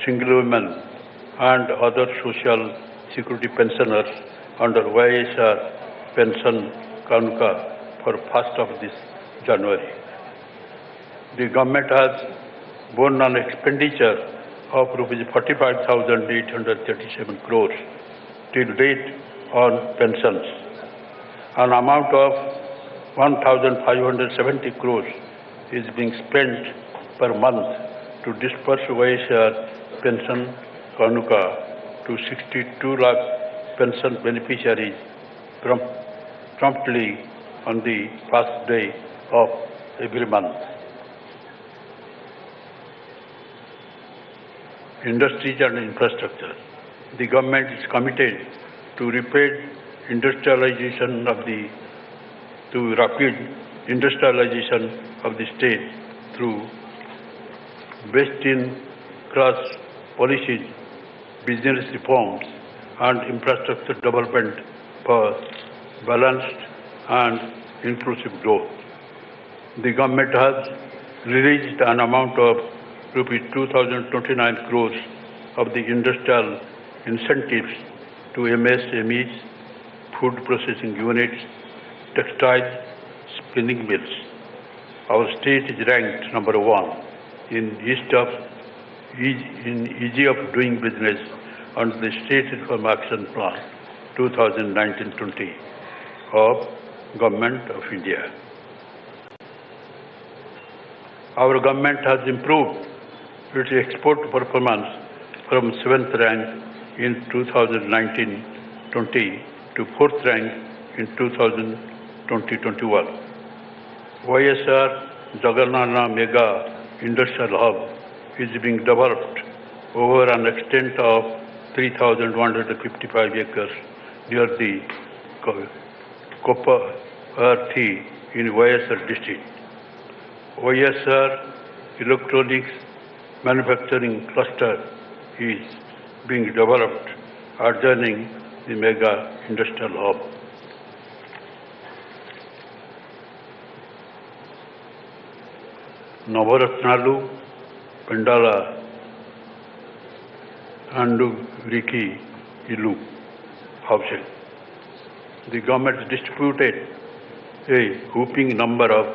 single women, and other social security pensioners under YSR Pension Kanuka for 1st of this January. The government has borne an expenditure of rupees 45,837 crores till date on pensions. An amount of 1,570 crores is being spent per month to disperse YSR Pension Kanuka to 62 lakh pension beneficiaries promptly on the first day of every month. Industries and infrastructure. The government is committed to rapid industrialization of the state through best-in-class policies, business reforms, and infrastructure development for balanced and inclusive growth. The government has released an amount of rupees 2,029 crores of the industrial incentives to MSMEs, food processing units, textiles, spinning mills. Our state is ranked number 1 in ease of doing business under the State Reform Action Plan 2019-20 of Government of India. Our government has improved its export performance from 7th rank in 2019-20 to 4th rank in 2020-21. YSR Jagannatha Mega Industrial Hub is being developed over an extent of 3,155 acres near the Kopparthi in YSR district. YSR Electronics Manufacturing Cluster is being developed adjoining the Mega Industrial Hub. Navaratnalu, Pendala, Anduriki, Ilu housing. The government distributed a whopping number of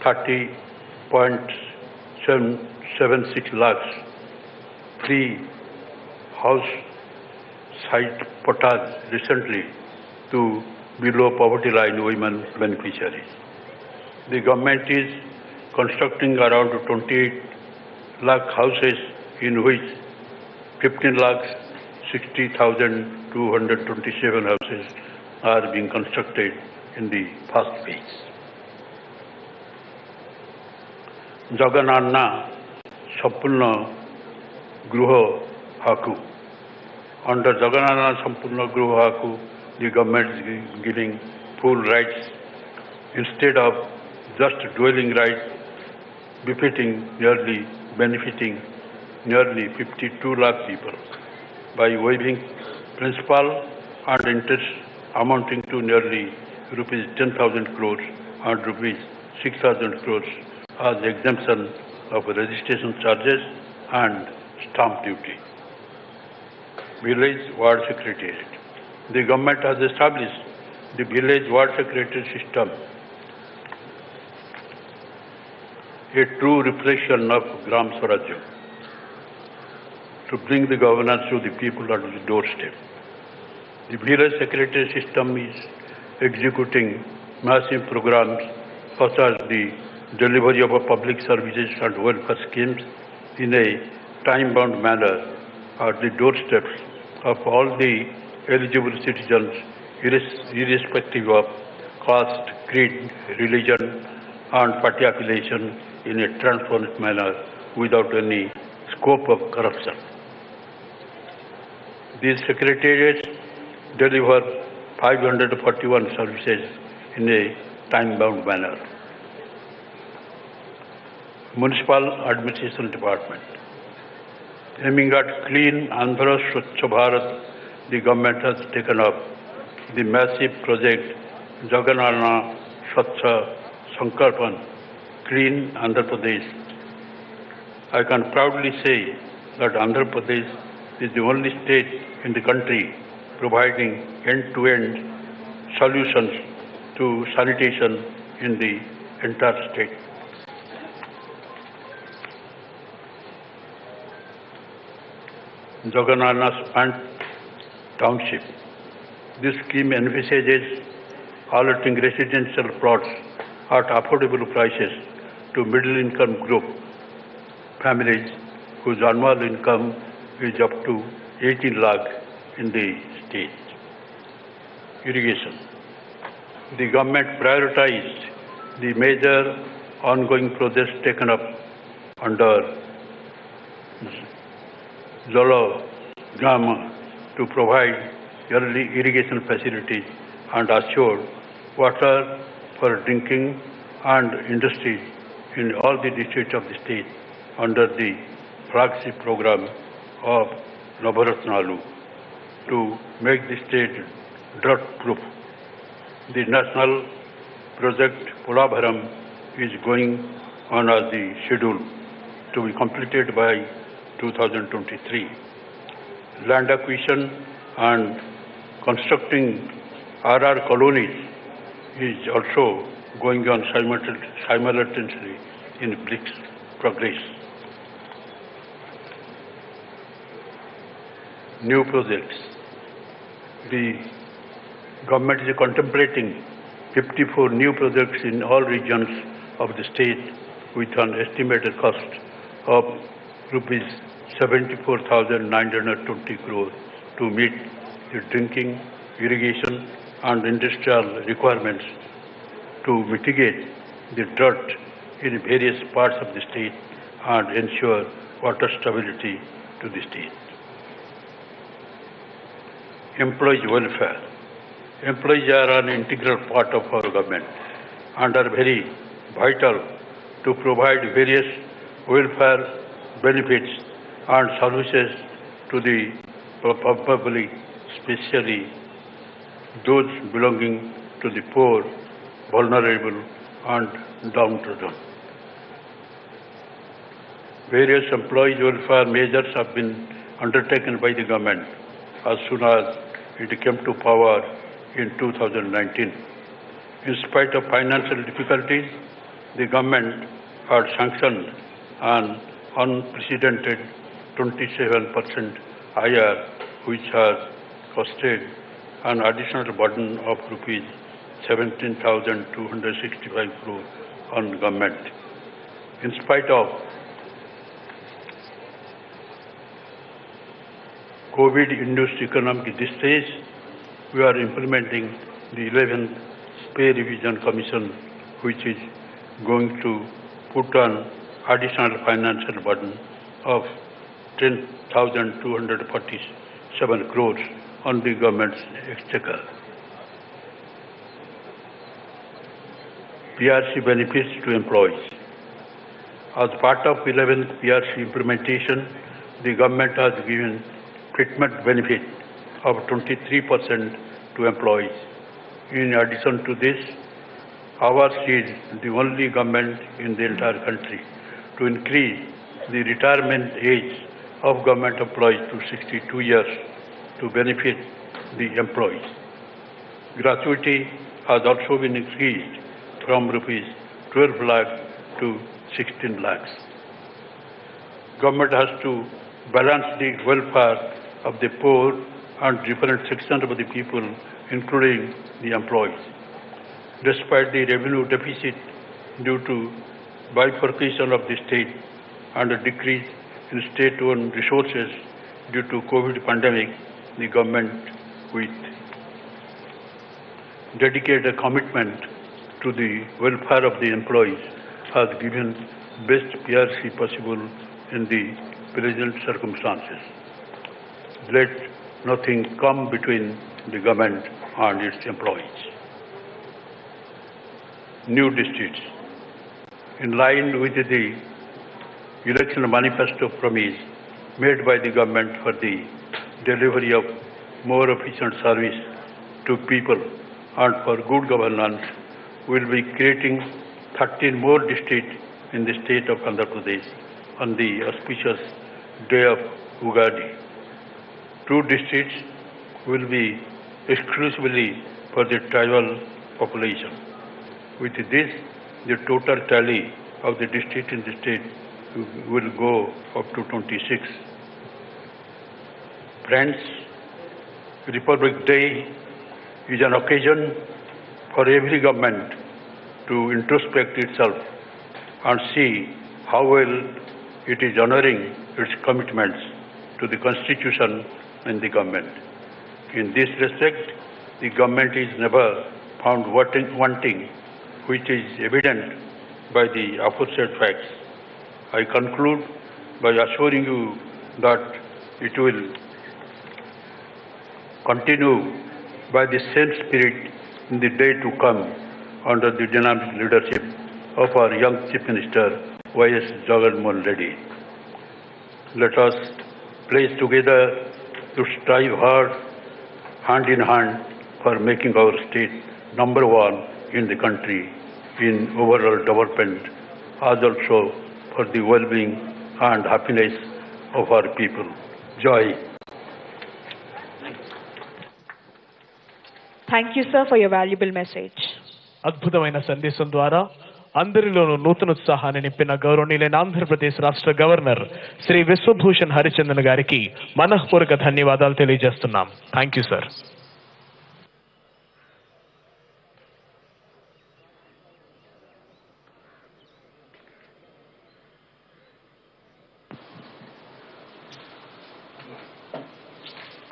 30.76 lakhs free house site potas recently to below poverty line women beneficiaries. The government is constructing around 28 lakh houses, in which 15 lakhs 60,227 houses are being constructed in the first phase. Jagannatha Sampurna Gruha Haku. Under Jagannatha Sampurna Gruha Haku, the government is giving full rights instead of just dwelling rights benefiting nearly 52 lakh people by waiving principal and interest amounting to nearly rupees 10,000 crores and rupees 6,000 crores as exemption of registration charges and stamp duty. Village Ward Secretariat. The government has established the Village Ward Secretariat system, a true reflection of Gram Swarajya, to bring the governance to the people at the doorstep. The Village Secretariat system is executing massive programs such as the delivery of public services and welfare schemes in a time-bound manner at the doorsteps of all the eligible citizens, irrespective of caste, creed, religion, and party affiliation, in a transparent manner without any scope of corruption. These secretariats deliver 541 services in a time-bound manner. Municipal Administration Department. Aiming at clean Andhra Swachh Bharat, the government has taken up the massive project Jagannath Swachh Sankalpan, Clean Andhra Pradesh. I can proudly say that Andhra Pradesh is the only state in the country providing end-to-end solutions to sanitation in the entire state. Jagannath Township. This scheme envisages allotting residential plots at affordable prices to middle-income group families whose annual income is up to 18 lakh in the state. Irrigation. The government prioritized the major ongoing projects taken up under Jala Gama to provide early irrigation facilities and assure water for drinking and industry in all the districts of the state under the flagship program of Navaratnalu to make the state drought-proof. The national project Polabharam is going on as the schedule to be completed by 2023. Land acquisition and constructing RR colonies is also going on simultaneously in brisk progress. New projects. The government is contemplating 54 new projects in all regions of the state with an estimated cost of rupees 74,920 crores to meet the drinking, irrigation and industrial requirements to mitigate the drought in various parts of the state and ensure water stability to the state. Employees' welfare. Employees are an integral part of our government and are very vital to provide various welfare benefits and services to the public, especially those belonging to the poor, vulnerable and downtrodden. Various employees' welfare measures have been undertaken by the government as soon as it came to power in 2019. In spite of financial difficulties, the government had sanctioned an unprecedented 27% IR, which has costed an additional burden of rupees 17,265 crores on government. In spite of COVID-induced economic distress, we are implementing the 11th Pay Revision Commission, which is going to put an additional financial burden of 10,247 crores on the government's exchequer. PRC benefits to employees. As part of 11th PRC implementation, the government has given treatment benefit of 23% to employees. In addition to this, ours is the only government in the entire country to increase the retirement age of government employees to 62 years to benefit the employees. Gratuity has also been increased from rupees 12 lakh to 16 lakhs. Government has to balance the welfare of the poor and different sections of the people, including the employees. Despite the revenue deficit due to bifurcation of the state and a decrease in state-owned resources due to COVID pandemic, the government, with dedicated commitment to the welfare of the employees, has given best PRC possible in the present circumstances. Let nothing come between the government and its employees. New districts. In line with the election manifesto promise made by the government for the delivery of more efficient service to people and for good governance, we will be creating 13 more districts in the state of Andhra Pradesh on the auspicious day of Ugadi. 2 districts will be exclusively for the tribal population. With this, the total tally of the district in the state will go up to 26. Friends, Republic Day is an occasion for every government to introspect itself and see how well it is honoring its commitments to the Constitution and the government. In this respect, the government is never found wanting, which is evident by the aforesaid facts. I conclude by assuring you that it will continue by the same spirit in the day to come under the dynamic leadership of our young Chief Minister, Y.S. Jagannath Reddy. Let us pledge together to strive hard, hand in hand, for making our state number 1 in the country in overall development, as also for the well-being and happiness of our people. Joy. Thank you, sir, for your valuable message. అద్భుతమైన సందేశం ద్వారా అందరిలోనూ నూతనోత్సాహాన్ని నింపిన గౌరవనీయులైన ఆంధ్రప్రదేశ్ రాష్ట్ర governor Shri Vishwabhushan Harichandan గారికి మనఃపూర్వక ధన్యవాదాలు తెలియజేస్తున్నాం. Thank you sir.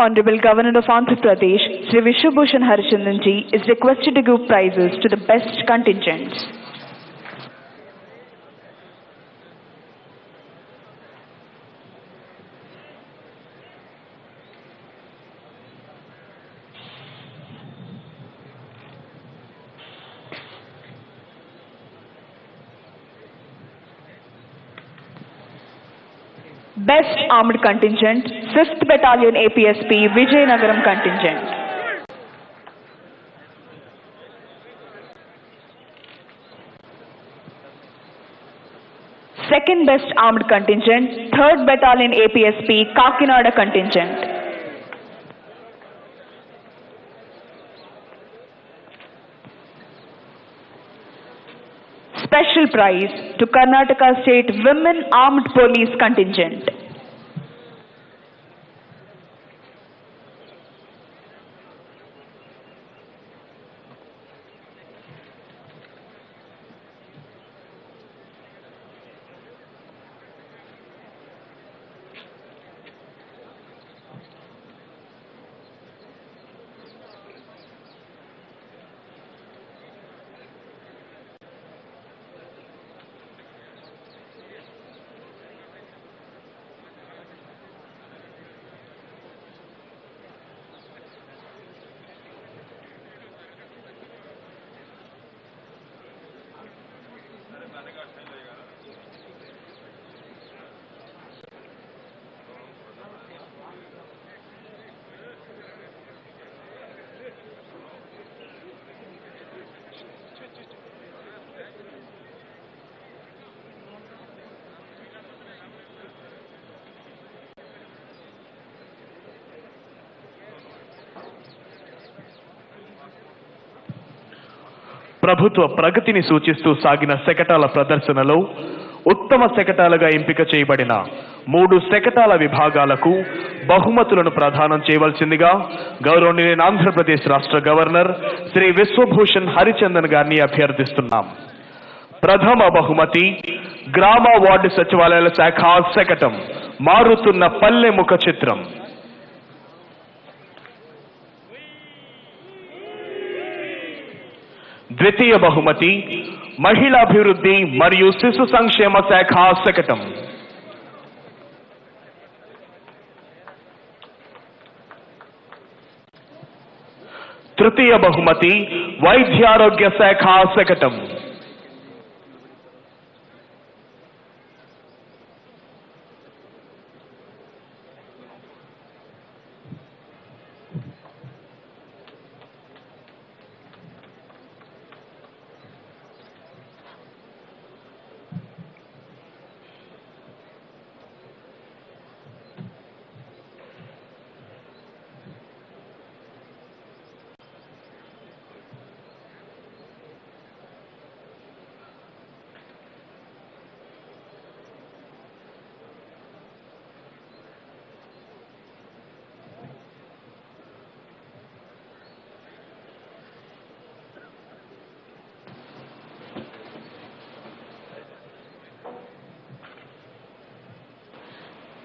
Honorable Governor of Andhra Pradesh, Sri Vishwabhushan Harichandan ji, is requested to give prizes to the best contingents. Best Armed Contingent, 5th Battalion APSP, Vijayanagar Contingent. Second Best Armed Contingent, 3rd Battalion APSP, Kakinada Contingent. Special prize to Karnataka State Women Armed Police Contingent. ప్రభుత్వ ప్రగతిని సూచిస్తూ సాగిన శకటాల ప్రదర్శనలో ఉత్తమ శకటాలుగా ఎంపిక చేయబడిన 3 శకటాల విభాగాలకు బహుమతులను ప్రదానం చేయవలసిందిగా గౌరవనీయులైన ఆంధ్రప్రదేశ్ రాష్ట్ర గవర్నర్ శ్రీ విశ్వభూషణ్ హరిచందన్ గారిని అభ్యర్థిస్తున్నాం. ప్రథమ బహుమతి గ్రామ వార్డు సచివాలయాల శాఖ శకటం మారుతున్న పల్లె ముఖ చిత్రం. ద్వితీయ బహుమతి మహిళాభివృద్ధి మరియు శిశు సంక్షేమ శాఖ శకటం. తృతీయ బహుమతి వైద్యారోగ్య శాఖ శకటం.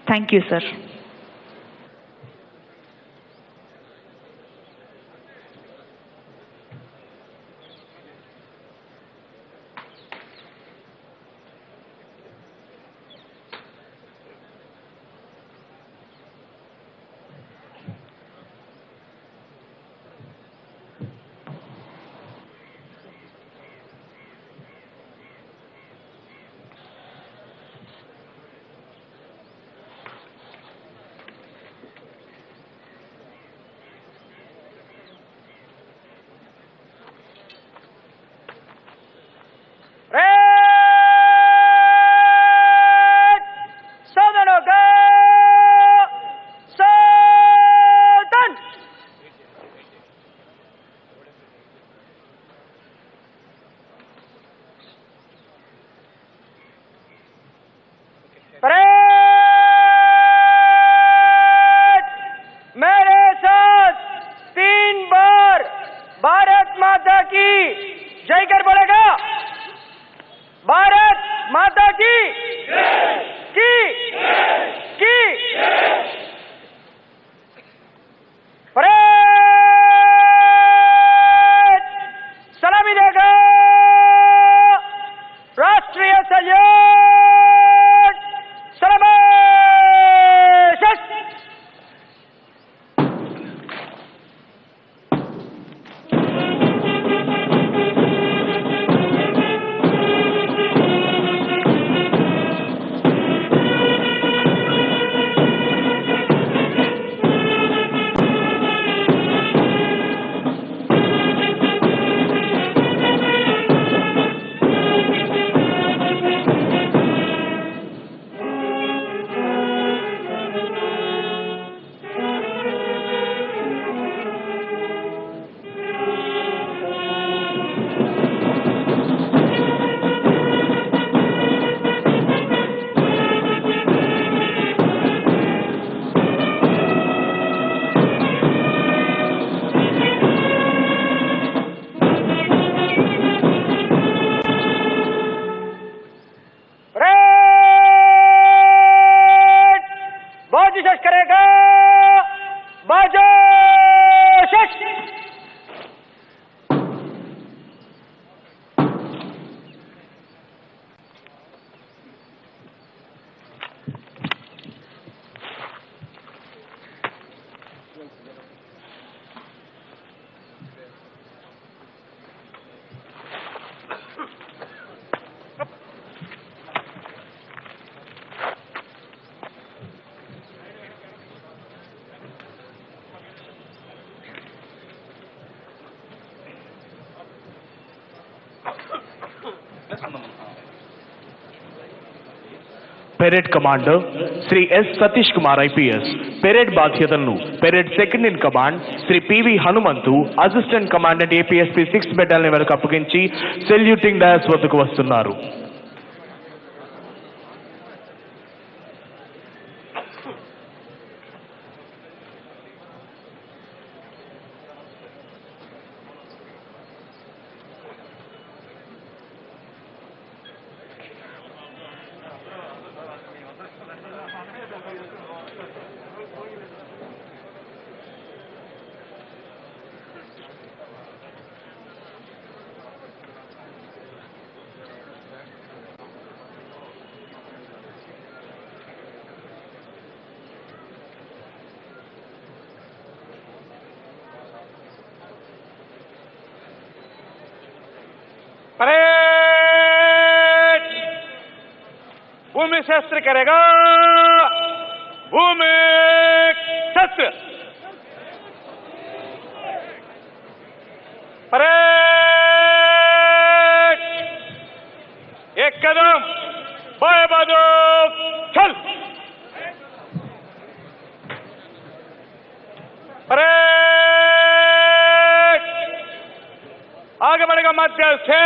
Thank you, sir. Parade commander Shri S Satish Kumar IPS parade బాధ్యతలను parade second in command Shri PV Hanumanthu assistant commandant APSP 6th battalion వరకు అప్పగించి సెల్యూటింగ్ డయాస్ వద్దకు వస్తున్నారు. परेड भूमि शस्त्र करेगा. भूमि शस्त्र. परेड एक कदम बाएं बंदूक चल. परेड आगे बढ़ेगा मध्य से